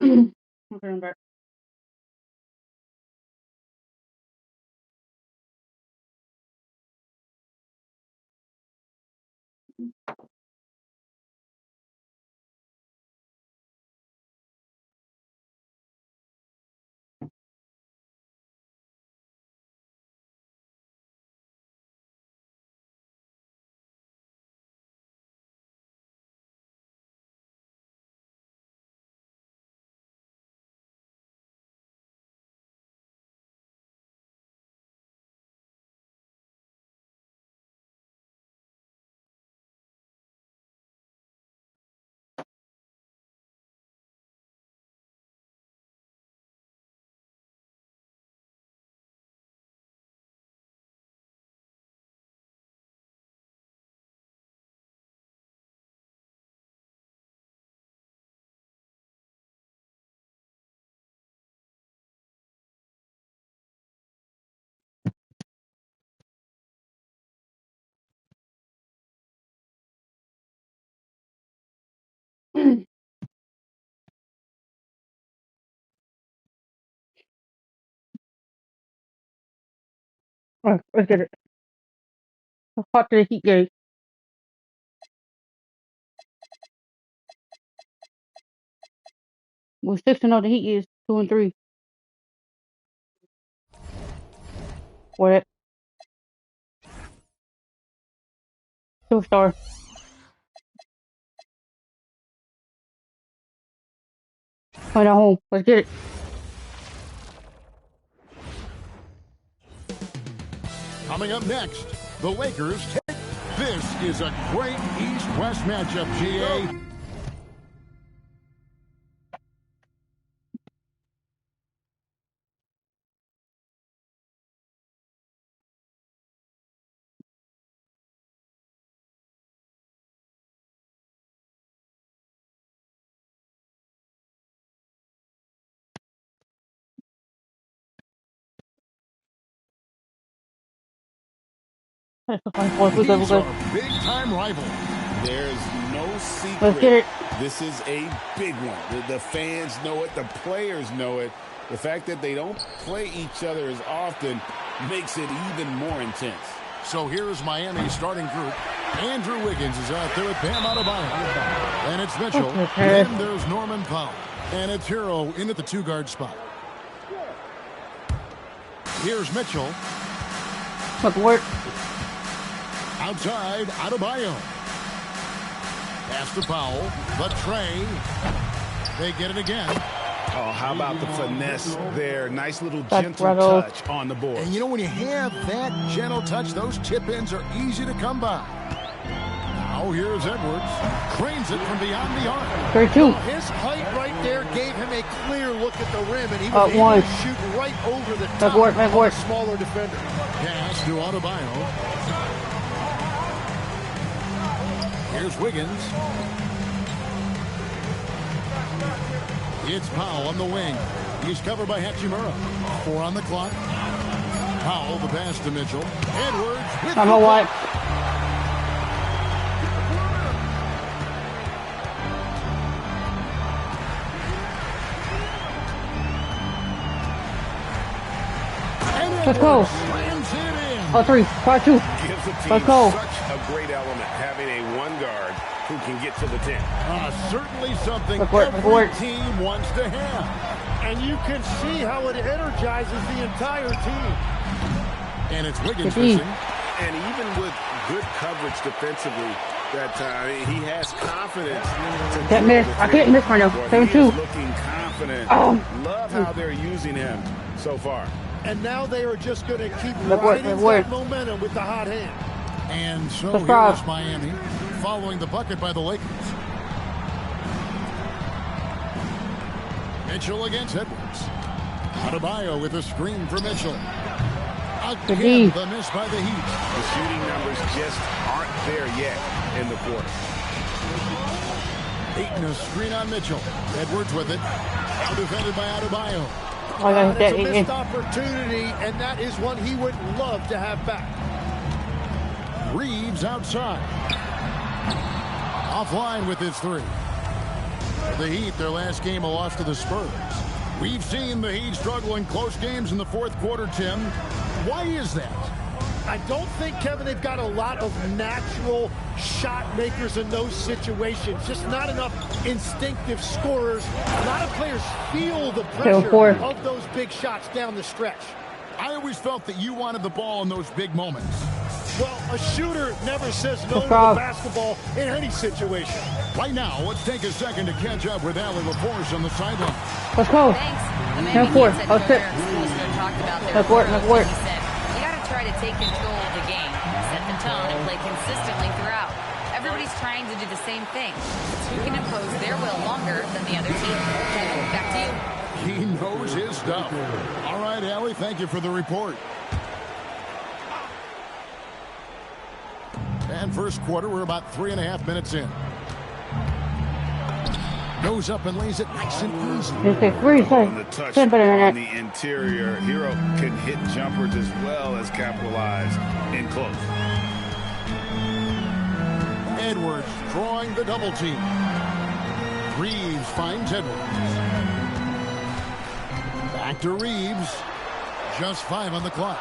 Speaker 1: Okay, I'm back. Alright, let's get it. Hot to the heat gauge. We're 6-0. The heat is 2-3. What? 2-star. Right at home. Let's get it.
Speaker 11: Coming up next, the Lakers take. This is a great East-West matchup, GA.
Speaker 1: These
Speaker 11: are big-time rivals.
Speaker 14: There's no secret. This is a big one. The fans know it. The players know it. The fact that they don't play each other as often makes it even more intense.
Speaker 11: So here's Miami's starting group. Andrew Wiggins is out there with Bam Adebayo. And it's Mitchell. Then there's Norman Powell. And it's Hero in at the two-guard spot. Here's Mitchell.
Speaker 1: Good work.
Speaker 11: Outside, Adebayo. Pass to Powell. The tray. They get it again.
Speaker 14: Oh, how about the finesse there? Nice little gentle touch on the board.
Speaker 11: And you know, when you have that gentle touch, those chip-ins are easy to come by. Now here's Edwards. Cranes it from beyond the arc.
Speaker 1: 32.
Speaker 18: His height right there gave him a clear look at the rim, and he was able to shoot right over the top of a smaller defender.
Speaker 11: Pass to Adebayo. Here's Wiggins. It's Powell on the wing. He's covered by Hachimura. 4 on the clock. Powell, the pass to Mitchell. Edwards with
Speaker 1: I know what. Let's go. Oh, 3. Part 2. Let's go.
Speaker 14: Such a great element having a one guard who can get to the 10.
Speaker 18: Certainly something every team wants to have. And you can see how it energizes the entire team.
Speaker 11: And it's Wiggins missing.
Speaker 14: And even with good coverage defensively that time, he has confidence.
Speaker 1: Can't miss. I can't miss right now. 7-2.
Speaker 14: Looking confident. Love how they're using him so far.
Speaker 18: And now they are just going to keep riding that momentum with the hot hand.
Speaker 11: And so here's Miami following the bucket by the Lakers. Mitchell against Edwards. Adebayo with a screen for Mitchell. Again, the miss by the Heat.
Speaker 14: The shooting numbers just aren't there yet in the quarter.
Speaker 11: Ayton a screen on Mitchell. Edwards with it. Now defended by Adebayo.
Speaker 18: It's a missed opportunity, and that is one he would love to have back.
Speaker 11: Reeves outside. Offline with his 3. The Heat, their last game, a loss to the Spurs. We've seen the Heat struggle in close games in the fourth quarter, Tim. Why is that?
Speaker 18: I don't think, Kevin, they've got a lot of natural shot makers in those situations. Just not enough instinctive scorers. A lot of players feel the pressure of those big shots down the stretch.
Speaker 11: I always felt that you wanted the ball in those big moments.
Speaker 18: Well, a shooter never says no to the basketball in any situation.
Speaker 11: Right now, let's take a second to catch up with Allie LaForce on the sideline.
Speaker 1: Let's go.
Speaker 7: Thanks.
Speaker 1: No four. Oh, shit.
Speaker 7: No
Speaker 1: court.
Speaker 7: You got to try to take control of the game, set the tone, and play consistently throughout. Everybody's trying to do the same thing. Who can impose their will longer than the other team? Kevin, back to you.
Speaker 11: He knows his stuff. All right, Allie, thank you for the report. And first quarter, we're about 3.5 minutes in. Goes up and lays it nice and easy.
Speaker 14: On the touch on the interior, Hero can hit jumpers as well as capitalize in close.
Speaker 11: Edwards drawing the double team. Reeves finds Edwards. Back to Reeves. Just 5 on the clock.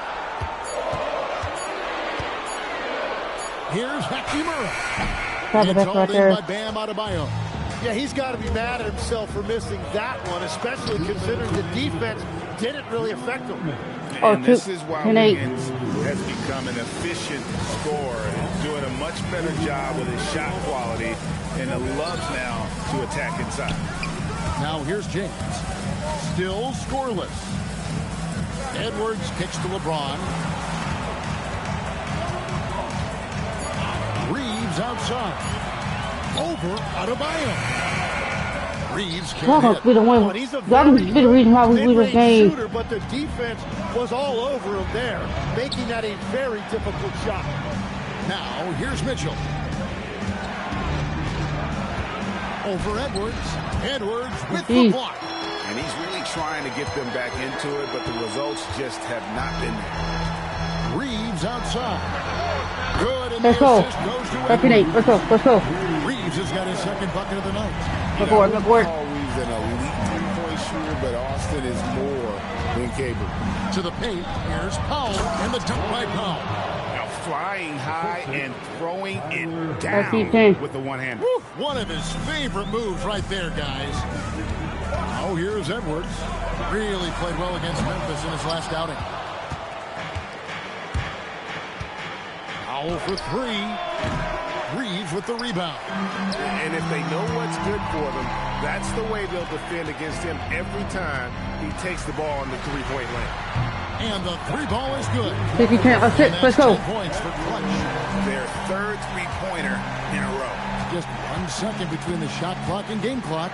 Speaker 11: Here's Hachimura. It's all in by Bam Adebayo.
Speaker 18: Yeah, he's got to be mad at himself for missing that one, especially considering the defense didn't really affect him.
Speaker 14: And this is why Wiggins has become an efficient scorer and doing a much better job with his shot quality and loves now to attack inside.
Speaker 11: Now here's James. Still scoreless. Edwards kicks to LeBron. Reeves outside. Over Adebayo. Reeves can't hit.
Speaker 1: He's the reason why we lose this game.
Speaker 18: Shooter, but the defense was all over him there, making that a very difficult shot.
Speaker 11: Now here's Mitchell. Over Edwards. Edwards with the block.
Speaker 14: And he's really trying to get them back into it, but the results just have not been there.
Speaker 11: Reeves outside. Good, and
Speaker 1: let's
Speaker 11: the
Speaker 1: go.
Speaker 11: assist goes to Edwards.
Speaker 1: Let's go.
Speaker 11: Reeves has got his second bucket of the night.
Speaker 14: Reeves an elite three-point shooter, but Austin is more than capable.
Speaker 11: To the paint, here's Powell, and the dunk by Powell.
Speaker 14: Now flying high and throwing it down with the one-hand.
Speaker 11: One of his favorite moves right there, guys. Oh, here's Edwards. Really played well against Memphis in his last outing. Powell for 3. Reeves with the rebound.
Speaker 14: And if they know what's good for them, that's the way they'll defend against him every time he takes the ball in the three-point lane.
Speaker 11: And the 3 ball is good.
Speaker 1: Let's go.
Speaker 11: Points for Clutch.
Speaker 14: Their third three-pointer in a row.
Speaker 11: Just 1 second between the shot clock and game clock.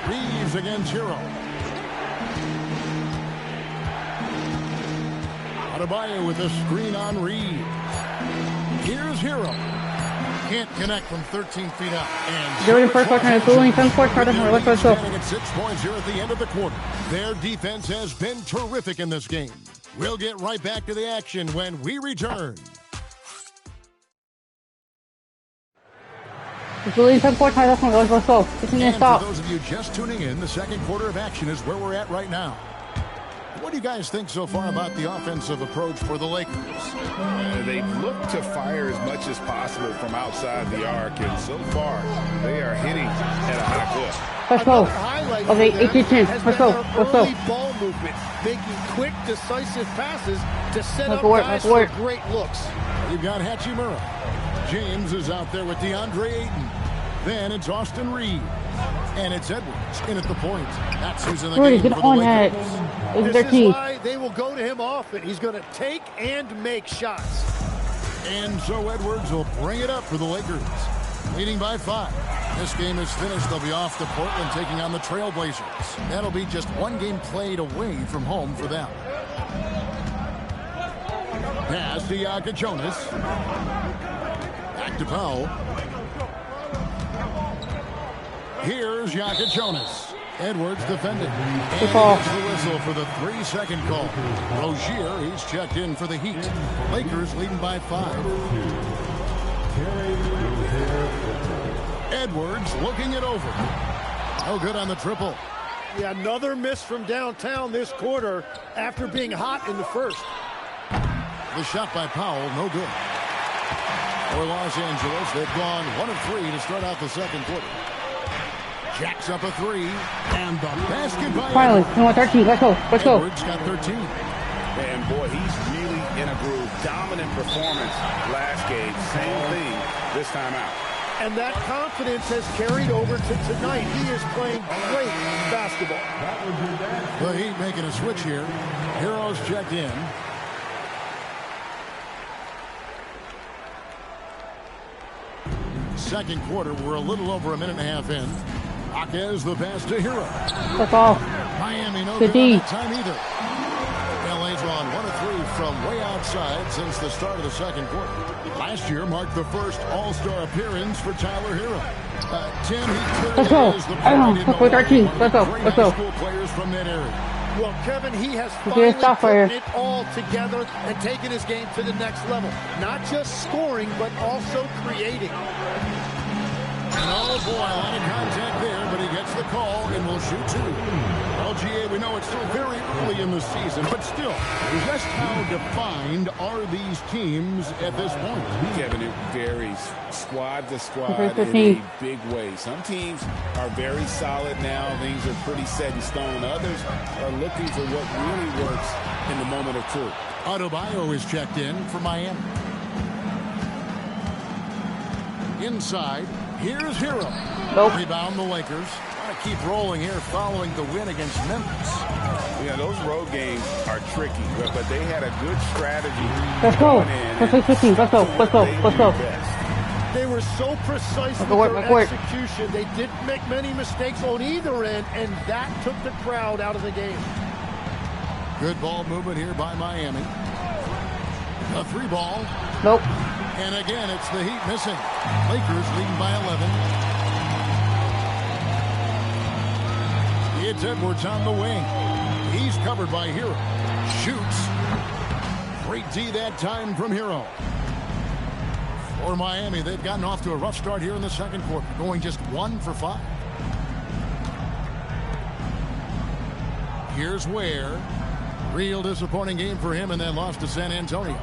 Speaker 11: Reeves against Hero. Adebayo with a screen on Reeves. Here's Hero. Can't connect from 13 feet out. And
Speaker 1: Jordan first quarter, let's go.
Speaker 11: 6 points here at the end of the quarter. Their defense has been terrific in this game. We'll get right back to the action when we return.
Speaker 1: Let's go. Let's go.
Speaker 11: And for those of you just tuning in, the second quarter of action is where we're at right now. What do you guys think so far about the offensive approach for the Lakers?
Speaker 14: They've looked to fire as much as possible from outside the arc, and so far they are hitting at a high clip.
Speaker 1: Let's go. Okay, 18-10. Let's go. Let's go.
Speaker 18: Ball movement, making quick, decisive passes to set up guys for great looks.
Speaker 11: You've got Hachimura. James is out there with DeAndre Ayton. Then it's Austin Reeves. And it's Edwards in at the point. That's who's in the game for the Lakers.
Speaker 18: This is why they will go to him often. He's going to take and make shots.
Speaker 11: And so Edwards will bring it up for the Lakers. Leading by 5. This game is finished. They'll be off to Portland taking on the Trailblazers. That'll be just 1 game played away from home for them. Pass to Jonas. Back to Powell. Here's Jonas. Edwards defending. And he gets the whistle for the 3-second call. Rozier, he's checked in for the Heat. Lakers leading by 5. Edwards looking it over. No good on the triple.
Speaker 18: Yeah, another miss from downtown this quarter after being hot in the first.
Speaker 11: The shot by Powell, no good. For Los Angeles, they've gone 1 of 3 to start out the second quarter. Jacks up a 3, and the basket by
Speaker 1: finally, 13. Let's go. Let's go.
Speaker 11: Edwards got 13.
Speaker 13: And boy, he's really in a groove. Dominant performance last game. Same thing this time out.
Speaker 18: And that confidence has carried over to tonight. He is playing great basketball.
Speaker 11: The Heat making a switch here. Heroes checked in. Second quarter, we're a little over a minute and a half in. Jaquez the pass to Hero.
Speaker 1: That's all.
Speaker 11: Miami no good on that time either. LA's on 1 of 3 from way outside since the start of the second quarter. Last year marked the first All-Star appearance for Tyler Hero. Tim, he clearly is the
Speaker 1: let's 13. Let's go. Let's go.
Speaker 11: School players from that area.
Speaker 18: Well, Kevin, he has finally put it all together and taken his game to the next level. Not just scoring, but also creating.
Speaker 11: And oh boy, a lot of contact there, but he gets the call and will shoot 2. LGA, we know it's still very early in the season, but still, just how defined are these teams at this point?
Speaker 13: Kevin, it varies squad to squad in a big way. Some teams are very solid now. Things are pretty set in stone. Others are looking for what really works in the moment of truth.
Speaker 11: Adebayo is checked in for Miami. Inside, here's Hero.
Speaker 1: Nope.
Speaker 11: Rebound the Lakers. Gotta keep rolling here following the win against Memphis.
Speaker 13: Yeah, those road games are tricky, but they had a good strategy.
Speaker 1: Let's go. Let's go. 15. Let's go. Let's go. Let's go.
Speaker 18: They were so precise with their execution. They didn't make many mistakes on either end, and that took the crowd out of the game.
Speaker 11: Good ball movement here by Miami. A 3-ball.
Speaker 1: Nope.
Speaker 11: And again, it's the Heat missing. Lakers leading by 11. It's Edwards on the wing. He's covered by Hero. Shoots. Great D that time from Hero. For Miami, they've gotten off to a rough start here in the second quarter, going just 1 for 5. Here's Ware. Real disappointing game for him, and then lost to San Antonio.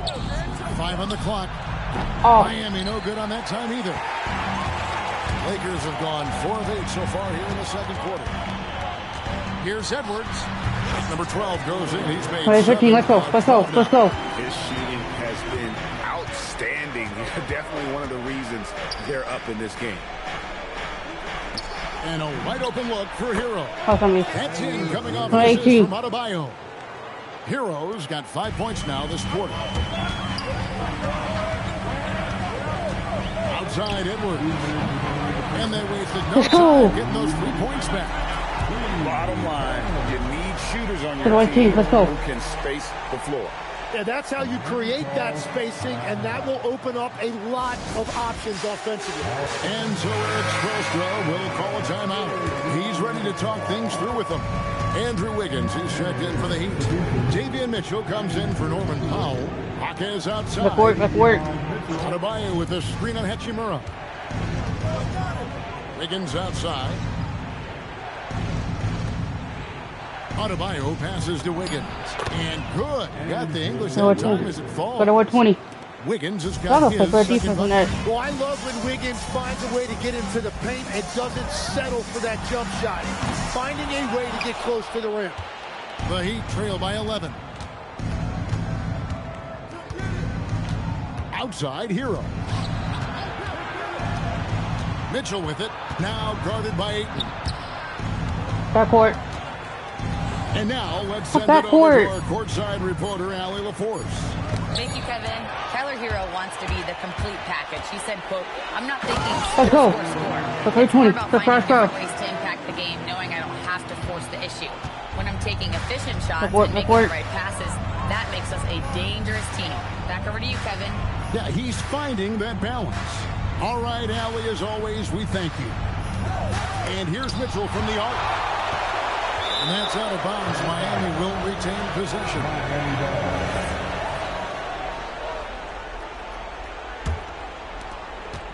Speaker 11: 5 on the clock.
Speaker 1: Oh.
Speaker 11: Miami no good on that time either. Lakers have gone 4 of 8 so far here in the second quarter. Here's Edwards. Number 12 goes in. He's made
Speaker 1: 13. Let's go. Let's go. Let's go.
Speaker 13: His shooting has been outstanding. Definitely one of the reasons they're up in this game.
Speaker 11: And a wide open look for Hero. That's in coming off
Speaker 1: the assist
Speaker 11: from Adebayo. Hero's got 5 points now this quarter. Outside Edwards. And they wasted no time getting those 3 points back.
Speaker 13: Bottom line, you need shooters on your team who can space the floor.
Speaker 18: Yeah, that's how you create that spacing, and that will open up a lot of options offensively.
Speaker 11: And so Eric Spoelstra will call a timeout. He's ready to talk things through with them. Andrew Wiggins, he's checked in for the Heat. Davian Mitchell comes in for Norman Powell. Jaquez outside.
Speaker 1: Let's work.
Speaker 11: Adebayo with a screen on Hachimura. Wiggins outside. Adebayo passes to Wiggins. And good. Got the English that time as it falls.
Speaker 1: Got over 20.
Speaker 11: Wiggins has got his second bucket.
Speaker 18: Well, I love when Wiggins finds a way to get into the paint and doesn't settle for that jump shot. Finding a way to get close to the rim.
Speaker 11: The Heat trail by 11. Outside, Hero. Mitchell with it. Now guarded by Ayton.
Speaker 1: Backcourt.
Speaker 11: And now let's send it over to our courtside reporter, Allie LaForce.
Speaker 7: Thank you, Kevin. Tyler Hero wants to be the complete package. He said, quote, I'm not thinking
Speaker 1: let's go.
Speaker 7: Score. It's more about finding different ways to impact the game, knowing I don't have to force the issue. When I'm taking efficient shots and making the right passes, that makes us a dangerous team. Back over to you, Kevin.
Speaker 11: Yeah, he's finding that balance. All right, Allie, as always, we thank you. And here's Mitchell from the arc. And that's out of bounds. Miami will retain possession.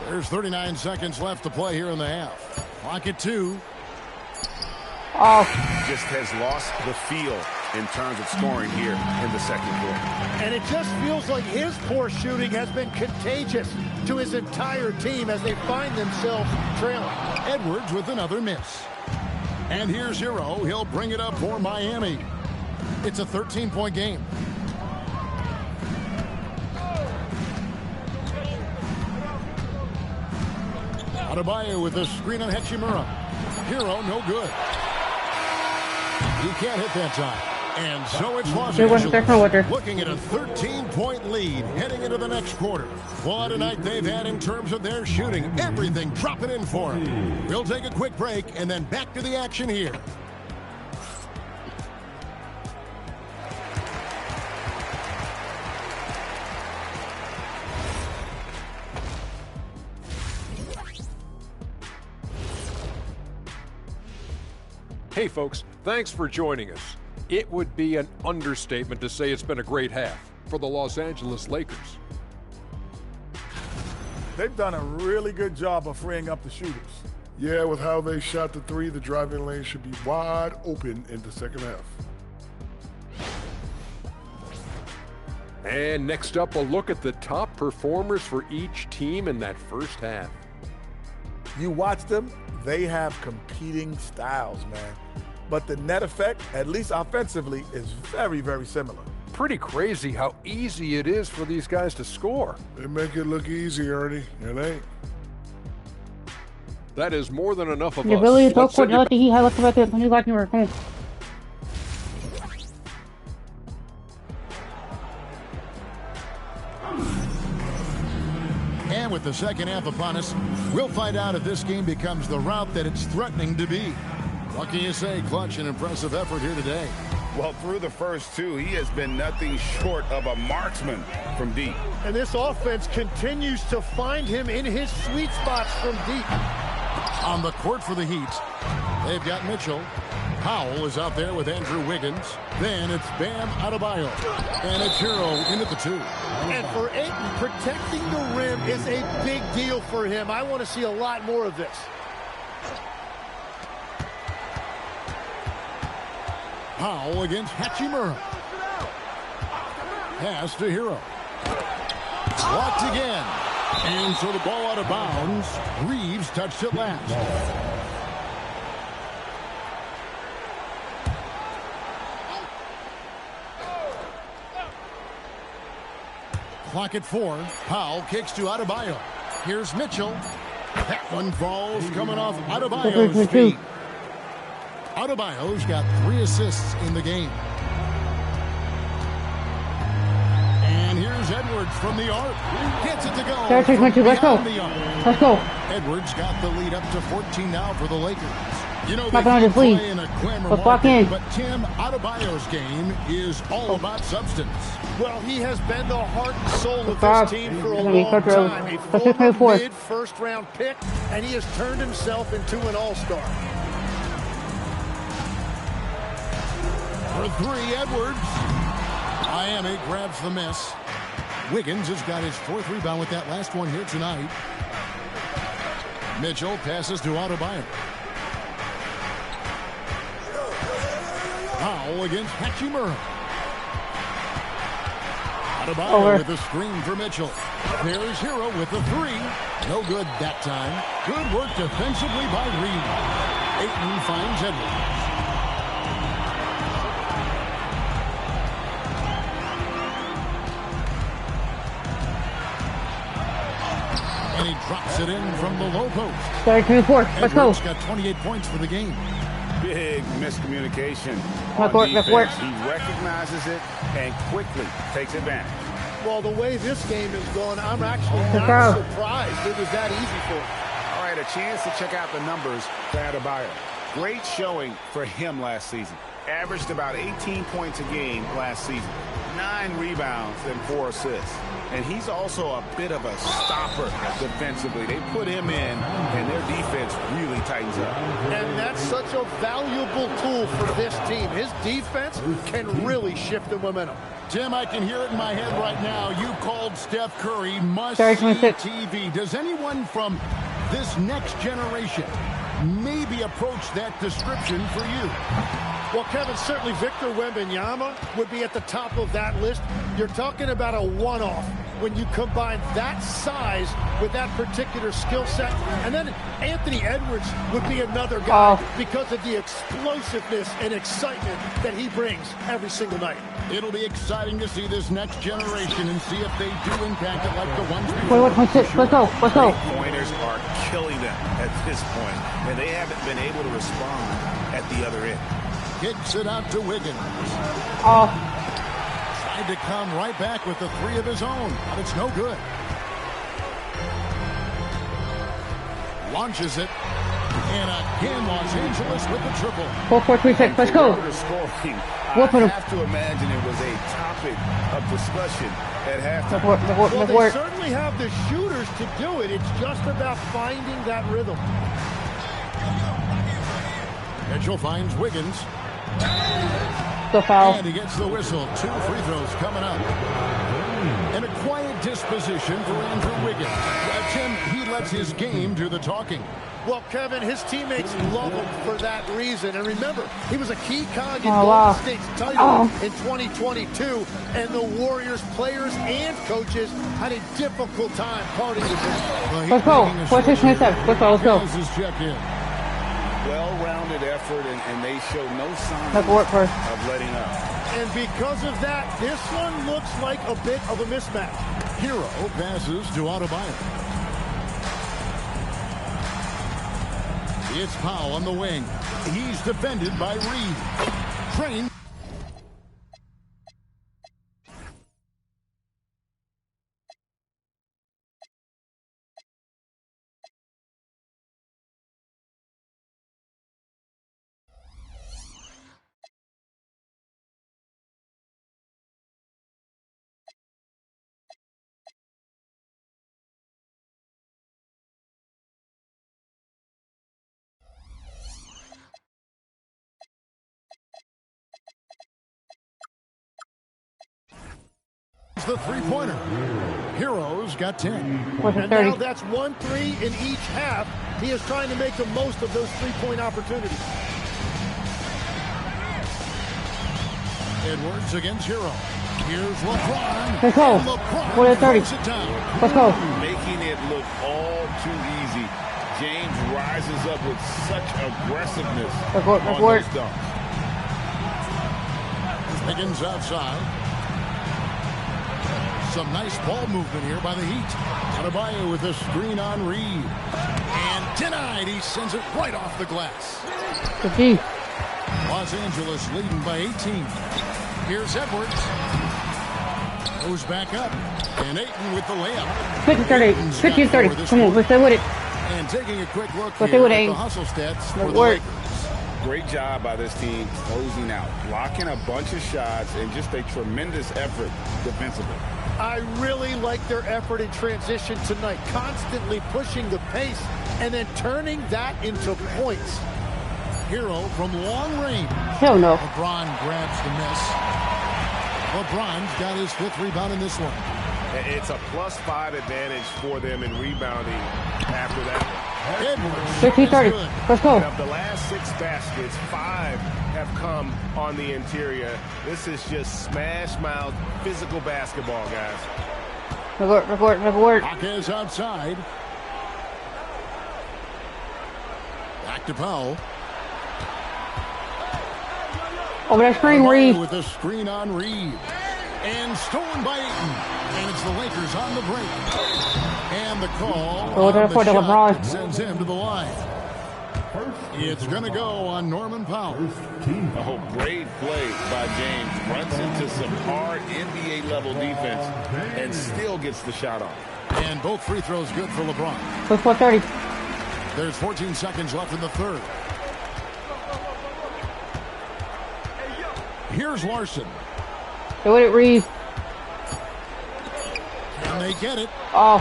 Speaker 11: There's 39 seconds left to play here in the half. Clock at 2.
Speaker 14: Oh. Just has lost the feel in terms of scoring here in the second quarter.
Speaker 18: And it just feels like his poor shooting has been contagious to his entire team as they find themselves trailing.
Speaker 11: Edwards with another miss. And here's Hero. He'll bring it up for Miami. It's a 13-point game. Adebayo with a screen on Hachimura. Hero, no good. He can't hit that time. And so it's Los Angeles looking at a 13-point lead heading into the next quarter. What a night they've had in terms of their shooting. Everything dropping in for them. We'll take a quick break and then back to the action here.
Speaker 8: Hey folks, thanks for joining us. It would be an understatement to say it's been a great half for the Los Angeles Lakers.
Speaker 9: They've done a really good job of freeing up the shooters.
Speaker 10: Yeah, with how they shot the three, the driving lane should be wide open in the second half.
Speaker 8: And next up, a look at the top performers for each team in that first half.
Speaker 9: You watch them, they have competing styles, man. But the net effect, at least offensively, is very, very similar.
Speaker 8: Pretty crazy how easy it is for these guys to score.
Speaker 10: They make it look easy, Ernie. It ain't.
Speaker 8: That is more than enough of us.
Speaker 1: Really talk for nothing. He had looked back at when you got your home.
Speaker 11: And with the second half upon us, we'll find out if this game becomes the route that it's threatening to be. What can you say? Clutch and impressive effort here today.
Speaker 14: Well, through the first two, he has been nothing short of a marksman from deep.
Speaker 18: And this offense continues to find him in his sweet spots from deep.
Speaker 11: On the court for the Heat, they've got Mitchell. Powell is out there with Andrew Wiggins. Then it's Bam Adebayo. And it's Hero in at the 2.
Speaker 18: And for Ayton, protecting the rim is a big deal for him. I want to see a lot more of this.
Speaker 11: Powell against Hachimura. Pass to Hero. Blocked again. And so the ball out of bounds. Reeves touched it last. Clock at 4. Powell kicks to Adebayo. Here's Mitchell. That one falls coming off Adebayo's feet. Adebayo's got 3 assists in the game. And here's Edwards from the arc. Gets it to go.
Speaker 1: Let's go. Let's go.
Speaker 11: Edwards got the lead up to 14 now for the Lakers. You know,
Speaker 1: they keep playing a glamour market,
Speaker 11: but Tim, Adebayo's game is all about substance.
Speaker 18: Well, he has been the heart and soul of this team for a long time. A former mid-first-round pick, and he has turned himself into an all-star.
Speaker 11: For 3, Edwards. Miami grabs the miss. Wiggins has got his 4th rebound with that last one here tonight. Mitchell passes to Adebayo. Powell against Hachimura. Adebayo with a screen for Mitchell. There's Hero with the 3. No good that time. Good work defensively by Reed. Ayton finds Edwards. And he drops it in from the low post.
Speaker 1: 24. Let's go.
Speaker 11: Edwards got 28 points for the game.
Speaker 14: Big miscommunication on defense. He recognizes it and quickly takes advantage.
Speaker 18: Well, the way this game is going, I'm actually not surprised it was that easy for him.
Speaker 14: All right, a chance to check out the numbers for Adebayo. Great showing for him last season. Averaged about 18 points a game last season. 9 rebounds and 4 assists. And he's also a bit of a stopper defensively. They put him in, and their defense really tightens up.
Speaker 18: And that's such a valuable tool for this team. His defense can really shift the momentum.
Speaker 11: Tim, I can hear it in my head right now. You called Steph Curry must-see TV. Does anyone from this next generation maybe approach that description for you?
Speaker 18: Well, Kevin, certainly Victor Wembanyama would be at the top of that list. You're talking about a one-off when you combine that size with that particular skill set. And then Anthony Edwards would be another guy because of the explosiveness and excitement that he brings every single night.
Speaker 11: It'll be exciting to see this next generation and see if they do impact it like the ones before.
Speaker 1: Let's go.
Speaker 4: Pointers are killing them at this point, and they haven't been able to respond at the other end.
Speaker 11: Kicks it out to Wiggins. Tried to come right back with the three of his own, but it's no good. Launches it. And again, Los Angeles with the triple.
Speaker 1: 4, 4, 3, 6. Let's go.
Speaker 13: I have to imagine it was a topic of discussion at halftime.
Speaker 18: Well, they certainly have the shooters to do it. It's just about finding that rhythm.
Speaker 11: Mitchell finds Wiggins.
Speaker 1: The foul.
Speaker 11: And he gets the whistle. 2 free throws coming up. And a quiet disposition for Andrew Wiggins. Tim, he lets his game do the talking.
Speaker 18: Well, Kevin, his teammates love him for that reason. And remember, he was a key cog in Golden State's title in 2022. And the Warriors players and coaches had a difficult time parting with him.
Speaker 1: Let's go. 4, 6, 7. Let's go.
Speaker 13: Well-rounded effort, and they show no signs of letting up.
Speaker 18: And because of that, this one looks like a bit of a mismatch.
Speaker 11: Hero passes to Adebayo. It's Powell on the wing. He's defended by Reed. Train. The three-pointer. Heroes got 10.
Speaker 18: And now that's 1 3 in each half. He is trying to make the most of those three-point opportunities.
Speaker 11: Edwards against Hero. Here's LeBron.
Speaker 1: Let's go.
Speaker 11: LeBron
Speaker 1: 30. Let's go.
Speaker 13: Making it look all too easy. James rises up with such aggressiveness on those dunks.
Speaker 11: Higgins outside. Some nice ball movement here by the Heat. Adebayo with a screen on Reed. And denied. He sends it right off the glass. Los Angeles leading by 18. Here's Edwards. Goes back up. And Ayton with the layup.
Speaker 1: 50-30. Come on, let's stay with it.
Speaker 11: And taking a quick look here at the hustle stats for the Lakers.
Speaker 13: Great job by this team closing out, blocking a bunch of shots, and just a tremendous effort defensively.
Speaker 18: I really like their effort in transition tonight, constantly pushing the pace and then turning that into points.
Speaker 11: Hero from long range.
Speaker 1: Hell no.
Speaker 11: LeBron grabs the miss. LeBron's got his 5th rebound in this one.
Speaker 4: It's a +5 advantage for them in rebounding after that.
Speaker 1: 50-30. Let's go.
Speaker 4: Of the last 6 baskets, 5 have come on the interior. This is just smash mouth physical basketball, guys.
Speaker 1: Record.
Speaker 11: Hawkins outside. Back to Powell.
Speaker 1: Over that screen, Reed.
Speaker 11: With a screen on Reed. And stolen by Ayton. And it's the Lakers on the break. And the call on the shot that sends him to the line. It's going to go on Norman Powell.
Speaker 13: Oh, great play by James. Runs into some hard NBA-level defense and still gets the shot off.
Speaker 11: And both free throws good for LeBron.
Speaker 1: 4:30.
Speaker 11: There's 14 seconds left in the third. Here's Larson.
Speaker 1: They let it Reed.
Speaker 11: And they get it.
Speaker 1: Oh.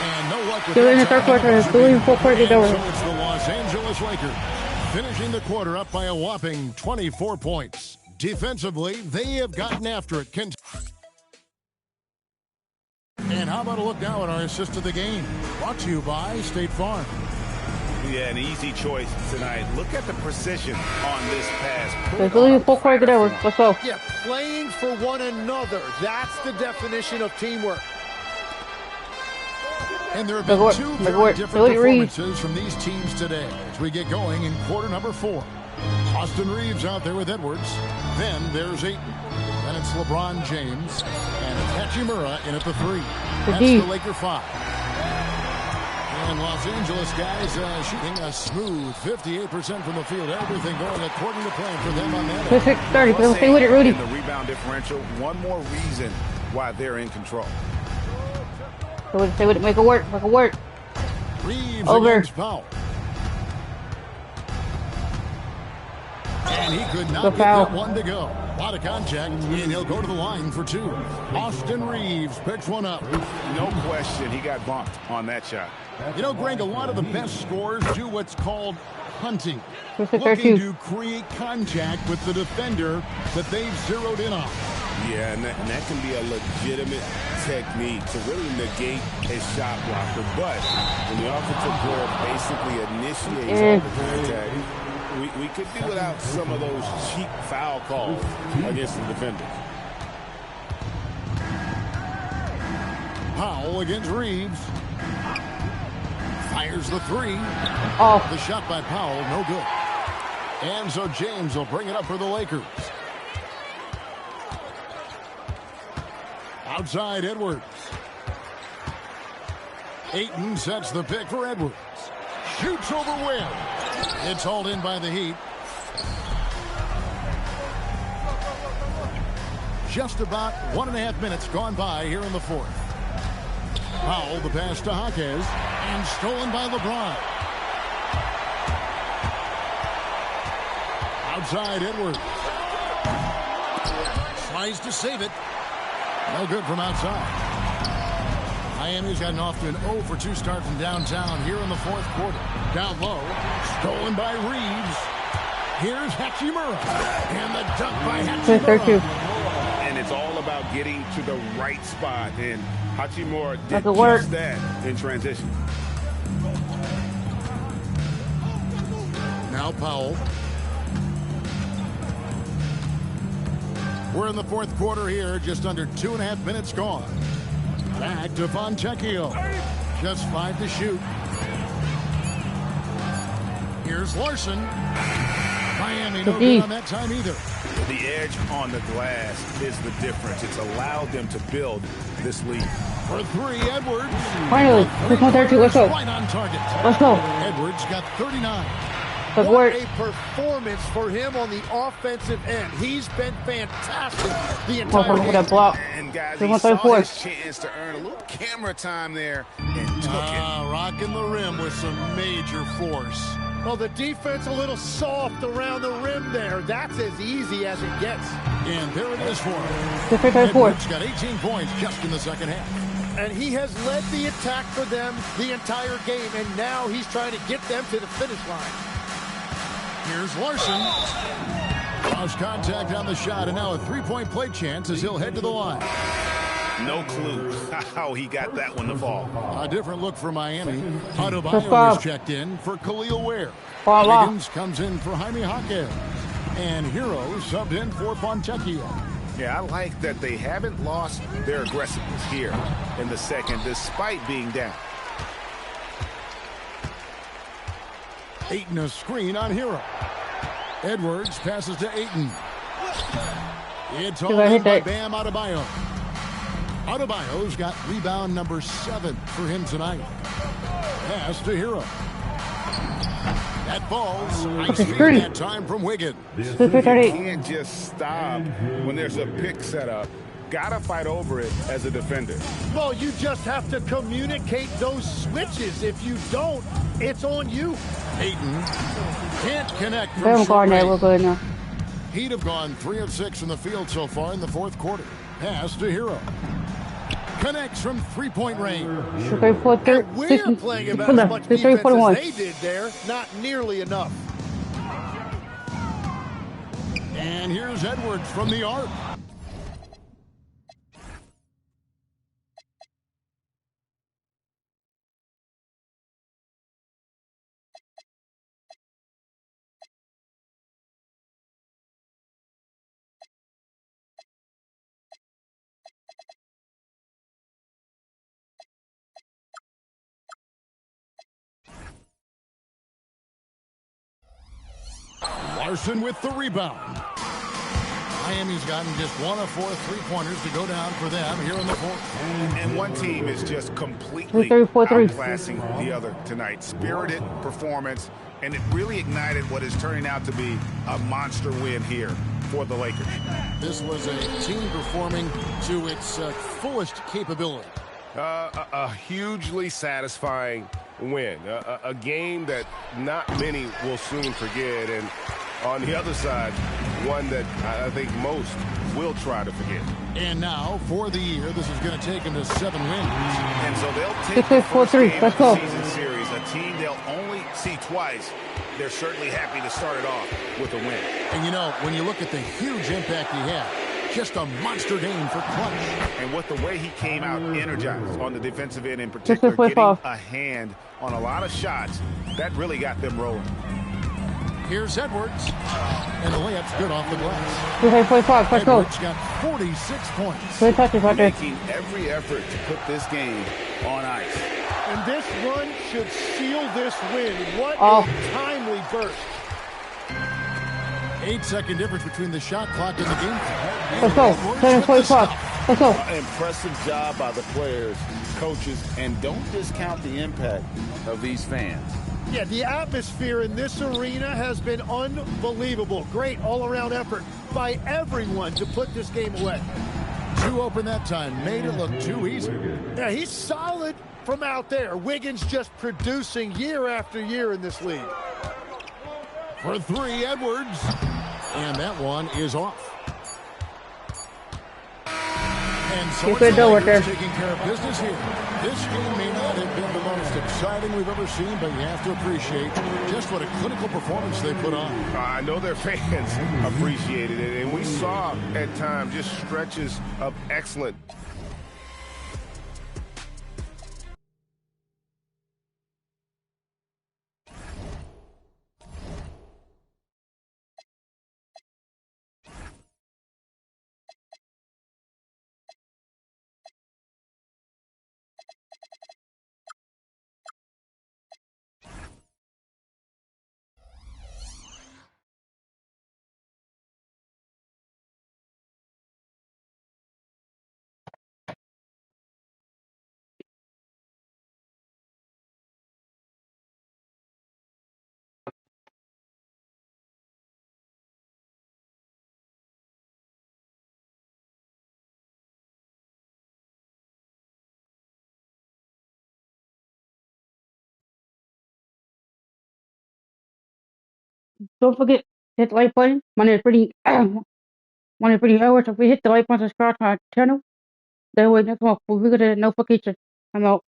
Speaker 11: And no luck with
Speaker 1: Still in the third quarter. Still in the fourth quarter.
Speaker 11: So it's the Los Angeles Lakers finishing the quarter up by a whopping 24 points. Defensively, they have gotten after it. How about a look now at our assist of the game? Brought to you by State Farm.
Speaker 14: Yeah, an easy choice tonight. Look at the precision on this pass.
Speaker 1: Let's go. Let's go.
Speaker 18: Yeah, playing for one another. That's the definition of teamwork.
Speaker 11: And there have been two very different performances from these teams today as we get going in quarter number 4. Austin Reeves out there with Edwards. Then there's Ayton. Then it's LeBron James. And it's Hachimura in at the 3. That's the Laker 5. And Los Angeles guys shooting a smooth 58% from the field. Everything going according to plan for them on that.
Speaker 1: 30. Stay with it, Rudy.
Speaker 14: The rebound differential. One more reason why they're in control.
Speaker 1: Stay with it. Make it work. Make it work.
Speaker 11: Reeves
Speaker 1: over.
Speaker 11: Against Powell. And he could not get that one to go. A lot of contact, and he'll go to the line for 2. Austin Reeves picks one up.
Speaker 14: No question, he got bumped on that shot.
Speaker 11: You know, Greg, a lot of the best scorers do what's called hunting. Looking to create contact with the defender that they've zeroed in on.
Speaker 14: Yeah, and that can be a legitimate technique to really negate a shot blocker. But when the offensive player basically initiates the contact, we could do without some of those cheap foul calls against the defenders.
Speaker 11: Powell against Reeves. Fires the 3.
Speaker 1: Oh.
Speaker 11: The shot by Powell, no good. And so James will bring it up for the Lakers. Outside Edwards. Ayton sets the pick for Edwards. Shoots over Webb. It's hauled in by the Heat. Just about 1.5 minutes gone by here in the 4th. Powell, the pass to Jaquez, and stolen by LeBron. Outside Edwards. Tries to save it. No good from outside. Miami's gotten off to an 0 for 2 start from downtown here in the 4th quarter. Down low. Stolen by Reeves. Here's Hachimura. And the dunk by Hachimura.
Speaker 14: And it's all about getting to the right spot. And Hachimura did just that in transition.
Speaker 11: Now Powell. We're in the 4th quarter here. Just under 2.5 minutes gone. Back to Fontecchio. Just 5 to shoot. Here's Larson. Miami no good on that time either.
Speaker 14: The edge on the glass is the difference. It's allowed them to build this lead.
Speaker 11: For 3, Edwards.
Speaker 1: Finally, 3.32. Let's go.
Speaker 11: Right on target.
Speaker 1: Let's go.
Speaker 11: Edwards got 39.
Speaker 18: What a performance for him on the offensive end. He's been fantastic the entire game.
Speaker 1: That block.
Speaker 14: And guys, he saw his chance to earn a little camera time there and took it.
Speaker 11: Rocking the rim with some major force.
Speaker 18: Well, the defense a little soft around the rim there. That's as easy as it gets.
Speaker 11: And there it is for him. Edwards got 18 points just in the second half.
Speaker 18: And he has led the attack for them the entire game, and now he's trying to get them to the finish line.
Speaker 11: Here's Larson. Lost contact on the shot, and now a 3-point play chance as he'll head to the line.
Speaker 14: No clue how he got that one to fall.
Speaker 11: A different look for Miami. Adebayo is checked in for Khalil Ware. Higgins comes in for Jaime Jaquez. And Hero subbed in for Fontecchio.
Speaker 14: Yeah, I like that they haven't lost their aggressiveness here in the second, despite being down.
Speaker 11: Ayton a screen on Hero. Edwards passes to Ayton. It's all in by Bam Adebayo. Adebayo's got rebound number 7 for him tonight. Pass to Hero. That falls. Nice feed that time from Wiggins.
Speaker 14: You can't just stop when there's a pick set up. Gotta fight over it as a defender.
Speaker 18: Well, you just have to communicate those switches. If you don't, it's on you.
Speaker 11: Ayton can't connect from short range. He'd have gone 3 of 6 from the field so far in the 4th quarter. Pass to Hero. Connects from 3-point range.
Speaker 18: And we're playing about as much defense as they did there. Not nearly enough.
Speaker 11: And here's Edwards from the arc. Larson with the rebound. Miami's gotten just 1 of 4 3-pointers to go down for them here in the fourth.
Speaker 14: And one team is just completely outclassing the other tonight. Spirited performance, and it really ignited what is turning out to be a monster win here for the Lakers.
Speaker 11: This was a team performing to its fullest capability.
Speaker 13: A hugely satisfying win. A game that not many will soon forget. And on the other side, one that I think most will try to forget.
Speaker 11: And now, for the year, this is going to take them to 7 wins.
Speaker 14: And so they'll take the first game of the season series, a team they'll only see twice. They're certainly happy to start it off with a win.
Speaker 11: And, you know, when you look at the huge impact he had, just a monster game for clutch.
Speaker 14: And with the way he came out energized on the defensive end in particular, getting a hand on a lot of shots, that really got them rolling.
Speaker 11: Here's Edwards, and the layup's good off the glass.
Speaker 1: Edwards
Speaker 11: got 46 points.
Speaker 14: Making every effort to put this game on ice.
Speaker 18: And this run should seal this win. What a timely burst.
Speaker 11: 8-second difference between the shot clock and the game clock.
Speaker 1: Let's go. 7:45. Let's go.
Speaker 14: Impressive job by the players, coaches, and don't discount the impact of these fans.
Speaker 18: Yeah, the atmosphere in this arena has been unbelievable. Great all-around effort by everyone to put this game away.
Speaker 11: Too open that time. Made it look too easy.
Speaker 18: Yeah, he's solid from out there. Wiggins just producing year after year in this league.
Speaker 11: For 3, Edwards. And that one is off. And so it's the Lakers taking care of business here. This game may not have been the most exciting we've ever seen, but you have to appreciate just what a clinical performance they put on.
Speaker 13: I know their fans appreciated it, and we saw at times just stretches of excellent.
Speaker 1: Don't forget, hit the like button. My name is Pretty Edwards. If we hit the like button, subscribe to our channel. That way, next month, we'll get a notification. I'm out.